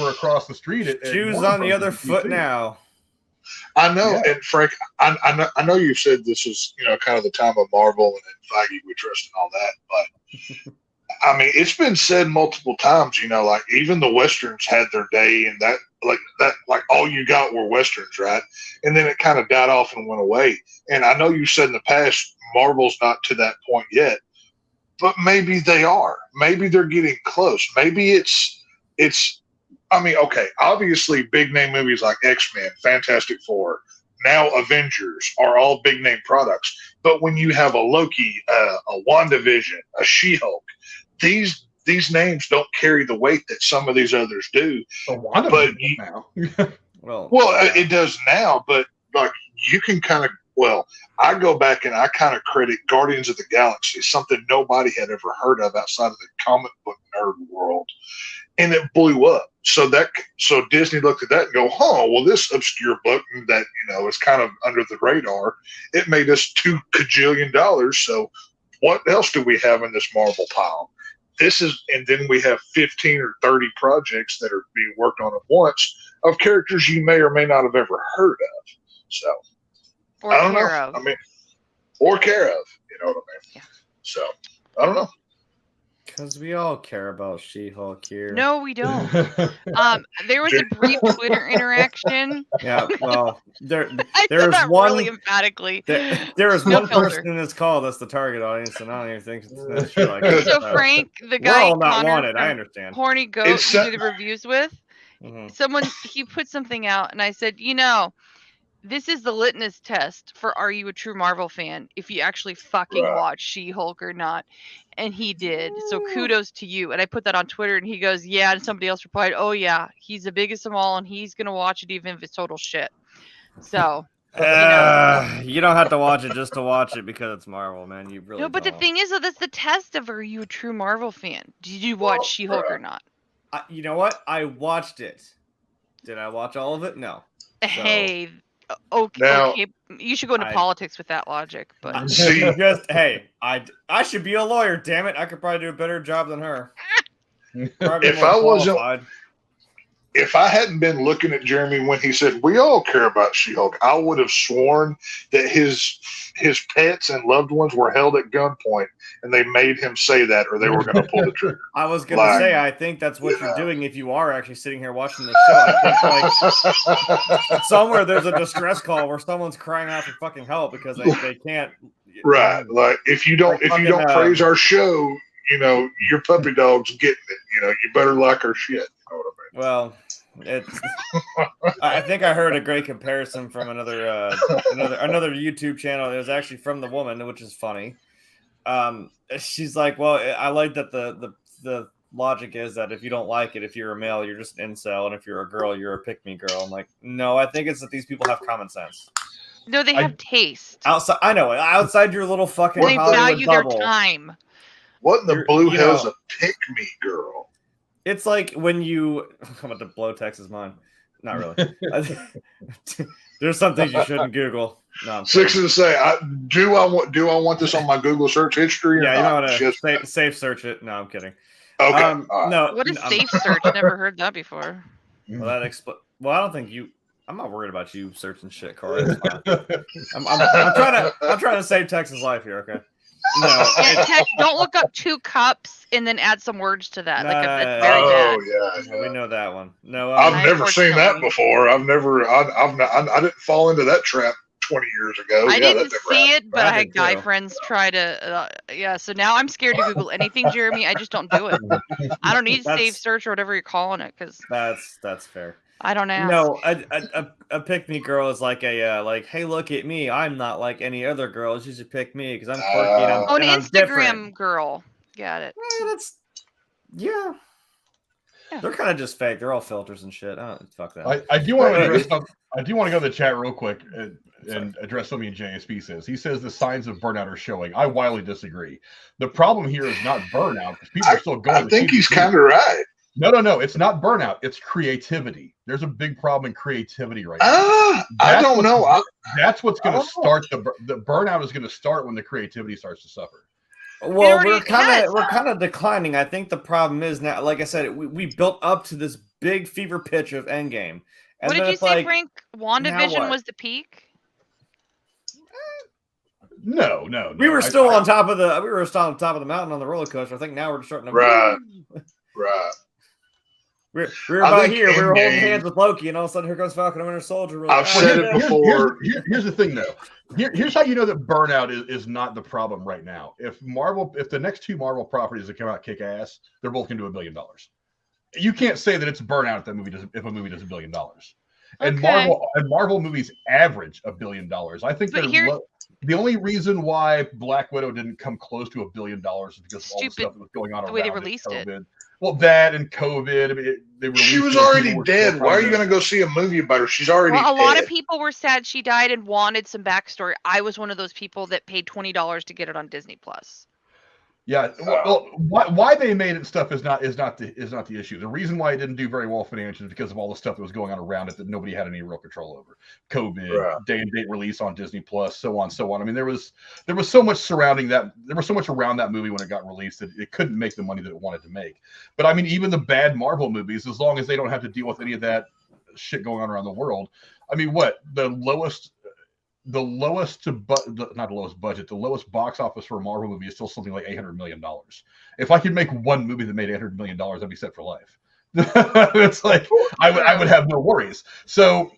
across the street. Shoes on the other foot now. I know, and Frank, I know you said this is kind of the time of Marvel and Feige we trust and all that, but I mean, it's been said multiple times. Like even the Westerns had their day, and that all you got were Westerns, right? And then it kind of died off and went away. And I know you said in the past Marvel's not to that point yet, but maybe they are. Maybe they're getting close. Maybe it's. I mean, okay, obviously big name movies like X-Men, Fantastic Four, now Avengers are all big name products. But when you have a Loki, a WandaVision, a She-Hulk, these names don't carry the weight that some of these others do. But now. It does now, but like you can kind of, I go back and I kind of credit Guardians of the Galaxy, something nobody had ever heard of outside of the comic book nerd world. And it blew up. So Disney looked at that and go, this obscure book that, is kind of under the radar, it made us $2 kajillion. So what else do we have in this Marvel pile? And then we have 15 or 30 projects that are being worked on at once of characters you may or may not have ever heard of. So I don't know. I mean, or care of, you know what I mean? Yeah. So I don't know. Because we all care about She-Hulk here. No, we don't. There was a brief Twitter interaction. Yeah, well, I said that really emphatically. There was one person in this call that's the target audience, and I don't even think that's true. So Frank, the guy we're all not wanted. I understand. Horny Goat, who do the reviews with, he put something out, and I said, this is the litmus test for are you a true Marvel fan if you actually fucking watch She-Hulk or not. And he did. So kudos to you. And I put that on Twitter and he goes, yeah. And somebody else replied, oh yeah, he's the biggest of them all and he's going to watch it even if it's total shit. So, you don't have to watch it just to watch it because it's Marvel, man. You really but don't. the thing is, though, that's the test of are you a true Marvel fan? Did you watch She-Hulk or not? You know what? I watched it. Did I watch all of it? No. Hey, okay. You should go into politics with that logic, but I should be a lawyer. Damn it, I could probably do a better job than her. If I hadn't been looking at Jeremy when he said we all care about She-Hulk, I would have sworn that his pets and loved ones were held at gunpoint, and they made him say that, or they were going to pull the trigger. I was going to say, I think that's what you're doing if you are actually sitting here watching the show. I think somewhere there's a distress call where someone's crying out for fucking help because they can't. Right, like if you don't praise our show, your puppy dog's getting it. You better like our shit. You know what I mean? Well. I think I heard a great comparison from another YouTube channel. It was actually from the woman, which is funny. She's like, well, I like that the logic is that if you don't like it, if you're a male, you're just an incel, and if you're a girl, you're a pick-me girl. I'm like, no, I think it's that these people have common sense. No, they have taste. Outside, I know. Outside your little fucking They Hollywood value bubble. their time. What in the blue hell's a pick-me girl? It's like when you... I'm about to blow Tex's mind. Not really. There's some things you shouldn't Google. No, Six to say, do I want this on my Google search history? Yeah, you know how to safe search it. No, I'm kidding. Okay. No. What is safe search? Never heard that before. Well, I don't think you... I'm not worried about you searching shit, Cora. I'm trying to save Tex's life here, okay? No. Yeah, Tex, don't look up 2 cups and then add some words to that. Like that's very bad. Yeah. We know that one. No, I've never seen that before. I didn't fall into that trap 20 years ago. I didn't see it, but I had guy friends try to. So now I'm scared to Google anything, Jeremy. I just don't do it. I don't need safe search or whatever you're calling it, because that's fair. I don't ask. No, a pick me girl is like hey, look at me. I'm not like any other girl. You should pick me because I'm quirky and I'm an Instagram different. Girl. Got it. Yeah. They're kind of just fake. They're all filters and shit. Fuck that. I do want to address I do want to go to the chat real quick and address something JSP says. He says the signs of burnout are showing. I wildly disagree. The problem here is not burnout because people are still going. I think he's kind of right. No. It's not burnout. It's creativity. There's a big problem in creativity right now. I don't know. That's what's going to start the burnout is going to start when the creativity starts to suffer. Well, we're kind of declining. I think the problem is now, like I said, we built up to this big fever pitch of Endgame. And what did you say, Frank? WandaVision was the peak? No. We were still on top of the mountain on the roller coaster. I think now we're starting to right. We were about here. We were holding hands with Loki, and all of a sudden, here comes Falcon and Winter Soldier. I've said it before. Here's the thing, though. Here's how you know that burnout is not the problem right now. If the next 2 Marvel properties that come out kick ass, they're both going to do $1 billion. You can't say that it's burnout if a movie does $1 billion. And Marvel movies average $1 billion. I think the only reason why Black Widow didn't come close to $1 billion is because of all the stuff that was going on around the way they released it. Well, that and COVID. I mean, she was already dead. Why are you going to go see a movie about her? She's already dead. A lot of people were sad she died and wanted some backstory. I was one of those people that paid $20 to get it on Disney Plus. Yeah, well, why they made it stuff is not the issue. The reason why it didn't do very well financially is because of all the stuff that was going on around it that nobody had any real control over. COVID, day and date release on Disney Plus, so on. I mean, there was so much surrounding that. There was so much around that movie when it got released that it couldn't make the money that it wanted to make. But I mean, even the bad Marvel movies, as long as they don't have to deal with any of that shit going on around the world. I mean, the lowest budget, the lowest box office for a Marvel movie is still something like $800 million. If I could make one movie that made $800 million, I'd be set for life. It's like I would have no worries. So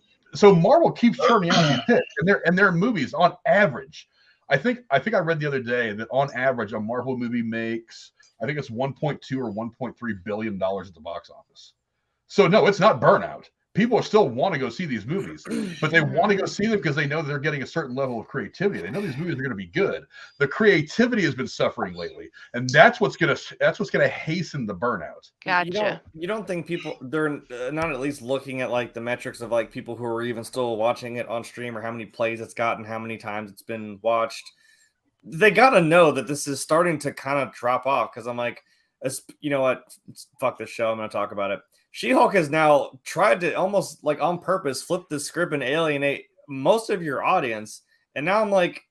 Marvel keeps churning out these hits, and their movies on average. I think I read the other day that on average a Marvel movie makes, I think it's 1.2 or 1.3 billion dollars at the box office. So no, it's not burnout. People still want to go see these movies, but they want to go see them because they know they're getting a certain level of creativity. They know these movies are going to be good. The creativity has been suffering lately, and that's what's going to hasten the burnout. Gotcha. You don't think they're not at least looking at like the metrics of like people who are even still watching it on stream or how many plays it's gotten, how many times it's been watched. They got to know that this is starting to kind of drop off because I'm like, you know what? Fuck this show. I'm going to talk about it. She-Hulk has now tried to almost like on purpose flip the script and alienate most of your audience. And now I'm like,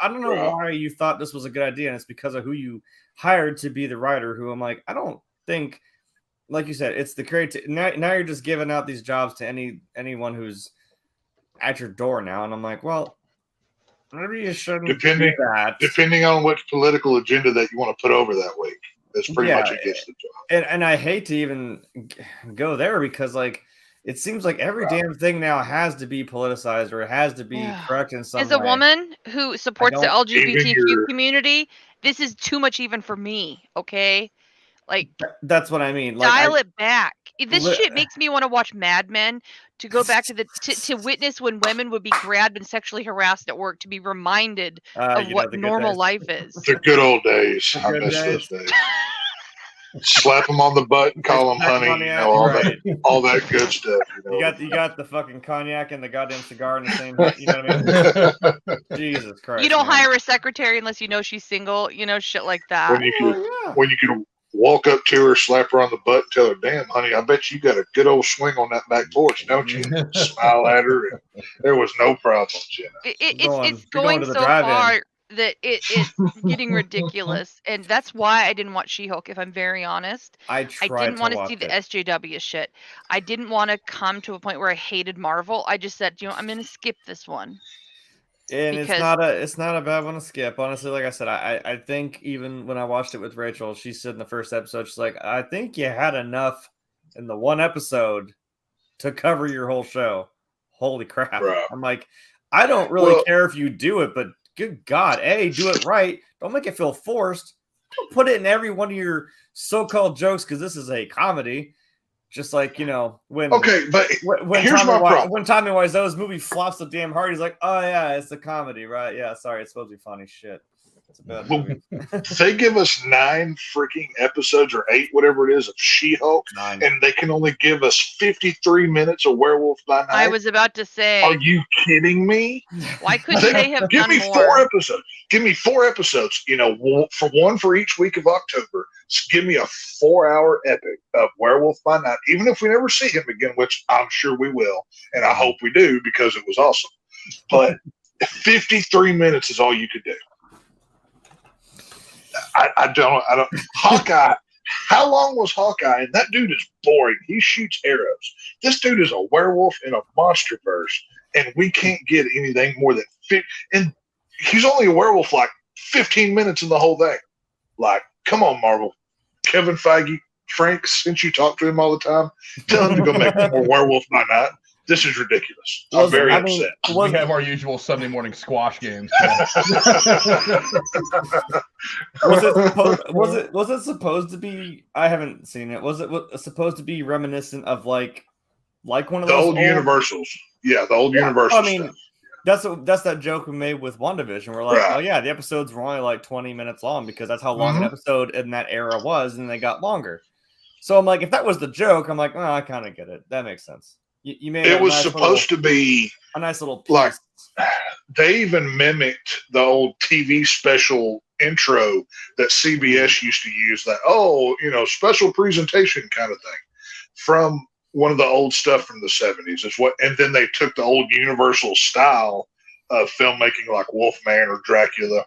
I don't know why you thought this was a good idea. And it's because of who you hired to be the writer, who I'm like, I don't think, like you said, it's the creative. Now you're just giving out these jobs to anyone who's at your door now. And I'm like, well, maybe you shouldn't do that. Depending on which political agenda that you want to put over that week. That's pretty much against the job. And I hate to even go there because like it seems like every damn thing now has to be politicized or it has to be correct in some way. As a woman who supports the LGBTQ community, this is too much even for me, okay? Like that's what I mean. Like, dial it back. This shit makes me want to watch Mad Men, to go back to to witness when women would be grabbed and sexually harassed at work, to be reminded of what normal life is. The good old days. I miss those days. Slap them on the butt and call them honey. All that good stuff. You got the fucking cognac and the goddamn cigar in the same hit. You know what I mean? Jesus Christ. You don't hire a secretary unless you know she's single. Shit like that. When you can walk up to her, slap her on the butt, and tell her, "Damn, honey, I bet you got a good old swing on that back porch, don't you?" Smile at her, and there was no problems. It's going so far that it's getting ridiculous, and that's why I didn't watch She-Hulk. If I'm very honest, I didn't want to see the SJW shit. I didn't want to come to a point where I hated Marvel. I just said, I'm going to skip this one. And it's not a bad one to skip. Honestly, like I said, I think even when I watched it with Rachel, she said in the first episode, she's like, I think you had enough in the one episode to cover your whole show. Holy crap. Right. I'm like, I don't really care if you do it, but good God, do it right. Don't make it feel forced. Don't put it in every one of your so-called jokes because this is a comedy. Just like, when here's my problem. When Tommy Wiseau's movie flops so damn hard, he's like, oh, yeah, it's a comedy, right? Yeah, sorry, it's supposed to be funny. Shit. It's a bad movie. They give us 9 freaking episodes or 8, whatever it is, of She-Hulk, and they can only give us 53 minutes of Werewolf by Night. I was about to say. Are you kidding me? Why couldn't they have give done me more? 4 episodes. Give me 4 episodes, for one for each week of October. Give me a 4-hour epic of Werewolf by Night, even if we never see him again, which I'm sure we will, and I hope we do because it was awesome. But 53 minutes is all you could do. I don't. Hawkeye. How long was Hawkeye? And that dude is boring. He shoots arrows. This dude is a werewolf in a monsterverse, and we can't get anything more than 50. And he's only a werewolf like 15 minutes in the whole thing. Like, come on, Marvel. Kevin Feige, Frank, since you talk to him all the time, tell him to go make more Werewolf by Night. This is ridiculous. I'm very upset. We have our usual Sunday morning squash games. Was it supposed to be? I haven't seen it. Was it supposed to be reminiscent of like one of those old Universals? Yeah, the old Universal. I mean, stuff. That's that joke we made with WandaVision. We're like, oh yeah, the episodes were only like 20 minutes long because that's how long an episode in that era was, and they got longer. So I'm like, if that was the joke, I'm like, oh, I kind of get it. That makes sense. You made it was supposed to be a nice little piece. Like they even mimicked the old TV special intro that CBS used to use. That special presentation kind of thing from one of the old stuff from the 70s is what, and then they took the old Universal style of filmmaking like Wolfman or Dracula.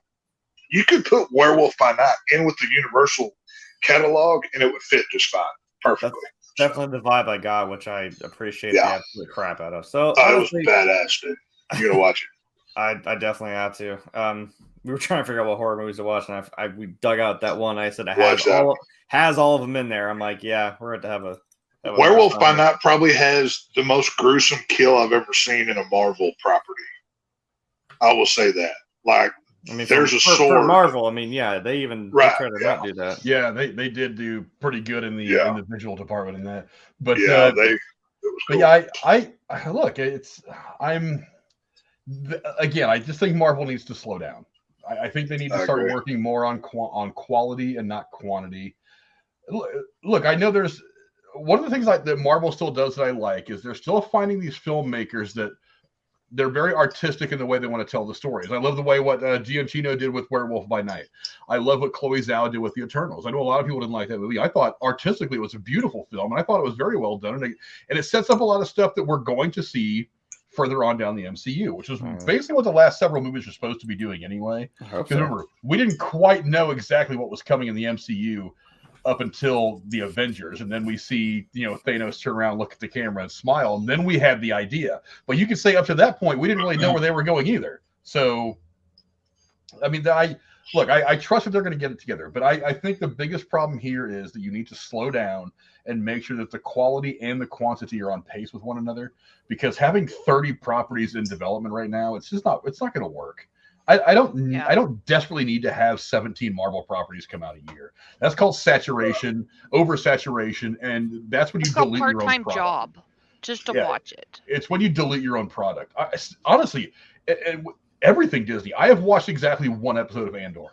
You could put Werewolf by Night in with the Universal catalog and it would fit just fine. Perfectly. That's definitely the vibe I got, which I appreciate the absolute crap out of. So it was badass, dude. You gotta watch it. I definitely have to. We were trying to figure out what horror movies to watch, and we dug out that one. I said it has all of them in there. I'm like, yeah, we're going to have a Werewolf by Night probably has the most gruesome kill I've ever seen in a Marvel property. I will say that. Like, there's a sword. For Marvel, I mean, yeah, they even try to not do that. Yeah, they did do pretty good in the visual department in that. But it was cool. But yeah, I look, I just think Marvel needs to slow down. I think they need to start working more on quality and not quantity. Look, I know there's one of the things that Marvel still does that I like is they're still finding these filmmakers that they're very artistic in the way they want to tell the stories. I love the way what Giacchino did with Werewolf by Night. I love what Chloe Zhao did with The Eternals. I know a lot of people didn't like that movie. I thought artistically it was a beautiful film, and I thought it was very well done. And it sets up a lot of stuff that we're going to see further on down the MCU, which is basically what the last several movies are supposed to be doing anyway. Because remember, we didn't quite know exactly what was coming in the MCU up until the Avengers, and then we see Thanos turn around, look at the camera, and smile, and then we had the idea. But you could say up to that point, we didn't really know where they were going either. So, I mean, I trust that they're going to get it together. But I think the biggest problem here is that you need to slow down and make sure that the quality and the quantity are on pace with one another. Because having 30 properties in development right now, it's not going to work. I don't desperately need to have 17 Marvel properties come out a year. That's called saturation, oversaturation, and that's when you dilute your own product. Part-time job, just to watch it. It's when you dilute your own product. Honestly, everything Disney. I have watched exactly one episode of Andor.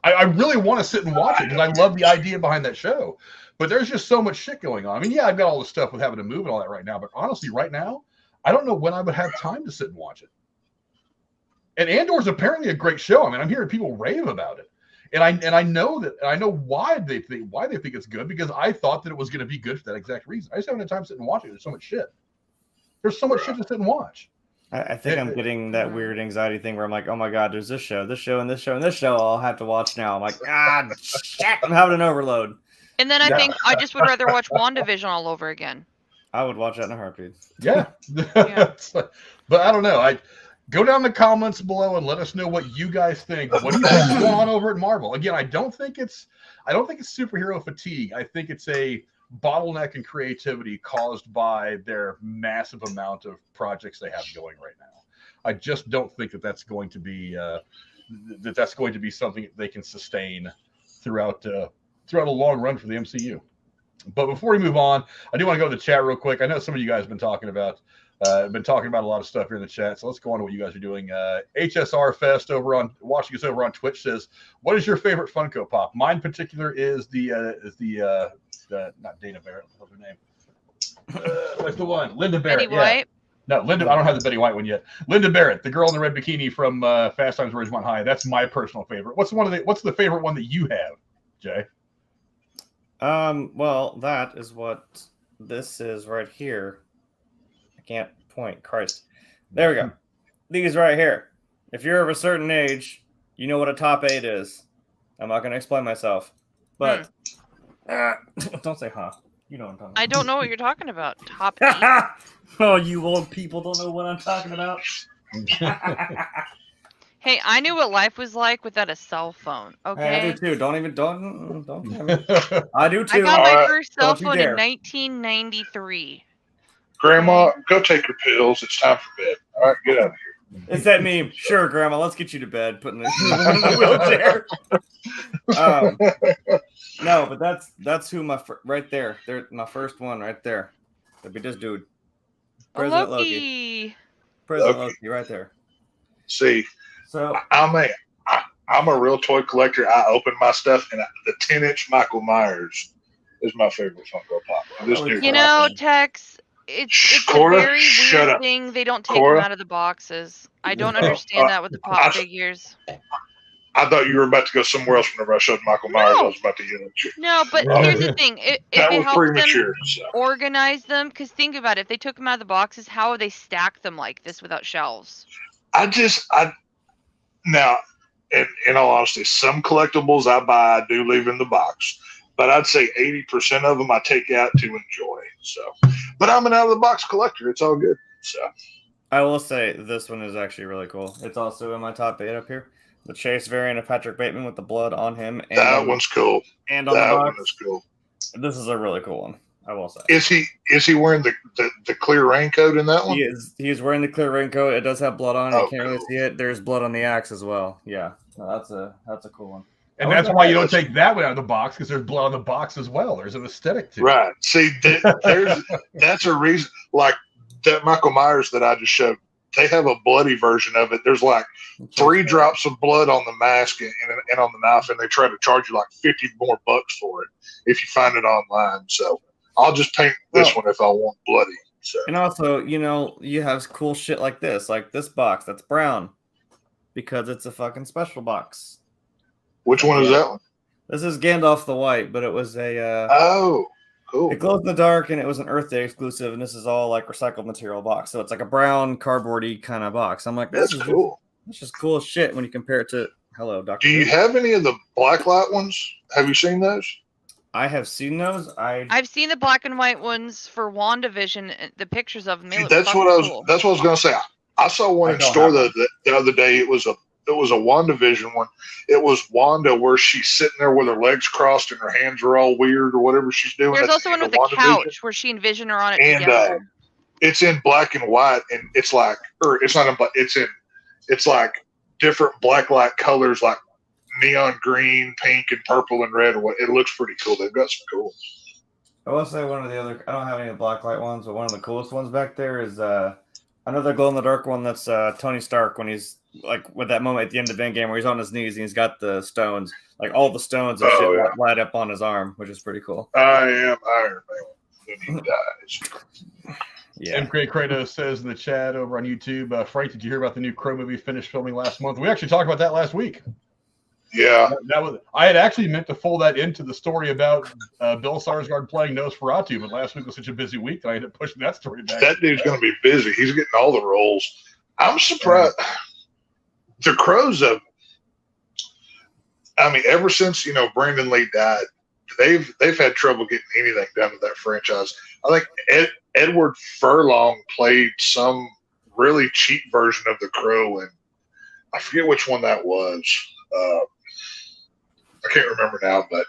I really want to sit and watch it because I love the idea behind that show. But there's just so much shit going on. I mean, yeah, I've got all the stuff with having to move and all that right now. But honestly, right now, I don't know when I would have time to sit and watch it. And Andor's apparently a great show. I mean, I'm hearing people rave about it. And I know why they think it's good, because I thought that it was going to be good for that exact reason. I just haven't had time to sit and watch it. There's so much shit. There's so much shit to sit and watch. I think I'm getting that weird anxiety thing where I'm like, oh my god, there's this show, and this show, and this show I'll have to watch now. I'm like, shit, I'm having an overload. And then I think I just would rather watch WandaVision all over again. I would watch that in a heartbeat. Yeah. But I don't know. Go down the comments below and let us know what you guys think. What do you think is going on over at Marvel? Again, I don't think it's superhero fatigue. I think it's a bottleneck in creativity caused by their massive amount of projects they have going right now. I just don't think that that's going to be something that they can sustain throughout a long run for the MCU. But before we move on, I do want to go to the chat real quick. I know some of you guys have been talking about a lot of stuff here in the chat, so let's go on to what you guys are doing. HSR Fest watching us over on Twitch says, "What is your favorite Funko Pop?" Mine in particular is the not Dana Barrett. What's her name? What's the one? Linda Barrett. Betty White. No, Linda. I don't have the Betty White one yet. Linda Barrett, the girl in the red bikini from Fast Times at Ridgemont High. That's my personal favorite. What's the favorite one that you have, Jay? Well, that is what this is right here. I can't point. Christ. There we go. These right here. If you're of a certain age, you know what a top 8 is. I'm not going to explain myself. But don't say huh. You know what I'm talking about. I don't know what you're talking about. Top 8. Oh, you old people don't know what I'm talking about. Hey, I knew what life was like without a cell phone. Okay. Hey, I do too. Don't. I do too. I got my first cell phone in 1993. Grandma, go take your pills. It's time for bed. All right, get out of here. It's that meme. Sure, Grandma, let's get you to bed. Putting this in the wheelchair. No, but that's who right there. They're my first one right there. That'd be this dude. President Loki. President Loki, right there. See, so I'm a real toy collector. I open my stuff, and the 10-inch Michael Myers is my favorite Funko Pop. You know, Tex, it's Cora, a very weird thing. They don't take them out of the boxes. I don't understand that with the pop figures. I thought you were about to go somewhere else whenever I showed Michael Myers. I was about to yell at you. No, but here's the thing. If that it was helps premature. them organize them, because think about it. If they took them out of the boxes, how would they stack them like this without shelves? Now, in all honesty, some collectibles I buy, I do leave in the box. But I'd say 80% of them I take out to enjoy. So, but I'm an out-of-the-box collector. It's all good. So, I will say this one is actually really cool. It's also in my top 8 up here. The Chase variant of Patrick Bateman with the blood on him. And that one's cool. And on that the box. One is cool. This is a really cool one, I will say. Is he wearing the clear raincoat in that one? He is wearing the clear raincoat. It does have blood on it. You can't really see it. There's blood on the axe as well. Yeah, no, that's a cool one. And that's why you don't take that one out of the box, because there's blood on the box as well. There's an aesthetic to it. Right. See, that's a reason. Like that Michael Myers that I just showed, they have a bloody version of it. There's like 3 drops of blood on the mask and on the knife, and they try to charge you like $50 more for it if you find it online. So I'll just paint this one if I want bloody. So. And also, you have cool shit like this box that's brown because it's a fucking special box. Which one is that one? This is Gandalf the White, but it was a cool. It glows in the dark, and it was an Earth Day exclusive, and this is all like recycled material box. So it's like a brown cardboardy kind of box. I'm like, that's cool. This is cool as shit when you compare it to Dr. Do you have any of the blacklight ones? Have you seen those? I have seen those. I've seen the black and white ones for WandaVision. The pictures of them. That's what I was going to say. I saw one in store the other day. It was a WandaVision one. It was Wanda where she's sitting there with her legs crossed and her hands are all weird or whatever she's doing. There's also one with a couch where she and Vision are on it together. It's in black and white, and it's like, or it's not in black. It's like different black light colors, like neon green, pink, and purple and red. It looks pretty cool. They've got some cool. I will say one of the other. I don't have any of the black light ones, but one of the coolest ones back there is another glow in the dark one. That's Tony Stark when he's like with that moment at the end of Endgame where he's on his knees and he's got the stones, like all the stones and shit light up on his arm, which is pretty cool. I am Iron Man. Then he dies. Yeah. MK Kratos says in the chat over on YouTube, Frank, did you hear about the new Crow movie finished filming last month? We actually talked about that last week. Yeah. I had actually meant to fold that into the story about Bill Skarsgård playing Nosferatu, but last week was such a busy week that I ended up pushing that story back. That dude's going to be busy. He's getting all the roles. I'm surprised. The Crows have, I mean, ever since, Brandon Lee died, they've had trouble getting anything done with that franchise. I think Edward Furlong played some really cheap version of the Crow, and I forget which one that was. I can't remember now, but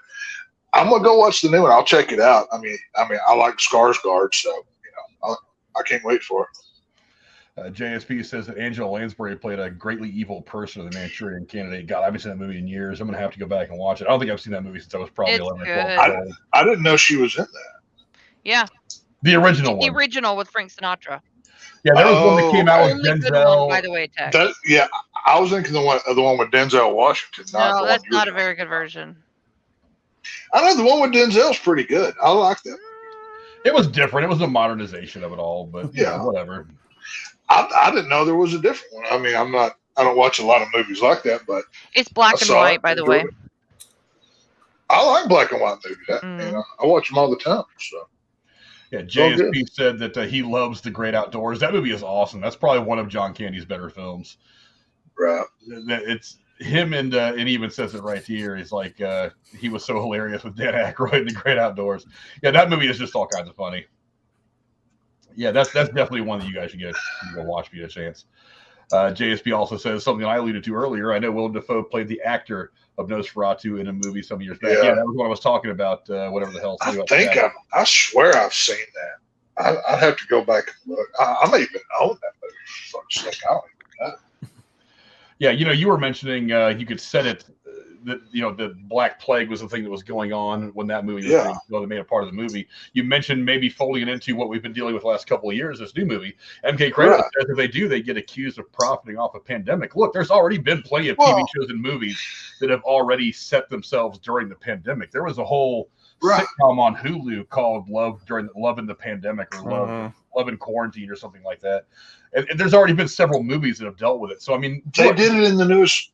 I'm gonna go watch the new one. I'll check it out. I mean, I like Skarsgard, so I can't wait for it. JSP says that Angela Lansbury played a greatly evil person in the Manchurian Candidate. God, I haven't seen that movie in years. I'm gonna have to go back and watch it. I don't think I've seen that movie since I was probably 11 or 12. I didn't know she was in that. Yeah. The original one. The original with Frank Sinatra. Yeah, there was one that came out with Only good Denzel. one, by the way, Tex. I was thinking the one with Denzel Washington. No, that's not a very good version. I know the one with Denzel's pretty good. I like that. It was different. It was a modernization of it all, but yeah, whatever. I didn't know there was a different one. I mean, I don't watch a lot of movies like that, but it's black and white, by the way. I like black and white movies. I watch them all the time. So. Yeah, JSP said that he loves The Great Outdoors. That movie is awesome. That's probably one of John Candy's better films. Right. It's him and he even says it right here. He's like, he was so hilarious with Dan Aykroyd in The Great Outdoors. Yeah, that movie is just all kinds of funny. Yeah, that's definitely one that you guys should go watch if you get a chance. JSP also says something I alluded to earlier. I know Willem Dafoe played the actor of Nosferatu in a movie some years back. Yeah, that was what I was talking about, whatever the hell. I swear I've seen that. I'd have to go back and look. I may even own that movie. I don't even know. Yeah, you were mentioning you could set it that the Black Plague was the thing that was going on when that movie was the main part of the movie. You mentioned maybe folding it into what we've been dealing with the last couple of years, this new movie. MK Kratos says if they do, they get accused of profiting off a pandemic. Look, there's already been plenty of TV shows and movies that have already set themselves during the pandemic. There was a whole sitcom on Hulu called Love in the Pandemic or Love in Quarantine or something like that. And there's already been several movies that have dealt with it. So I mean, they did it in the newest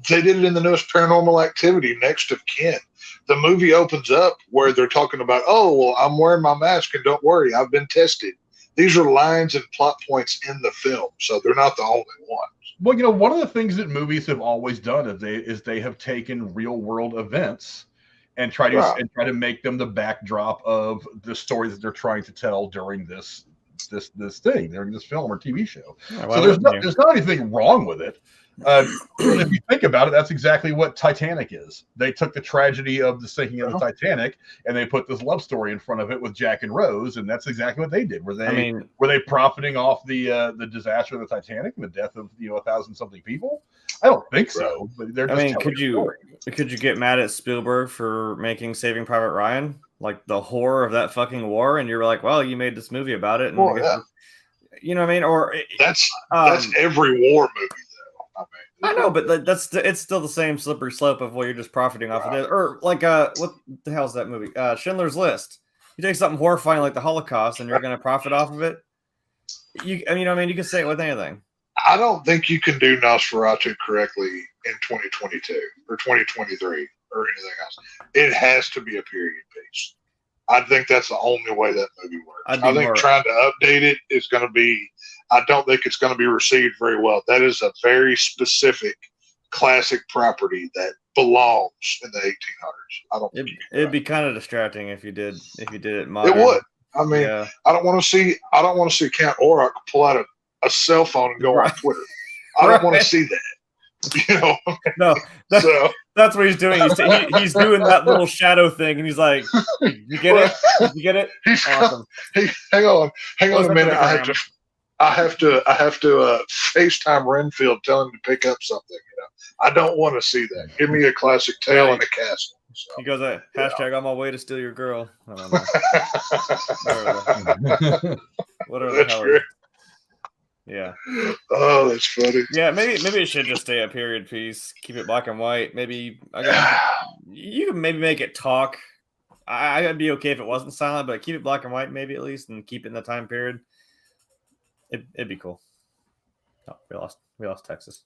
Paranormal Activity, Next of Kin. The movie opens up where they're talking about, I'm wearing my mask and don't worry, I've been tested. These are lines and plot points in the film, so they're not the only ones. Well, one of the things that movies have always done is they have taken real world events and try to make them the backdrop of the story that they're trying to tell during this thing, during this film or TV show. Yeah, so there's not anything wrong with it. If you think about it, that's exactly what Titanic is. They took the tragedy of the sinking of the Titanic and they put this love story in front of it with Jack and Rose, and that's exactly what they did. Were they profiting off the disaster of the Titanic and the death of 1,000-something people? I don't think so. But they're just could you get mad at Spielberg for making Saving Private Ryan, like the horror of that fucking war, and you're like, well, you made this movie about it, and you know what I mean? Or that's every war movie. I know, but it's still the same slippery slope of where you're just profiting off of it. Or like what the hell is that movie? Schindler's List. You take something horrifying like the Holocaust and you're going to profit off of it. You can say it with anything. I don't think you can do Nosferatu correctly in 2022 or 2023 or anything else. It has to be a period piece. I think that's the only way that movie works. I think trying to update it is going to be. I don't think it's going to be received very well. That is a very specific classic property that belongs in the 1800s. I don't. It'd be kind of distracting if you did it modern. It would. I mean, I don't want to see Count Orok pull out a cell phone and go on Twitter. I don't want to see that. No, that's what he's doing. He's doing that little shadow thing, and he's like, "You get it? You get it? Awesome." Hang on a minute. I have to FaceTime Renfield, tell him to pick up something. I don't want to see that. Give me a classic tale in a castle. So, he goes, hashtag on my way to steal your girl. I don't know. Whatever the hell. Yeah. Oh, that's funny. Yeah, maybe it should just stay a period piece. Keep it black and white. Maybe you can maybe make it talk. I'd be okay if it wasn't silent, but keep it black and white maybe at least, and keep it in the time period. It'd be cool. Oh, we lost Texas.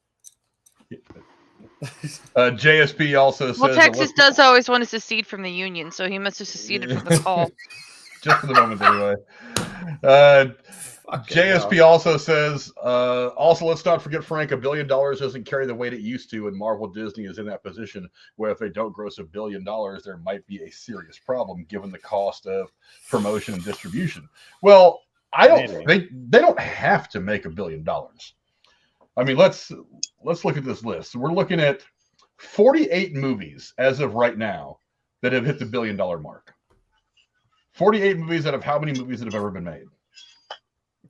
JSP also says. Well, Texas does always want to secede from the Union, so he must have seceded from the call. Just for the moment, anyway. JSP also says, also, let's not forget, Frank, $1 billion doesn't carry the weight it used to, and Marvel Disney is in that position where if they don't gross $1 billion, there might be a serious problem given the cost of promotion and distribution. Well, they don't have to make $1 billion. I mean, let's look at this list. We're looking at 48 movies as of right now that have hit the $1 billion mark. 48 movies out of how many movies that have ever been made?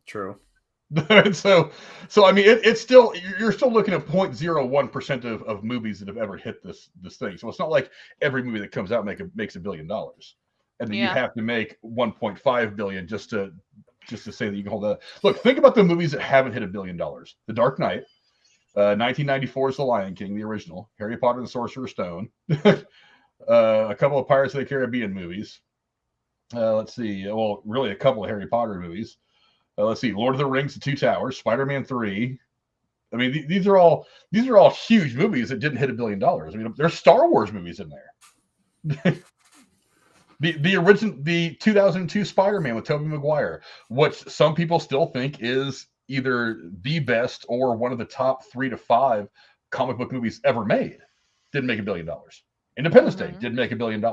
True. so I mean, it's still, you're still looking at 0.01% of movies that have ever hit this thing. So it's not like every movie that comes out makes $1 billion, and then you have to make 1.5 billion just to say that you can hold that. Look, think about the movies that haven't hit $1 billion. The Dark Knight, 1994's The Lion King, the original, Harry Potter and the Sorcerer's Stone, a couple of Pirates of the Caribbean movies. Let's see. Well, really a couple of Harry Potter movies. Let's see. Lord of the Rings, The Two Towers, Spider-Man 3. I mean, these are all huge movies that didn't hit $1 billion. I mean, there's Star Wars movies in there. the 2002 Spider-Man with Tobey Maguire, which some people still think is either the best or one of the top 3 to 5 comic book movies ever made, didn't make $1 billion. Independence Day didn't make $1 billion.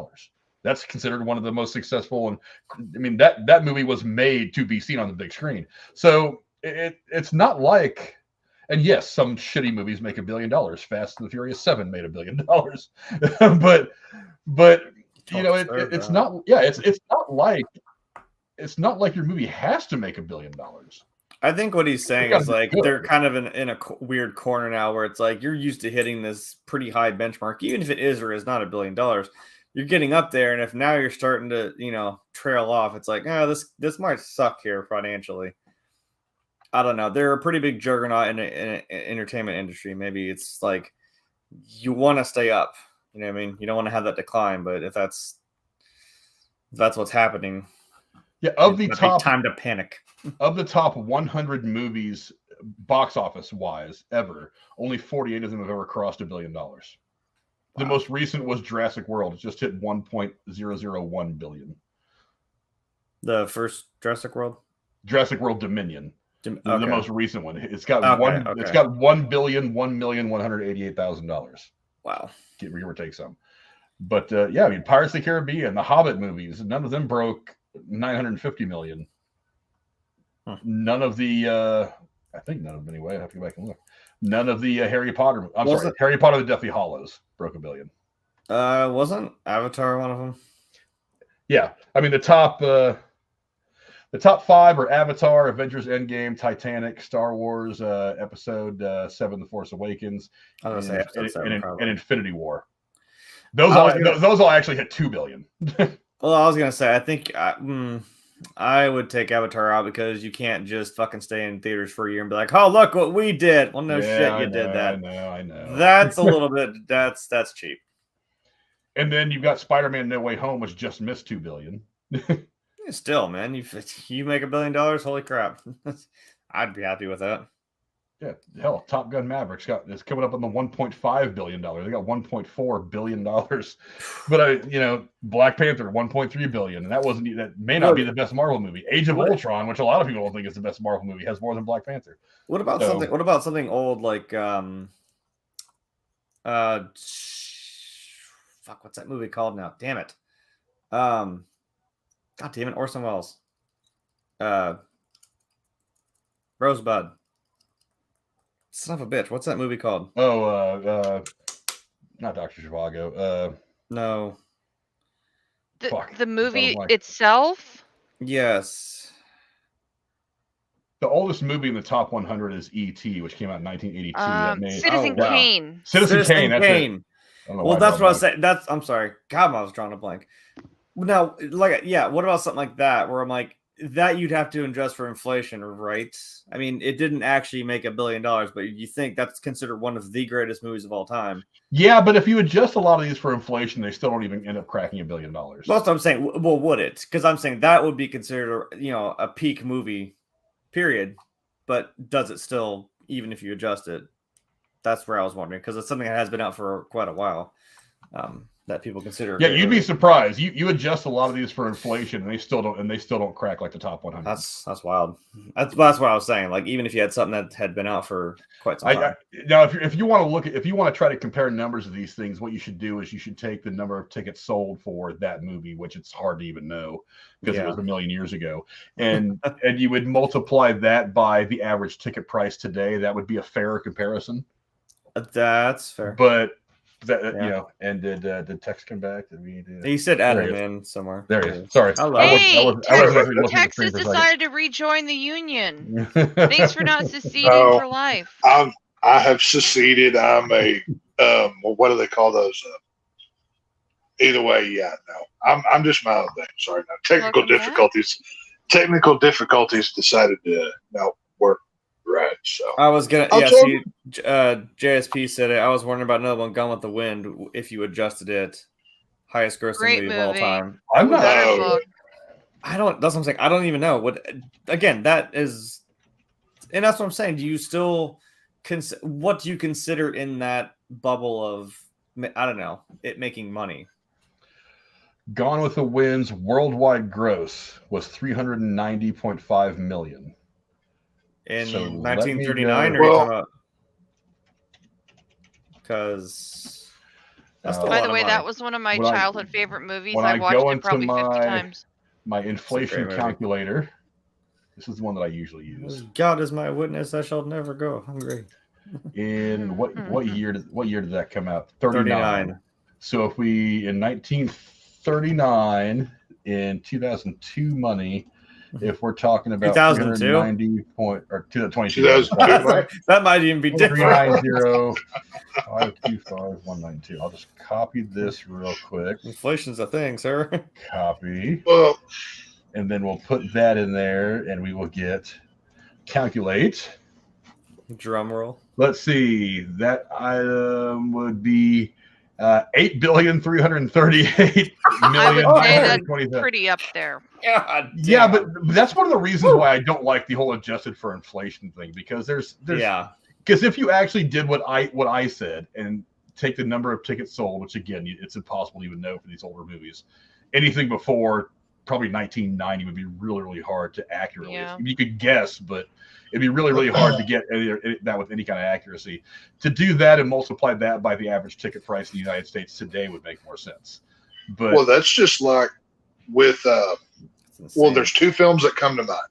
That's considered one of the most successful, and I mean that movie was made to be seen on the big screen. So it's not like, and yes, some shitty movies make $1 billion. Fast and the Furious 7 made $1 billion, but you know it's not. Yeah, it's not like your movie has to make $1 billion. I think what he's saying is like they're kind of in a weird corner now where it's like you're used to hitting this pretty high benchmark, even if it is or is not $1 billion. You're getting up there, and if now you're starting to, trail off, it's like, this might suck here financially. I don't know. They're a pretty big juggernaut in the entertainment industry. Maybe it's like you want to stay up. You know what I mean? You don't want to have that decline, but if that's what's happening, of the top, time to panic. Of the top 100 movies, box office wise, ever, only 48 of them have ever crossed $1 billion. The most recent was Jurassic World. It just hit 1.001 billion. The first Jurassic World? Jurassic World Dominion. The most recent one. It's got It's got $1,188,000. Wow. Give or take some. But I mean, Pirates of the Caribbean, the Hobbit movies, none of them broke 950 million. None of the I think none of them anyway. I have to go back and look. None of the Harry Potter. Harry Potter the Deathly Hallows broke $1 billion. Wasn't Avatar one of them? Yeah, I mean the top 5 are Avatar, Avengers: Endgame, Titanic, Star Wars, Episode 7, The Force Awakens, and Infinity War. Those all actually hit $2 billion. Well, I was gonna say I think I would take Avatar out because you can't just fucking stay in theaters for a year and be like, "Oh, look what we did." Well, no shit, you did that. I know. That's a little bit. That's cheap. And then you've got Spider-Man: No Way Home, which just missed $2 billion. Still, man, you make $1 billion. Holy crap! I'd be happy with that. Yeah, hell, Top Gun Maverick's it's coming up on the $1.5 billion. They got $1.4 billion. But Black Panther, $1.3 billion, and that may not be the best Marvel movie. Age of Ultron, which a lot of people don't think is the best Marvel movie, has more than Black Panther. What about something old like fuck, what's that movie called now? Damn it. God damn it, Orson Welles. Rosebud. Son of a bitch. What's that movie called? Oh, not Dr. Zhivago. No. The movie itself? Yes. The oldest movie in the top 100 is E.T., which came out in 1982. Citizen Kane. Citizen Kane. That's it. Well, that's what I was saying. I'm sorry. God, I was drawing a blank. Now, what about something like that where I'm like, that you'd have to adjust for inflation, right? I mean, it didn't actually make $1 billion, but you think that's considered one of the greatest movies of all time. Yeah, but if you adjust a lot of these for inflation, they still don't even end up cracking $1 billion. That's what I'm saying. Well, would it? Because I'm saying that would be considered, a peak movie, period. But does it still, even if you adjust it? That's where I was wondering, because it's something that has been out for quite a while. That people consider. Yeah, you'd be surprised. You adjust a lot of these for inflation, and they still don't crack like the top 100. That's wild. That's what I was saying. Like, even if you had something that had been out for quite some time. Now, if you want to try to compare numbers of these things, what you should do is you should take the number of tickets sold for that movie, which it's hard to even know because it was 1 million years ago, and you would multiply that by the average ticket price today. That would be a fairer comparison. That's fair. But and did Tex come back? Did we do? He said added in somewhere. There he is. Sorry. Hey, Texas decided to rejoin the union. Thanks for not seceding for life. I have seceded. I'm a what do they call those? Either way, I'm just my own thing. Sorry, no technical difficulties. Technical difficulties decided to not work. Right, so I was gonna. JSP said it. I was wondering about another one, Gone with the Wind. If you adjusted it, highest grossing movie of all time. I'm not. I don't. That's what I'm saying. I don't even know what. Again, that is, and that's what I'm saying. Do you still what do you consider in that bubble of? I don't know. It making money. Gone with the Wind's worldwide gross was $390.5 million. In 1939, or well, about? Because by the way, that was one of my childhood favorite movies. I watched it probably 50 times. My inflation calculator. This is the one that I usually use. God is my witness; I shall never go hungry. In what year did that come out? 39. So if we in 1939 in 2002 money. If we're talking about 2002 or 2022, that might even be different. 390-525-192. I'll just copy this real quick. Inflation's a thing, sir. Copy. And then we'll put that in there, and we will get calculate. Drum roll. Let's see. That item would be $8,338,000,000. I would say that's pretty up there. Yeah, but that's one of the reasons why I don't like the whole adjusted for inflation thing, because there's because if you actually did what I said and take the number of tickets sold, which again it's impossible to even know for these older movies, anything before probably 1990 would be really, really hard to accurately. I mean, you could guess, but it'd be really, really hard to get that with any kind of accuracy. To do that and multiply that by the average ticket price in the United States today would make more sense. But that's just like with there's two films that come to mind: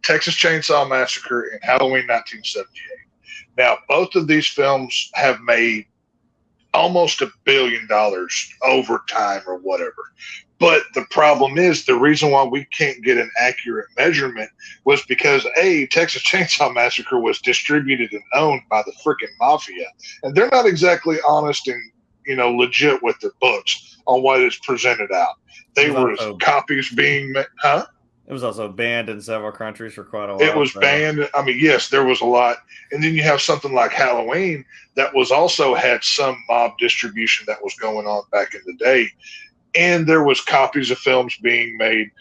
Texas Chainsaw Massacre and Halloween 1978. Now, both of these films have made almost $1 billion over time or whatever. But the problem is, the reason why we can't get an accurate measurement was because Texas Chainsaw Massacre was distributed and owned by the freaking mafia, and they're not exactly honest and legit with their books on what is presented out. They were copies being made, It was also banned in several countries for quite a while. It was banned. I mean, yes, there was a lot. And then you have something like Halloween that was also had some mob distribution that was going on back in the day. And there was copies of films being made.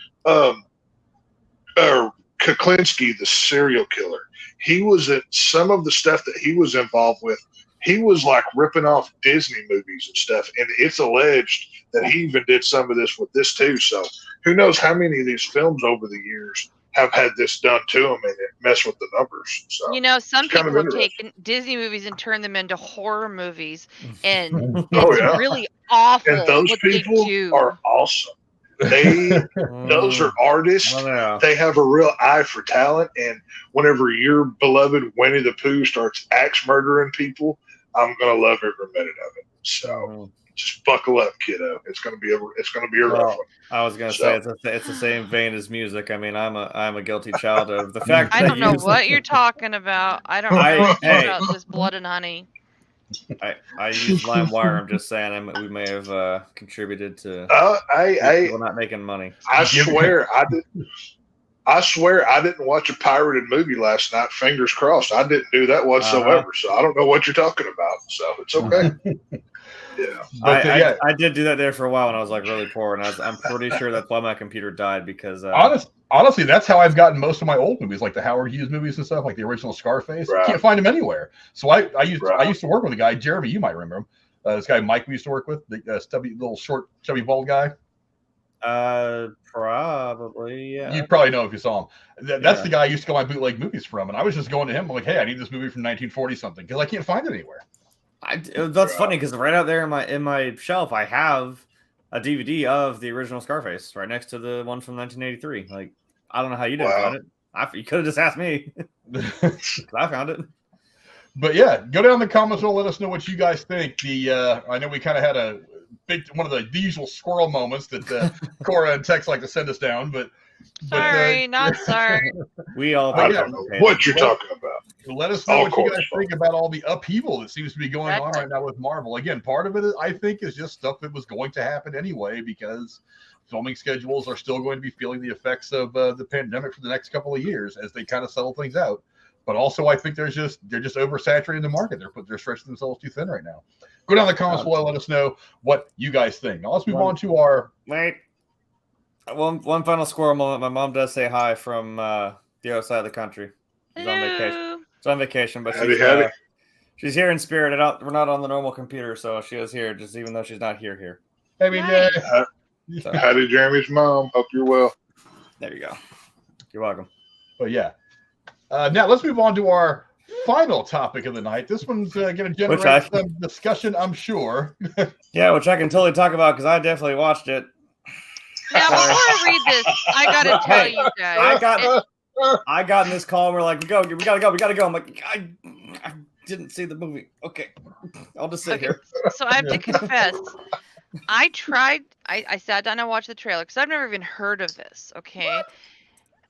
Kuklinski, the serial killer, he was at some of the stuff that he was involved with. He was like ripping off Disney movies and stuff. And it's alleged that he even did some of this with this too. So who knows how many of these films over the years have had this done to them and it messed with the numbers. So some people have taken Disney movies and turned them into horror movies, and it's really awful. And those people are awesome. Those are artists. They have a real eye for talent. And whenever your beloved Winnie the Pooh starts axe murdering people, I'm gonna love every minute of it. So just buckle up, kiddo. It's gonna be a rough one. I was gonna say it's the same vein as music. I mean, I'm a guilty child of the fact. I don't know what you're talking about. I don't know about this Blood and Honey. I use LimeWire. I'm just saying we may have contributed to people not making money. I swear I did. I swear I didn't watch a pirated movie last night. Fingers crossed. I didn't do that whatsoever. So I don't know what you're talking about. So it's okay. Yeah. But I did do that there for a while when I was like really poor, and I'm pretty sure that's why my computer died because honestly, that's how I've gotten most of my old movies, like the Howard Hughes movies and stuff, like the original Scarface. Right. Can't find them anywhere. So I used to work with a guy, Jeremy. You might remember him. This guy Mike we used to work with, the stubby, little short, chubby, bald guy. Probably, yeah. You'd probably know if you saw him. That's the guy I used to go my bootleg movies from, and I was just going to him. I'm like, hey, I need this movie from 1940 something because I can't find it anywhere. That's funny because right out there in my shelf, I have a DVD of the original Scarface right next to the one from 1983. Like, I don't know how you didn't find it. You could have just asked me. I found it. But yeah, go down in the comments and let us know what you guys think. I know we kind of had a one of the usual squirrel moments that Cora and Tex like to send us down, but not sorry. We all I don't know what you're talking about. Let us know what you guys think about all the upheaval that seems to be going on right now with Marvel. Again, part of it, I think, is just stuff that was going to happen anyway because filming schedules are still going to be feeling the effects of the pandemic for the next couple of years as they kind of settle things out. But also, I think they're just oversaturating the market. They're stretching themselves too thin right now. Go down in the comments below. Let us know what you guys think. Now let's move on to our one final squirrel moment. My mom does say hi from the other side of the country. She's on vacation. She's on vacation, but she's here in spirit. We're not on the normal computer, so she is here, just even though she's not here. Hey, nice. Howdy, Jeremy's mom. Hope you're well. There you go. You're welcome. But yeah. Now let's move on to our final topic of the night. This one's going to generate some discussion, I'm sure. Yeah, which I can totally talk about because I definitely watched it. Now, before I read this, I gotta tell you guys. I got in this call and we're like, we gotta go. I'm like, I didn't see the movie. Okay, I'll just sit here. So I have to confess, I sat down and watched the trailer because I've never even heard of this. Okay.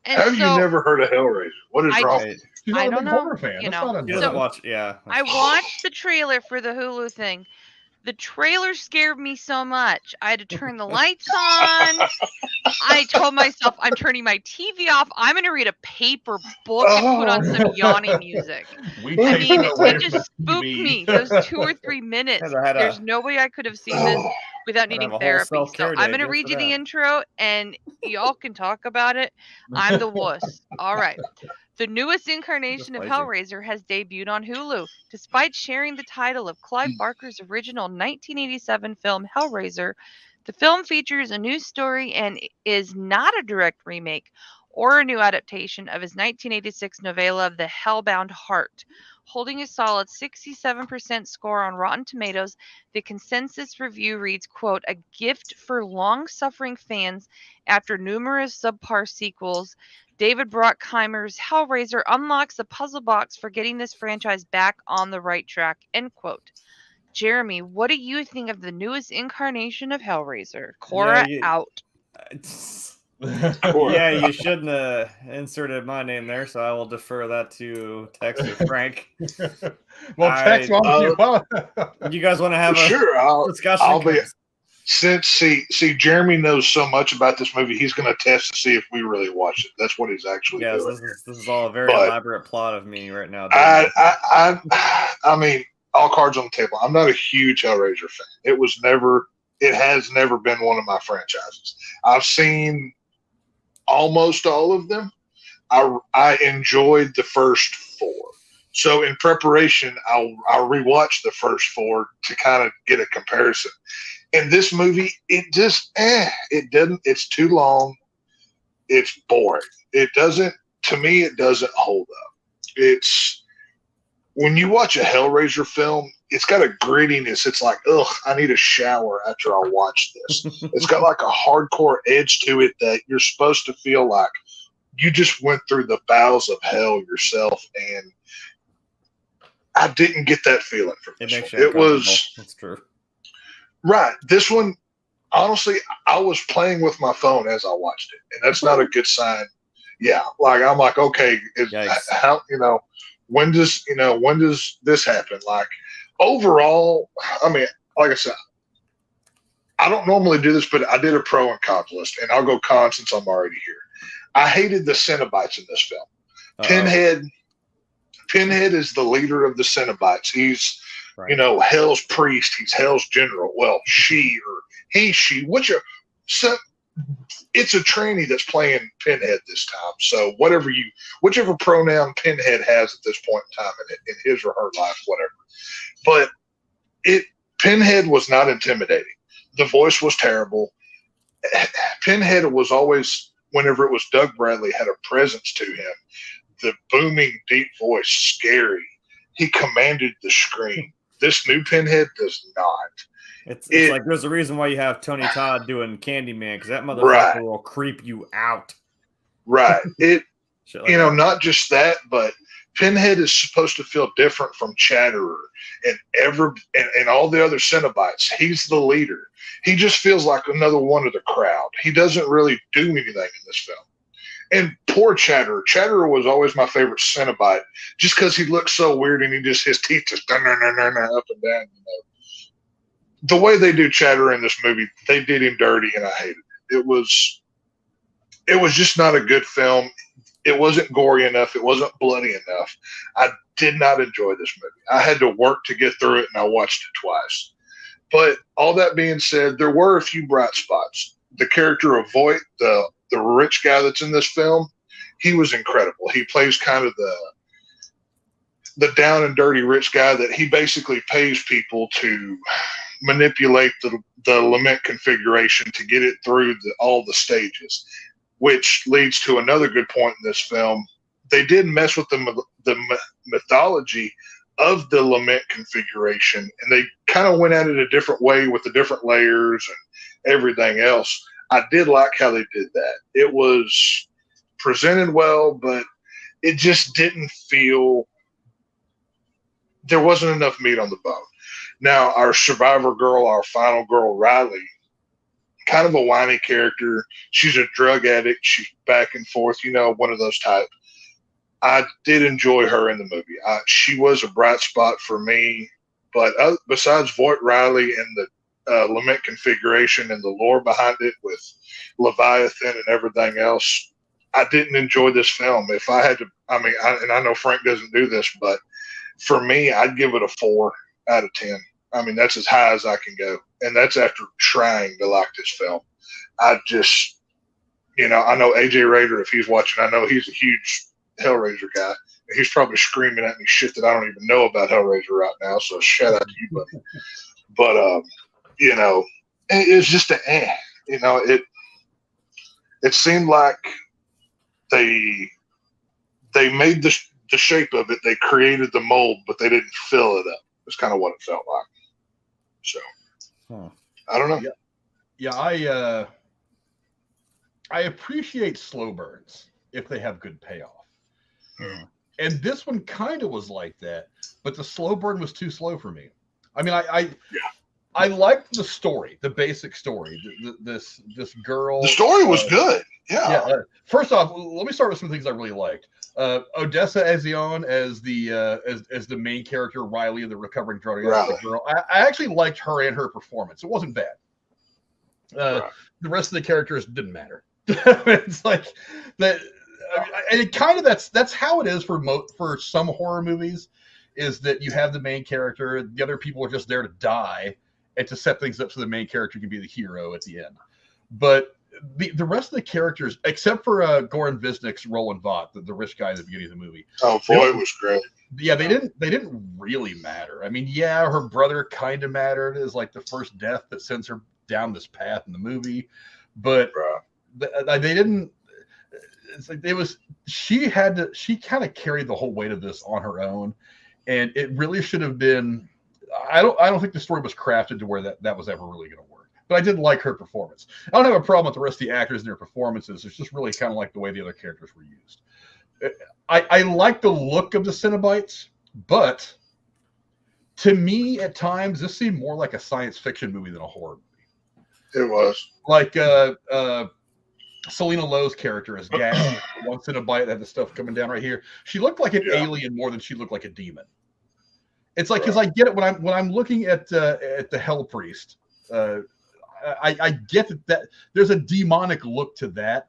And have you never heard of Hellraiser? What is wrong? I don't know. Fan. You know, I watched the trailer for the Hulu thing. The trailer scared me so much. I had to turn the lights on. I told myself, I'm turning my TV off. I'm going to read a paper book and put on some yawning music. It just spooked me. Those 2 or 3 minutes. There's no way I could have seen this without needing therapy. So I'm going to read you the intro, and y'all can talk about it. I'm the wuss. All right. The newest incarnation of Hellraiser has debuted on Hulu. Despite sharing the title of Clive Barker's original 1987 film Hellraiser, the film features a new story and is not a direct remake or a new adaptation of his 1986 novella, The Hellbound Heart. Holding a solid 67% score on Rotten Tomatoes, the consensus review reads, quote, a gift for long-suffering fans after numerous subpar sequels. David Brockheimer's Hellraiser unlocks the puzzle box for getting this franchise back on the right track, end quote. Jeremy, what do you think of the newest incarnation of Hellraiser? Cora out. Yeah, you shouldn't have inserted my name there, so I will defer that to Tex or Frank. Well, Tex, you guys want to have a discussion? I'll be. Since Jeremy knows so much about this movie, he's going to test to see if we really watch it. That's what he's actually doing. This is all a very elaborate plot of me right now. I mean, all cards on the table. I'm not a huge Hellraiser fan. It has never been one of my franchises. I've seen almost all of them. I enjoyed the first 4. So in preparation, I'll rewatch the first 4 to kind of get a comparison. In this movie, it just it doesn't. It's too long. It's boring. It doesn't. To me, it doesn't hold up. It's when you watch a Hellraiser film, it's got a grittiness. It's like, ugh, I need a shower after I watch this. It's got like a hardcore edge to it that you're supposed to feel like you just went through the bowels of hell yourself, and I didn't get that feeling from this. It was. That's true. Right. This one, honestly, I was playing with my phone as I watched it, and that's not a good sign. Yeah. Like, I'm like, okay, how, when does this happen? Like, overall, I mean, like I said, I don't normally do this, but I did a pro and cons list, and I'll go con since I'm already here. I hated the Cenobites in this film. Pinhead is the leader of the Cenobites. He's, Right. you know, Hell's priest. He's Hell's general. Well, she, it's a tranny that's playing Pinhead this time. So whichever pronoun Pinhead has at this point in time in his or her life, whatever. But Pinhead was not intimidating. The voice was terrible. Pinhead was always, whenever it was Doug Bradley, had a presence to him. The booming, deep voice, scary. He commanded the screen. This new Pinhead does not. It's like there's a reason why you have Tony Todd doing Candyman, because that motherfucker Right. will creep you out. Right. Shit like that. Not just that, but Pinhead is supposed to feel different from Chatterer and all the other Cenobites. He's the leader. He just feels like another one of the crowd. He doesn't really do anything in this film. And poor Chatterer. Chatterer was always my favorite Cenobite, just because he looks so weird and his teeth just up and down. You know, the way they do Chatterer in this movie, they did him dirty, and I hated it. It was just not a good film. It wasn't gory enough. It wasn't bloody enough. I did not enjoy this movie. I had to work to get through it, and I watched it twice. But all that being said, there were a few bright spots. The character of Voight, the rich guy that's in this film, he was incredible. He plays kind of the down and dirty rich guy that he basically pays people to manipulate the lament configuration to get it through all the stages, which leads to another good point in this film. They did mess with the mythology of the lament configuration, and they kind of went at it a different way with the different layers and everything else. I did like how they did that. It was presented well, but it just didn't feel, there wasn't enough meat on the bone. Now, our survivor girl, our final girl, Riley, kind of a whiny character. She's a drug addict. She's back and forth, one of those type. I did enjoy her in the movie. She was a bright spot for me. But besides Voight Riley and the lament configuration and the lore behind it with Leviathan and everything else, I didn't enjoy this film. If I had to, and I know Frank doesn't do this, but for me, I'd give it a 4 out of 10. That's as high as I can go. And that's after trying to like this film. I just, I know AJ Rader, if he's watching, I know he's a huge Hellraiser guy. And he's probably screaming at me shit that I don't even know about Hellraiser right now. So shout out to you, buddy. But, it's just it seemed like they made the shape of it. They created the mold, but they didn't fill it up. That's kind of what it felt like. So, I don't know. Yeah, I appreciate slow burns if they have good payoff. And this one kind of was like that, but the slow burn was too slow for me. I liked the story, the basic story. This girl. The story was good. Yeah. First off, let me start with some things I really liked. Odessa Ezion as the main character, Riley, the recovering drug addict girl. I actually liked her and her performance. It wasn't bad. The rest of the characters didn't matter. It's like that, and it kind of that's how it is for some horror movies. Is that you have the main character, the other people are just there to die and to set things up so the main character can be the hero at the end. But the rest of the characters, except for Goran Visnik's Roland Vought, the rich guy at the beginning of the movie. Oh, Voight was great. Yeah, they didn't really matter. Her brother kind of mattered as like the first death that sends her down this path in the movie, but they didn't. It's like she kind of carried the whole weight of this on her own, and it really should have been. I don't think the story was crafted to where that was ever really going to work. But I did like her performance. I don't have a problem with the rest of the actors and their performances. It's just really kind of like the way the other characters were used. I like the look of the Cenobites, but to me, at times, this seemed more like a science fiction movie than a horror movie. It was. Like Selena Lowe's character as Gas, one Cenobite that had the stuff coming down right here. She looked like an alien more than she looked like a demon. It's like, because I get it when I'm looking at the Hell Priest. I get that there's a demonic look to that,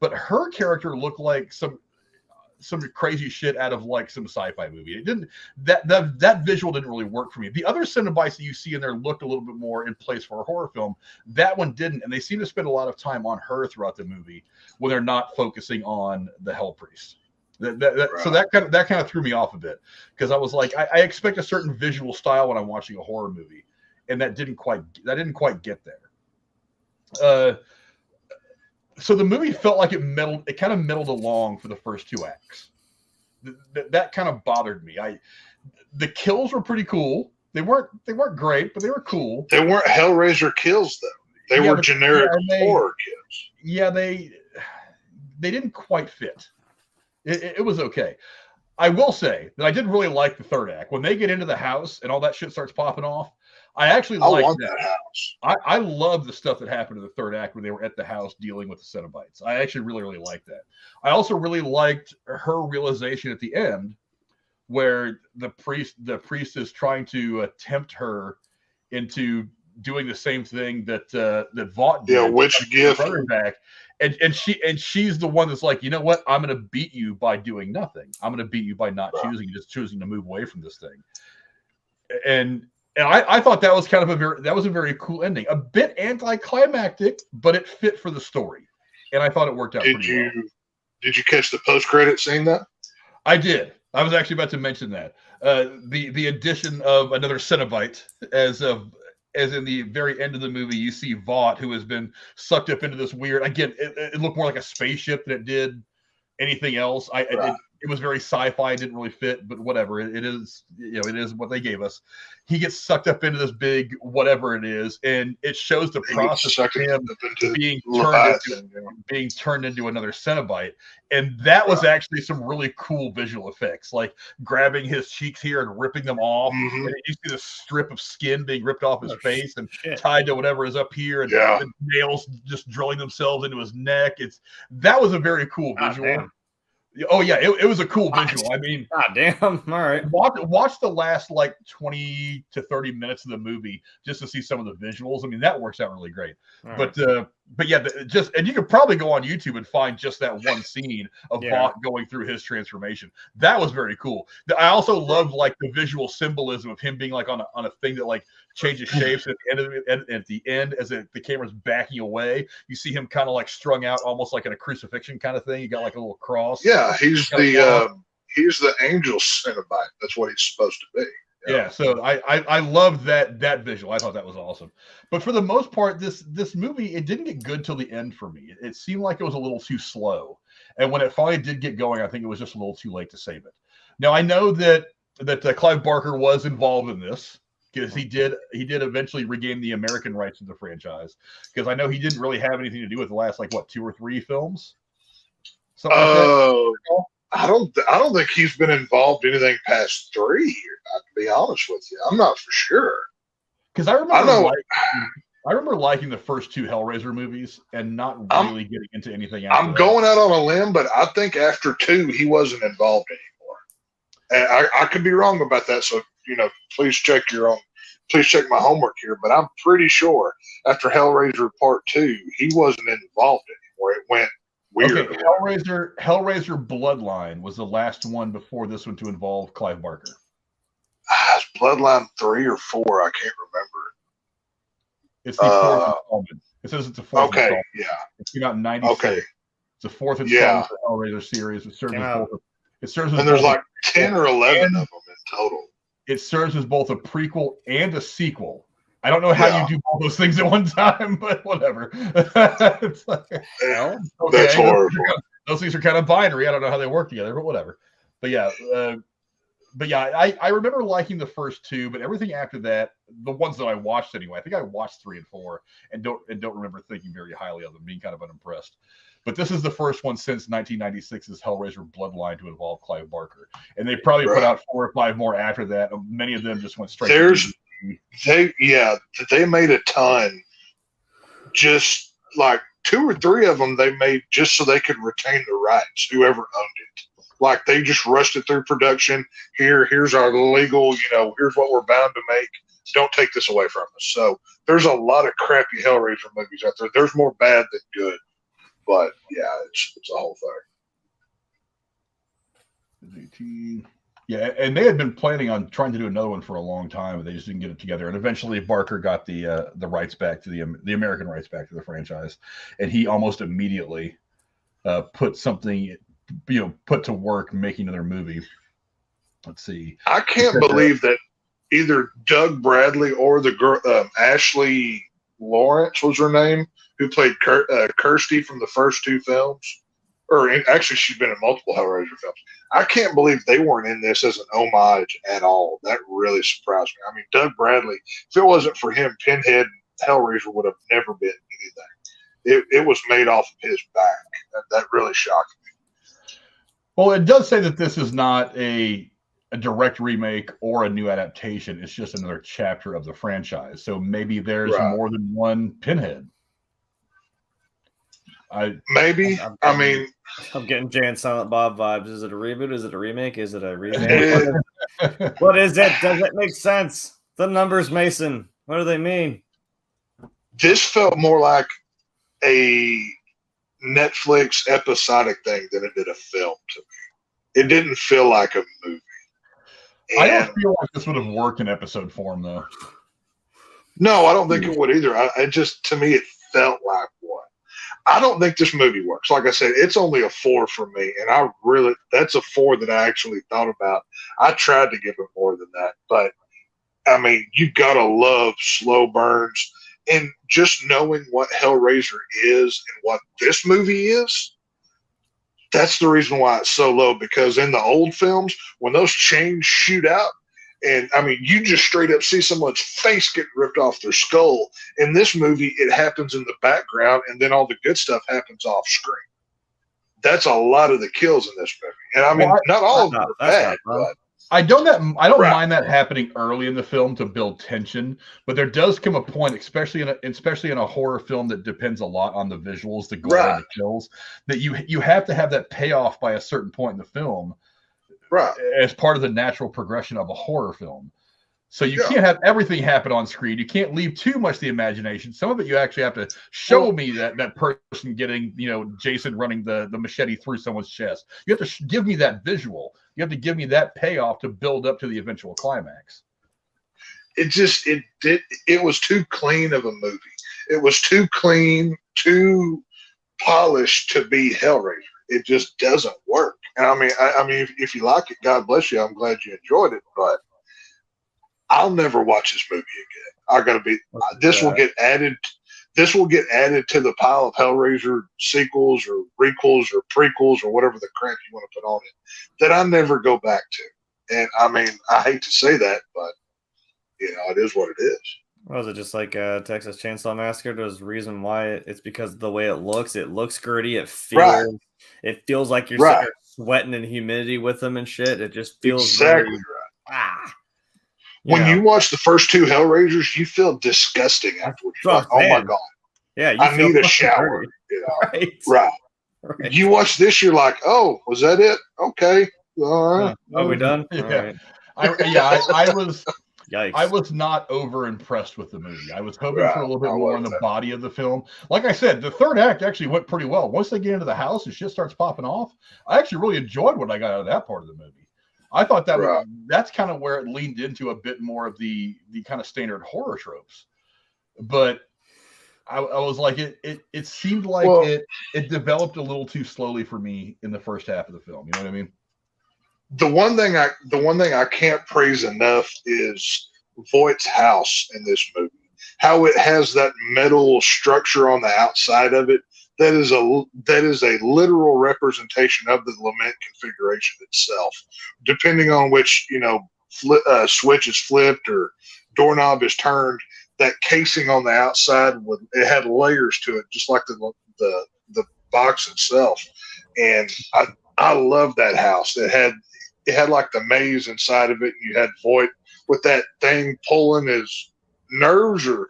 but her character looked like some crazy shit out of like some sci-fi movie. It didn't that visual didn't really work for me. The other Cenobites that you see in there looked a little bit more in place for a horror film. That one didn't, and they seem to spend a lot of time on her throughout the movie when they're not focusing on the Hell Priest. So that kind of threw me off a bit, because I was like, I expect a certain visual style when I'm watching a horror movie, and that didn't quite get there. So the movie felt like it kind of meddled along for the first 2 acts. That kind of bothered me. The kills were pretty cool. They weren't great, but they were cool. They weren't Hellraiser kills though. They were generic horror kills. Yeah, they didn't quite fit. It was okay. I will say that I did really like the 3rd act when they get into the house and all that shit starts popping off. I actually like that house. I love the stuff that happened in the 3rd act when they were at the house dealing with the Cenobites. I actually really, really liked that. I also really liked her realization at the end, where the priest is trying to tempt her into doing the same thing that Vought did. Yeah, which gift? Back. And she's the one that's like, you know what? I'm going to beat you by doing nothing. I'm going to beat you by not choosing to move away from this thing. And I thought that was kind of a very cool ending. A bit anticlimactic, but it fit for the story, and I thought it worked out pretty well. Did you catch the post-credit scene though? I did. I was actually about to mention that the addition of another Cenobite, as in the very end of the movie, you see Vought, who has been sucked up into this weird. Again, it looked more like a spaceship than it did anything else. It was very sci-fi, didn't really fit, but whatever. It is, it is what they gave us. He gets sucked up into this big whatever it is, and it shows the process of him being turned into another Cenobite. And that was actually some really cool visual effects, like grabbing his cheeks here and ripping them off. Mm-hmm. And you see the strip of skin being ripped off his face and tied to whatever is up here, and the nails just drilling themselves into his neck. That was a very cool visual. Damn. Oh yeah, it was a cool visual. I mean, God damn! All right, watch the last like 20 to 30 minutes of the movie just to see some of the visuals. I mean, that works out really great. But yeah, and you could probably go on YouTube and find just that one scene of Vought going through his transformation. That was very cool. I also loved like the visual symbolism of him being like on a thing that like changes shapes at the end as the camera's backing away. You see him kind of like strung out, almost like in a crucifixion kind of thing. You got like a little cross. Yeah, he's the angel Cenobite. That's what he's supposed to be. Yeah, so I loved that visual. I thought that was awesome. But for the most part, this movie, it didn't get good till the end for me. It seemed like it was a little too slow. And when it finally did get going, I think it was just a little too late to save it. Now, I know that Clive Barker was involved in this, because he did eventually regain the American rights to the franchise, because I know he didn't really have anything to do with the last 2 or 3 films. Something like that. I don't think he's been involved in anything past 3 here. To be honest with you, I'm not for sure. Because I remember liking the first 2 Hellraiser movies and not really getting into anything else. I'm going out on a limb, but I think after 2 he wasn't involved anymore. And I could be wrong about that. So please check my homework here. But I'm pretty sure after Hellraiser Part 2 he wasn't involved anymore. It went weird. Okay, Hellraiser Bloodline was the last one before this one to involve Clive Barker. It's Bloodline 3 or 4. I can't remember. It's the 4th installment. It says it's the 4th installment. Okay, yeah. It came out in 96. Okay. It's the 4th installment of the Hellraiser series. It serves as and there's like 10 or 11 of them in total. It serves as both a prequel and a sequel. I don't know how you do all those things at one time, but whatever. It's like, okay, that's horrible. Those things are kind of binary. I don't know how they work together, but whatever. But yeah, I remember liking the first 2, but everything after that, the ones that I watched anyway, I think I watched 3 and 4, and don't remember thinking very highly of them, being kind of unimpressed. But this is the first one since 1996's Hellraiser Bloodline to involve Clive Barker, and they probably put out 4 or 5 more after that. Many of them just went straight. They made a ton. Just like 2 or 3 of them they made just so they could retain the rights, whoever owned it. Like they just rushed it through production. Here's our legal, here's what we're bound to make. Don't take this away from us. So there's a lot of crappy Hellraiser movies out there. There's more bad than good. But yeah, it's a whole thing. 18. Yeah, and they had been planning on trying to do another one for a long time, but they just didn't get it together. And eventually, Barker got the rights back to the American rights back to the franchise, and he almost immediately put to work making another movie. Let's see. I can't believe that either Doug Bradley or the girl Ashley Lawrence was her name, who played Kirsty from the first two films. Or actually, she's been in multiple Hellraiser films. I can't believe they weren't in this as an homage at all. That really surprised me. I mean, Doug Bradley, if it wasn't for him, Pinhead and Hellraiser would have never been anything. It was made off of his back. That really shocked me. Well, it does say that this is not a direct remake or a new adaptation. It's just another chapter of the franchise. So maybe there's more than one Pinhead. I'm getting Jay and Silent Bob vibes. Is it a reboot? Is it a remake? Is it a remake? What is it? Does it make sense? The numbers, Mason. What do they mean? This felt more like a Netflix episodic thing than it did a film to me. It didn't feel like a movie. I don't feel like this would have worked in episode form, though. No, I don't think it would either. To me, it felt like one. I don't think this movie works. Like I said, it's only a 4 for me, and that's a 4 that I actually thought about. I tried to give it more than that, but I mean, you gotta love slow burns, and just knowing what Hellraiser is and what this movie is, that's the reason why it's so low. Because in the old films, when those chains shoot out, and I mean, you just straight up see someone's face get ripped off their skull. In this movie, it happens in the background, and then all the good stuff happens off screen. That's a lot of the kills in this movie. And I mean, not all of them are bad, but I don't mind that happening early in the film to build tension, but there does come a point, especially in a horror film that depends a lot on the visuals, the gore, and the kills, that you have to have that payoff by a certain point in the film. Right. As part of the natural progression of a horror film. So you can't have everything happen on screen. You can't leave too much to the imagination. Some of it you actually have to show me that person getting, Jason running the machete through someone's chest. You have to give me that visual. You have to give me that payoff to build up to the eventual climax. It was too clean of a movie. It was too clean, too polished to be Hellraiser. It just doesn't work. And I mean, if you like it, God bless you. I'm glad you enjoyed it, but I'll never watch this movie again. This will get added to the pile of Hellraiser sequels or requels or prequels or whatever the crap you want to put on it that I never go back to. And I mean, I hate to say that, but it is what it is. Was it just like Texas Chainsaw Massacre? There's a reason why it's because of the way it looks. It looks gritty. It feels like you're sitting there sweating in humidity with them and shit. It just feels exactly right. When you watch the first two Hellraisers, you feel disgusting afterwards. Like, oh my god! Yeah, I need a shower. Right. You watch this, you're like, oh, was that it? Okay, all right. Are we done? Yeah. Yikes. I was not over impressed with the movie. I was hoping for a little bit more in the body of the film. Like I said, the third act actually went pretty well. Once they get into the house and shit starts popping off, I actually really enjoyed what I got out of that part of the movie. I thought that's kind of where it leaned into a bit more of the kind of standard horror tropes. But I was like, it seemed like it developed a little too slowly for me in the first half of the film. You know what I mean? The one thing I can't praise enough is Voight's house in this movie. How it has that metal structure on the outside of it. That is a literal representation of the lament configuration itself. Depending on which switch is flipped or doorknob is turned, that casing on the outside it had layers to it, just like the box itself. And I love that house. It had like the maze inside of it, and you had Voight with that thing pulling his nerves, or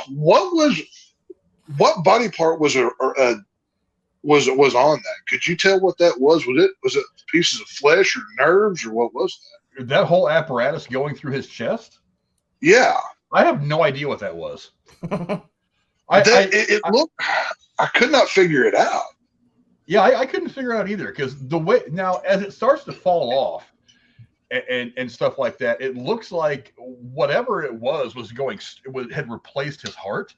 what body part was on that? Could you tell what that was? Was it pieces of flesh or nerves, or what was that? That whole apparatus going through his chest? Yeah, I have no idea what that was. It looked. I could not figure it out. Yeah, I couldn't figure it out either, because the way now as it starts to fall off and stuff like that, it looks like whatever it was had replaced his heart.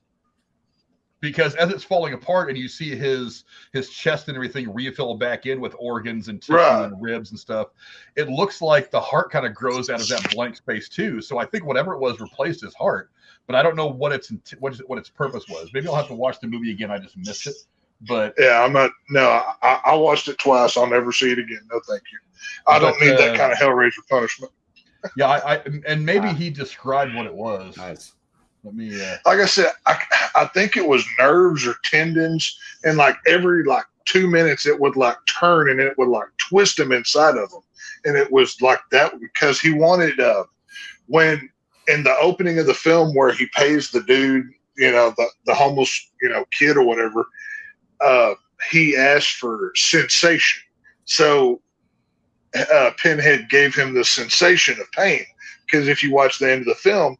Because as it's falling apart and you see his chest and everything refill back in with organs and tissue and ribs and stuff, it looks like the heart kind of grows out of that blank space too. So I think whatever it was replaced his heart, but I don't know what its purpose was. Maybe I'll have to watch the movie again. I just missed it. But yeah, I'm not. No, I watched it twice. I'll never see it again. No, thank you. I don't need that kind of Hellraiser punishment. Yeah, and maybe he described what it was. Nice. Let me. Like I said, I think it was nerves or tendons, and like every 2 minutes it would turn and it would twist them inside of them, and it was like that because he wanted when in the opening of the film where he pays the dude, the homeless kid or whatever, he asked for sensation, so Pinhead gave him the sensation of pain, because if you watch the end of the film,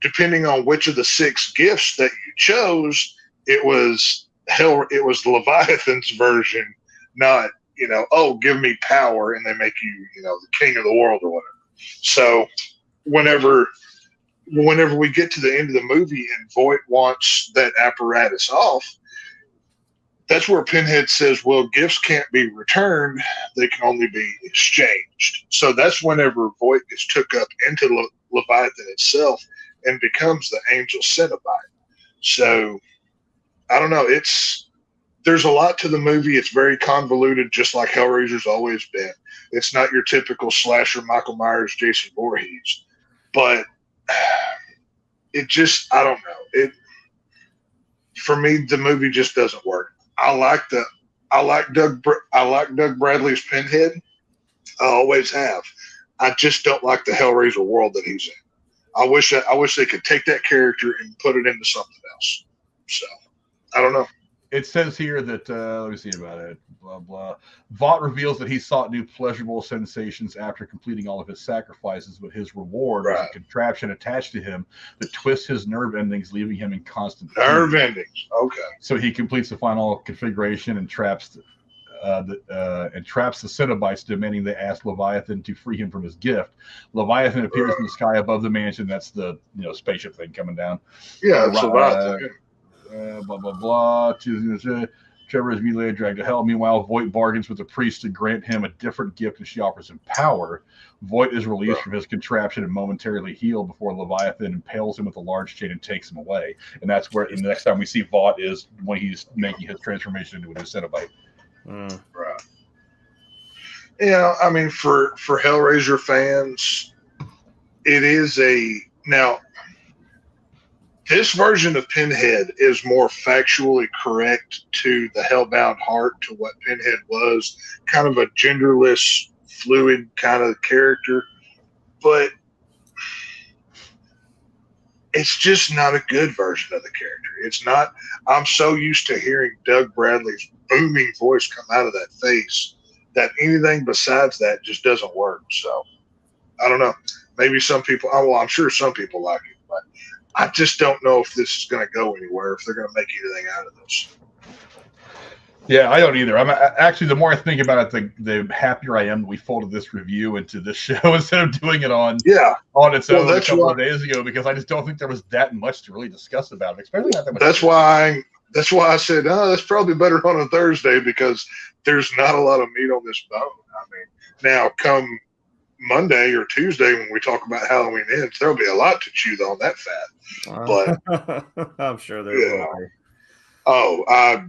depending on which of the 6 gifts that you chose, it was Leviathan's version, not, oh, give me power and they make you, the king of the world or whatever. So whenever we get to the end of the movie and Voight wants that apparatus off, that's where Pinhead says, well, gifts can't be returned. They can only be exchanged. So that's whenever Voight is took up into Leviathan itself and becomes the angel Cenobite. So I don't know. There's a lot to the movie. It's very convoluted, just like Hellraiser's always been. It's not your typical slasher Michael Myers, Jason Voorhees, but it just, I don't know. For me, the movie just doesn't work. I like Doug Bradley's Pinhead. I always have. I just don't like the Hellraiser world that he's in. I wish they could take that character and put it into something else. So I don't know. It says here that let me see about it. Blah blah. Vought reveals that he sought new pleasurable sensations after completing all of his sacrifices, but his reward was a contraption attached to him that twists his nerve endings, leaving him in constant nerve endings. Okay. So he completes the final configuration and traps the Cenobites, demanding they ask Leviathan to free him from his gift. Leviathan appears in the sky above the mansion. That's the spaceship thing coming down. Yeah, it's Leviathan. Blah blah blah. Trevor is mutilated, dragged to hell. Meanwhile, Voight bargains with the priest to grant him a different gift, and she offers him power. Voight is released from his contraption and momentarily healed before Leviathan impales him with a large chain and takes him away. And that's where the next time we see Vought is when he's making his transformation into a new Cenobite. Right. I mean, for Hellraiser fans, it is now. This version of Pinhead is more factually correct to the Hellbound Heart, to what Pinhead was, kind of a genderless, fluid kind of character. But it's just not a good version of the character. It's not. I'm so used to hearing Doug Bradley's booming voice come out of that face that anything besides that just doesn't work. So I don't know. Maybe some people, I'm sure some people like it, but I just don't know if this is going to go anywhere, if they're going to make anything out of this. Yeah, I don't either. I'm actually, the more I think about it, the happier I am that we folded this review into this show instead of doing it on its own a couple of days ago, because I just don't think there was that much to really discuss about it, especially not that much. That's why I said, that's probably better on a Thursday, because there's not a lot of meat on this bone. I mean, now come Monday or Tuesday when we talk about Halloween Ends, there'll be a lot to chew on that fat. But I'm sure there will be. Oh, I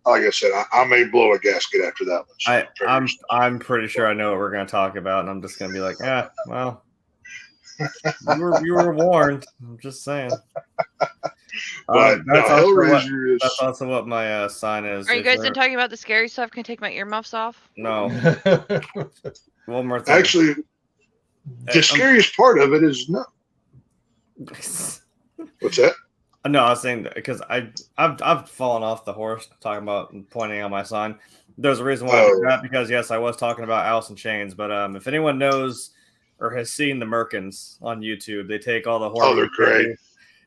like I said, I may blow a gasket after that one. So I'm pretty sure I know what we're going to talk about, and I'm just going to be like, well, you were warned. I'm just saying. That's also what my sign is. Are you guys done talking about the scary stuff? Can I take my earmuffs off? No. One more thing. Actually, the scariest part of it is no. What's that? No, I was saying that because I've fallen off the horse talking about and pointing out my sign. There's a reason why I did that, because yes, I was talking about Alice in Chains, but if anyone knows or has seen the Merkins on YouTube, they take all the horror. Oh, they're great.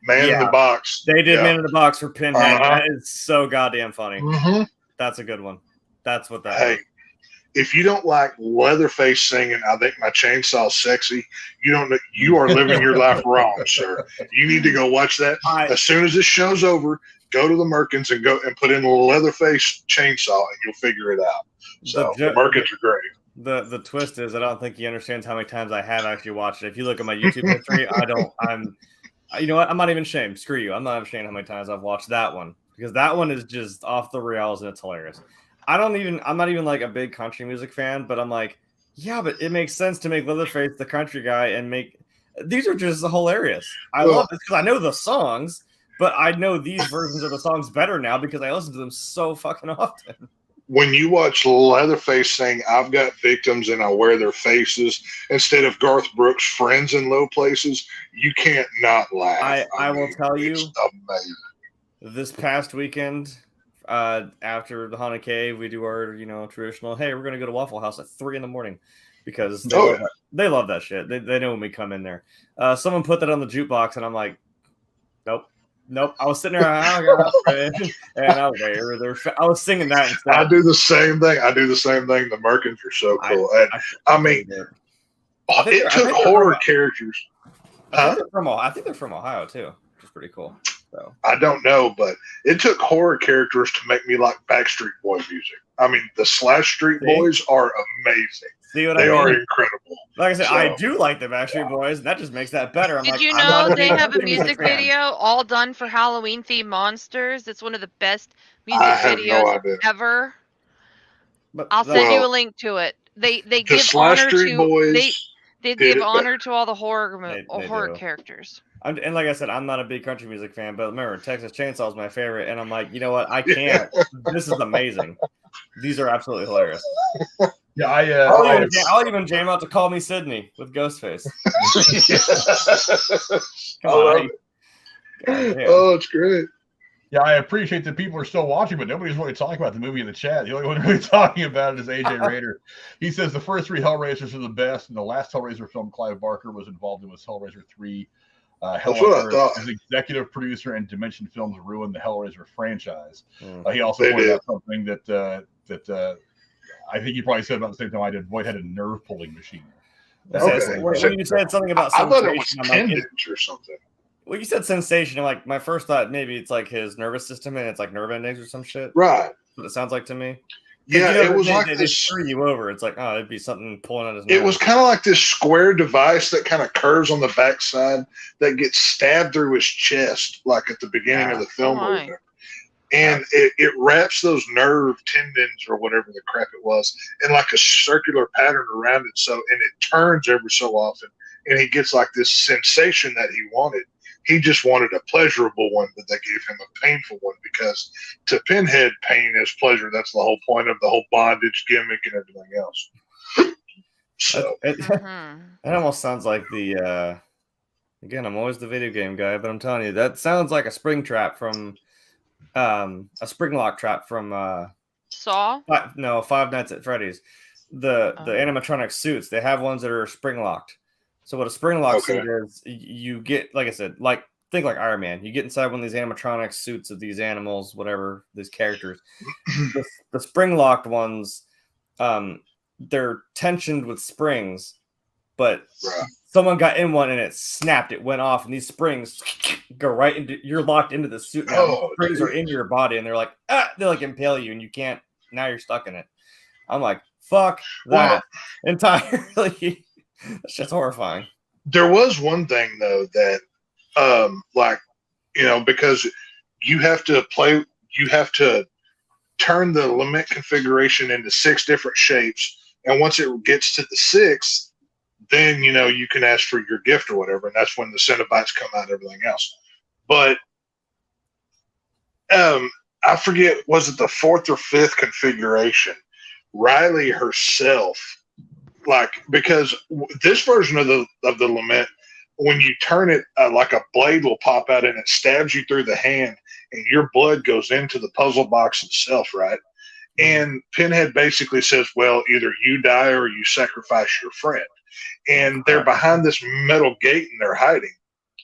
Man in the Box. They did Man in the Box for Pinhead. That is so goddamn funny. Mm-hmm. That's a good one. That's what that Hey, was. if you don't like Leatherface singing, I think my chainsaw's sexy, you don't know, you are living your life wrong, sir. You need to go watch that. As soon as this show's over, go to the Merkins and go and put in Leatherface chainsaw and you'll figure it out. So the Merkins are great. The twist is I don't think he understands how many times I have actually watched it. If you look at my YouTube history, you know what? I'm not even ashamed. Screw you. I'm not ashamed how many times I've watched that one because that one is just off the rails and it's hilarious. I'm not even like a big country music fan, but I'm like, yeah, but it makes sense to make Leatherface the country guy and these are just hilarious. I love this because I know the songs, but I know these versions of the songs better now because I listen to them so fucking often. When you watch Leatherface saying, I've got victims and I wear their faces instead of Garth Brooks' friends in low places, you can't not laugh. I will tell you, it's amazing. This past weekend, after the Haunted Cave, we do our, traditional, hey, we're going to go to Waffle House at 3 a.m. because they love that shit. They know when we come in there. Someone put that on the jukebox and I'm like, nope. I was sitting there, and I was singing that instead. I do the same thing. The Merkins are so cool. It took horror characters. I think they're from Ohio too, which is pretty cool. So I don't know, but it took horror characters to make me like Backstreet Boy music. I mean, the Slash Street Boys are amazing. They are incredible. Like I said, I do like the Backstreet Boys, and that just makes that better. Did you know they have a music video all done for Halloween-themed monsters? It's one of the best music videos ever. I'll send you a link to it. They give honor to they give honor to all the horror characters. And like I said, I'm not a big country music fan, but remember, Texas Chainsaw is my favorite, and I'm like, you know what? I can't. This is amazing. These are absolutely hilarious. Yeah, I'll even jam out to Call Me Sydney with Ghostface. Come on. Oh, it's great. Yeah, I appreciate that people are still watching, but nobody's really talking about the movie in the chat. The only one really talking about it is AJ Rader. He says the first 3 Hellraisers are the best, and the last Hellraiser film Clive Barker was involved in was Hellraiser 3. That's what I thought. His executive producer and Dimension Films ruined the Hellraiser franchise. He also pointed out something that I think he probably said about the same time I did. Voight had a nerve pulling machine. When you said something about I thought it was tendons or something. Well, you said sensation. And like my first thought, maybe it's like his nervous system and it's like nerve endings or some shit. Right. That's what it sounds like to me. Yeah, it was like they screw you over. It's like, oh, it'd be something pulling on his nerve. It was kind of like this square device that kind of curves on the backside that gets stabbed through his chest, like at the beginning of the film. And it wraps those nerve tendons or whatever the crap it was in like a circular pattern around it. So, and it turns every so often, and he gets like this sensation that he wanted. He just wanted a pleasurable one, but they gave him a painful one because to Pinhead, pain is pleasure. That's the whole point of the whole bondage gimmick and everything else. So it almost sounds like the again, I'm always the video game guy, but I'm telling you, that sounds like a spring trap from a spring lock trap from Saw? Five Nights at Freddy's. The animatronic suits, they have ones that are spring locked. So what a spring lock suit is, you get, like I said, think like Iron Man. You get inside one of these animatronic suits of these animals, whatever, these characters. The spring locked ones, they're tensioned with springs, but someone got in one and it snapped. It went off, and these springs go right into. You're locked into the suit now. The springs are into your body, and they're like they like impale you, and you can't. Now you're stuck in it. I'm like, fuck that entirely. That's just horrifying. There was one thing though that, because you have to turn the lament configuration into 6 different shapes, and once it gets to the 6th, then you can ask for your gift or whatever, and that's when the Cenobites come out and everything else. But I forget, was it the 4th or 5th configuration? Riley herself. Because this version of the lament, when you turn it, like a blade will pop out and it stabs you through the hand, and your blood goes into the puzzle box itself, right? And Pinhead basically says, well, either you die or you sacrifice your friend. And they're behind this metal gate and they're hiding.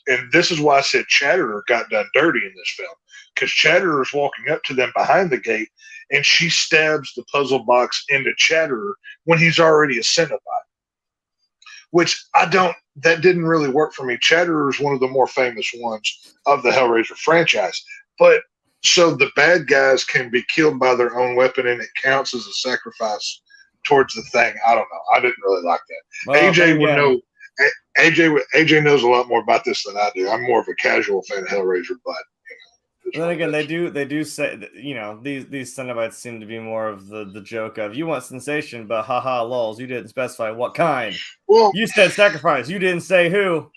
and this is why I said Chatterer got done dirty in this film, because Chatterer's walking up to them behind the gate, and she stabs the puzzle box into Chatterer when he's already a Cenobite. Which that didn't really work for me. Chatterer is one of the more famous ones of the Hellraiser franchise. But so the bad guys can be killed by their own weapon and it counts as a sacrifice towards the thing. I don't know. I didn't really like that. Well, AJ would know. AJ knows a lot more about this than I do. I'm more of a casual fan of Hellraiser, but then again, they do say, these Cenobites seem to be more of the joke of, you want sensation, but haha, lols, you didn't specify what kind. Well, you said sacrifice, you didn't say who.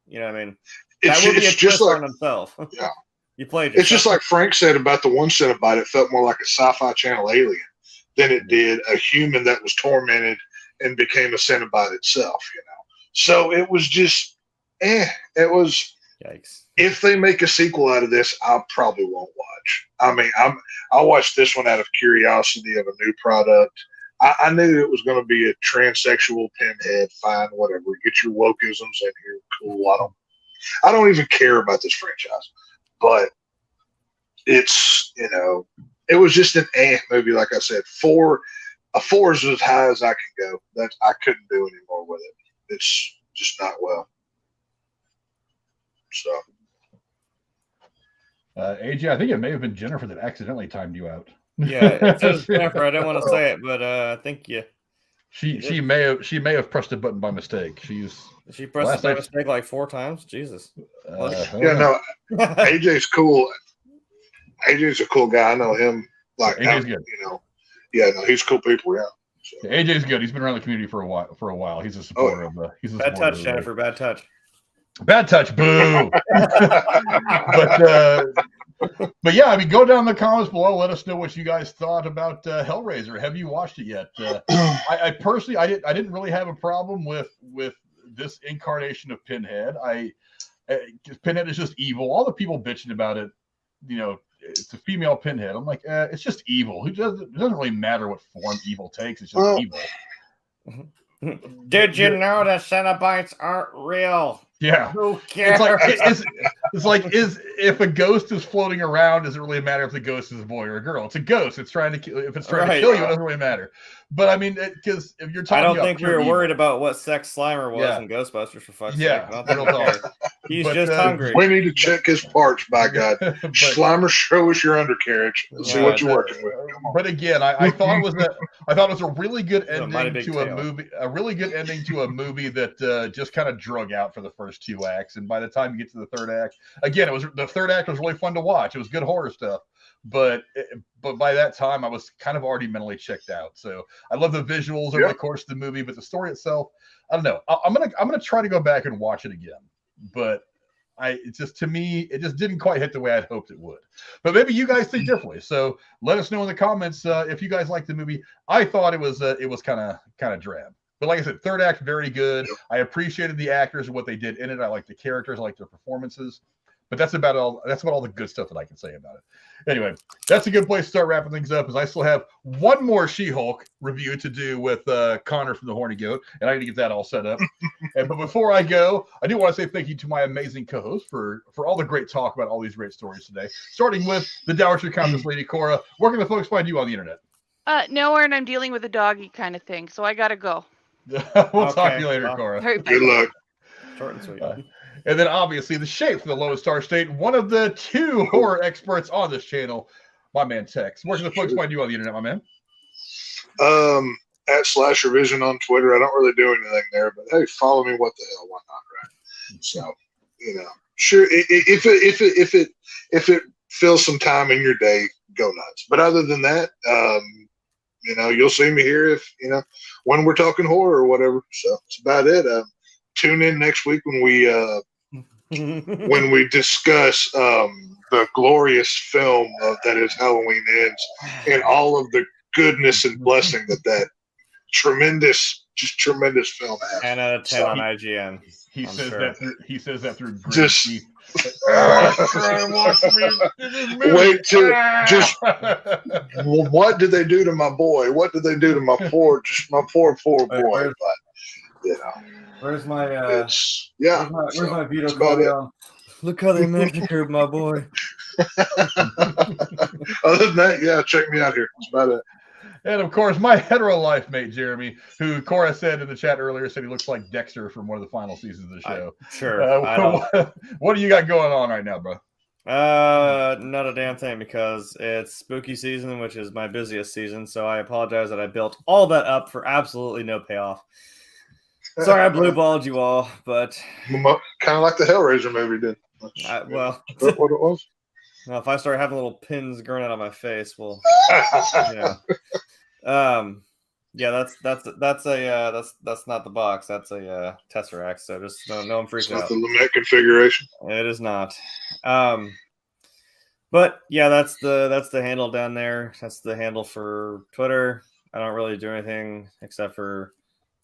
You know what I mean? That would be a twist on himself. Yeah. You played. It's just like Frank said about the one Cenobite. It felt more like a Sci-Fi Channel alien than it did a human that was tormented and became a Cenobite itself. So it was just, It was. Yikes. If they make a sequel out of this, I probably won't watch. I mean, I'll watch this one out of curiosity of a new product. I knew it was going to be a transsexual pinhead. Fine, whatever. Get your wokeisms in here. Cool. I don't even care about this franchise. But it's, it was just an movie. Like I said, a 4 is as high as I can go. I couldn't do any more with it. It's just not well. So. AJ, I think it may have been Jennifer that accidentally timed you out. Yeah, it says Jennifer. I don't want to say it, but I think she may have pressed a button by mistake. She pressed it by mistake like 4 times. Jesus. AJ's cool. AJ's a cool guy. I know him. Like AJ's good. He's cool people. Yeah. So. AJ's good. He's been around the community for a while. He's a supporter of the. He's a bad touch, Jennifer. Bad touch. Bad touch, boo. But yeah, I mean, go down in the comments below. Let us know what you guys thought about Hellraiser. Have you watched it yet? I personally, I didn't really have a problem with this incarnation of Pinhead. Pinhead is just evil. All the people bitching about it, it's a female Pinhead. I'm like, it's just evil. It doesn't really matter what form evil takes. It's just evil. Did you know that Cenobites aren't real? Yeah. Who cares? It's like if a ghost is floating around, does it really matter if the ghost is a boy or a girl? It's a ghost. It's trying to kill. If it's trying to kill you, it doesn't really matter. But I mean, because if you're talking, I don't think we were worried about what sex Slimer was in Ghostbusters, for fuck's sake. He's just hungry. We need to check his parts, by God. Slimer, show us your undercarriage. Let's see what you're working with. But again, I thought it was a really good ending to a movie. A really good ending to a movie that just kind of drug out for the first 2 acts, and by the time you get to the 3rd act, again, the 3rd act was really fun to watch. It was good horror stuff. But by that time, I was kind of already mentally checked out. So I love the visuals over the course of the movie, but the story itself, I don't know. I'm gonna try to go back and watch it again. But it just didn't quite hit the way I'd hoped it would. But maybe you guys think differently. So let us know in the comments if you guys like the movie. I thought it was kind of drab. But like I said, 3rd act very good. I appreciated the actors and what they did in it. I like the characters. I like their performances. But that's about all the good stuff that I can say about it. Anyway, that's a good place to start wrapping things up, as I still have one more She-Hulk review to do with Connor from the Horny Goat, and I need to get that all set up. But before I go, I do want to say thank you to my amazing co-host for all the great talk about all these great stories today, starting with the Dowager Countess Lady Cora. Where can the folks find you on the internet? Nowhere, and I'm dealing with a doggy kind of thing, so I gotta go. We'll talk to you later, Cora. Good luck. Short and sweet. And then obviously the Shape from the Lone Star State, one of the 2 horror experts on this channel, my man Tex. Where can the folks find you on the internet, my man? At /Vision on Twitter. I don't really do anything there, but hey, follow me. What the hell? Why not? Right? So sure. If it fills some time in your day, go nuts. But other than that, you'll see me here if when we're talking horror or whatever. So that's about it. Tune in next week when we discuss the glorious film that is Halloween Ends and all of the goodness and blessing that tremendous film has. 10 out of 10 on IGN. He says that through just wait till what did they do to my boy? What did they do to my poor boy? But Where's my It's yeah. where's my veto that's about it. card? Look how they massacred my boy. Other than that, yeah, check me out here. That's about it. And of course, my hetero life mate, Jeremy, who Cora said in the chat earlier, said he looks like Dexter from one of the final seasons of the show. What do you got going on right now, bro? Not a damn thing, because it's spooky season, which is my busiest season. So I apologize that I built all that up for absolutely no payoff. Sorry, I blue balled you all, but Kind of like the Hellraiser movie did. Well, is that what it was? Well, if I start having little pins growing out of my face, well, yeah, that's not the box. That's a Tesseract. So just no I'm freaking out. It's not the Lamette configuration. It is not. But yeah, that's the handle down there. That's the handle for Twitter. I don't really do anything except for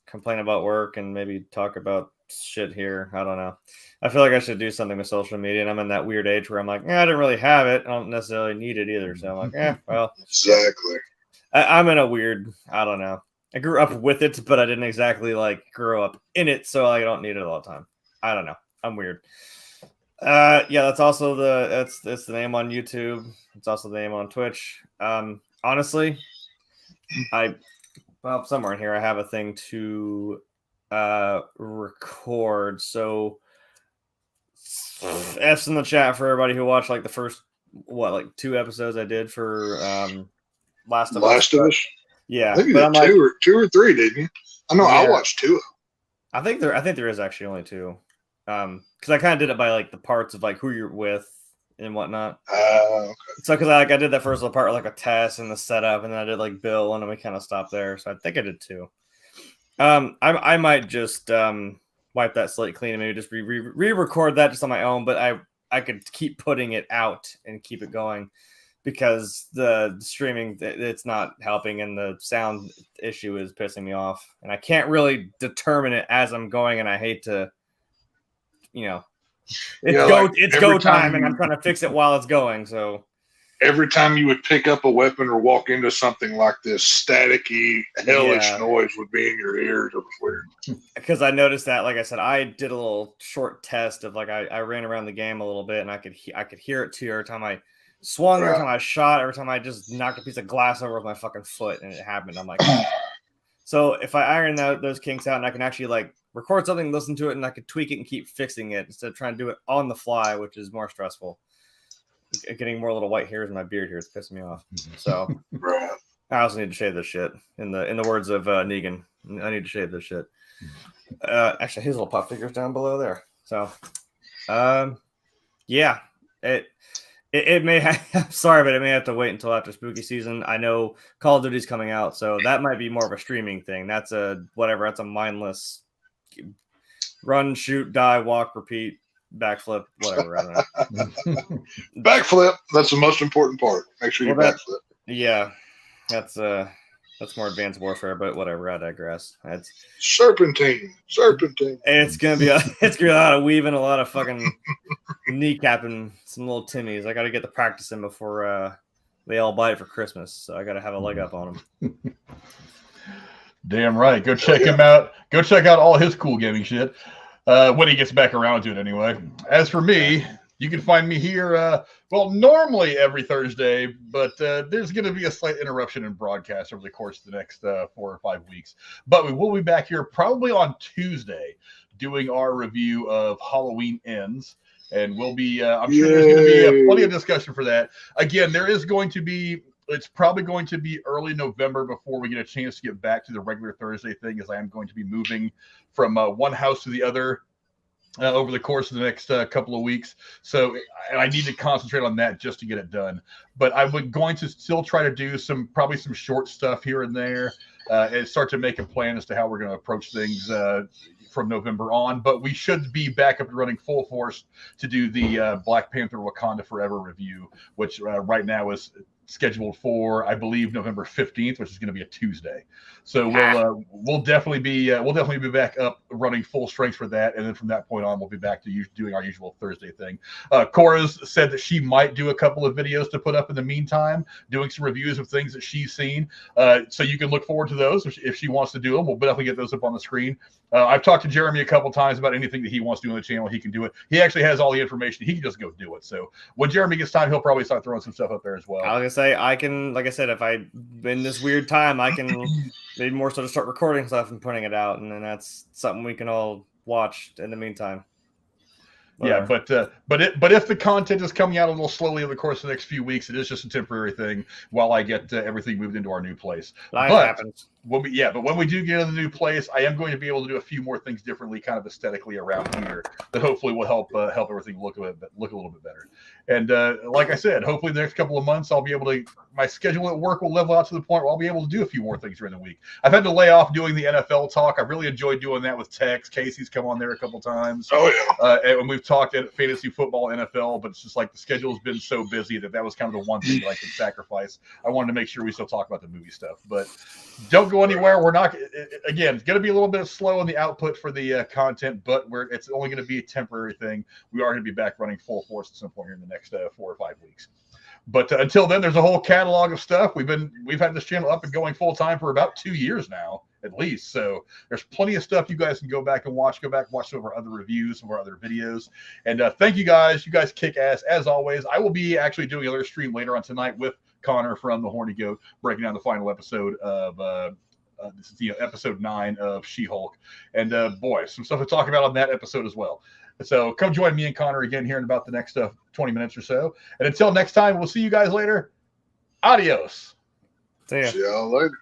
complain about work and maybe talk about shit here. I don't know. I feel like I should do something with social media, and I'm in that weird age where I'm like, I didn't really have it. I don't necessarily need it either. So I'm like, well. Exactly. I'm in a weird, I don't know. I grew up with it, but I didn't exactly like grow up in it, so I don't need it all the time. I don't know. I'm weird. Yeah, that's also that's the name on YouTube. It's also the name on Twitch. Honestly, somewhere in here I have a thing to record. So F's in the chat for everybody who watched like the first 2 episodes I did for Last of Us. Yeah, I think you did two or three, didn't you? I know. I watched 2. I think there is actually only 2. Because I kind of did it by like the parts of like who you're with and whatnot. Okay. So because I did that first little part like a test and the setup, and then I did like Bill, and then we kind of stopped there. So I think I did 2. I might just wipe that slate clean and maybe just re-record that just on my own. But I could keep putting it out and keep it going, because the streaming, it's not helping, and the sound issue is pissing me off, and I can't really determine it as I'm going, and I hate to, it's go time, and I'm trying to fix it while it's going. So every time you would pick up a weapon or walk into something like this, staticky, hellish noise would be in your ears. It was weird. Because I noticed that, like I said, I did a little short test of like I ran around the game a little bit, and I could hear it too every time I swung, every time I shot, every time I just knocked a piece of glass over with my fucking foot, and it happened. I'm like, so if I iron those kinks out, and I can actually like record something, listen to it, and I could tweak it and keep fixing it instead of trying to do it on the fly, which is more stressful. Getting more little white hairs in my beard here is pissing me off. So I also need to shave this shit. In the words of Negan, I need to shave this shit. Actually, his little pop figure's down below there. So, yeah, it may have, I'm sorry, but it may have to wait until after spooky season. I know Call of Duty's coming out, so that might be more of a streaming thing. That's a mindless run, shoot, die, walk, repeat, backflip, whatever. I don't know. Backflip, that's the most important part. Make sure you backflip. Yeah, that's more advanced warfare, but whatever. I digress. That's serpentine. It's gonna be a lot of weaving, a lot of fucking kneecapping some little Timmies. I got to get the practice in before they all buy it for Christmas. So I got to have a leg up on them. Damn right. Go check him out. Go check out all his cool gaming shit when he gets back around to it anyway. As for me, you can find me here, normally every Thursday, but there's going to be a slight interruption in broadcast over the course of the next 4 or 5 weeks. But we will be back here probably on Tuesday doing our review of Halloween Ends. And we'll be, I'm sure there's going to be plenty of discussion for that. Again, it's probably going to be early November before we get a chance to get back to the regular Thursday thing, as I am going to be moving from one house to the other over the course of the next couple of weeks. So, and I need to concentrate on that just to get it done. But I'm going to still try to do probably some short stuff here and there and start to make a plan as to how we're going to approach things from November on. But we should be back up and running full force to do the Black Panther Wakanda Forever review, which right now is scheduled for, I believe, November 15th, which is going to be a Tuesday. So we'll definitely be back up running full strength for that, and then from that point on, we'll be back to doing our usual Thursday thing. Cora's said that she might do a couple of videos to put up in the meantime, doing some reviews of things that she's seen. So you can look forward to those if she wants to do them. We'll definitely get those up on the screen. I've talked to Jeremy a couple times about anything that he wants to do on the channel. He can do it. He actually has all the information. He can just go do it. So when Jeremy gets time, he'll probably start throwing some stuff up there as well. I was gonna say, I can, like I said, if I'm in this weird time, I can maybe more so to start recording stuff and putting it out, and then that's something we can all watch in the meantime. Yeah, but if the content is coming out a little slowly over the course of the next few weeks, it is just a temporary thing while I get everything moved into our new place. Life happens. When we do get in the new place, I am going to be able to do a few more things differently, kind of aesthetically around here, that hopefully will help everything look a little bit better. And like I said, hopefully the next couple of months, I'll be able to. My schedule at work will level out to the point where I'll be able to do a few more things during the week. I've had to lay off doing the NFL talk. I've really enjoyed doing that with Tex. Casey's come on there a couple times. Oh yeah. And we've talked at fantasy football, NFL, but it's just like the schedule's been so busy that was kind of the one thing that I could sacrifice. I wanted to make sure we still talk about the movie stuff, but don't go anywhere. We're not, again, it's going to be a little bit slow in the output for the content, but it's only going to be a temporary thing. We are going to be back running full force at some point here in the next 4 or 5 weeks. But until then, there's a whole catalog of stuff. We've had this channel up and going full time for about 2 years now, at least. So there's plenty of stuff you guys can go back and watch. Go back and watch some of our other reviews, some of our other videos. And thank you guys. You guys kick ass as always. I will be actually doing another stream later on tonight with Connor from the Horny Goat, breaking down the final episode of this is episode 9 of She-Hulk. And boy, some stuff to talk about on that episode as well. So come join me and Connor again here in about the next 20 minutes or so. And until next time, we'll see you guys later. Adios. See ya. See y'all later.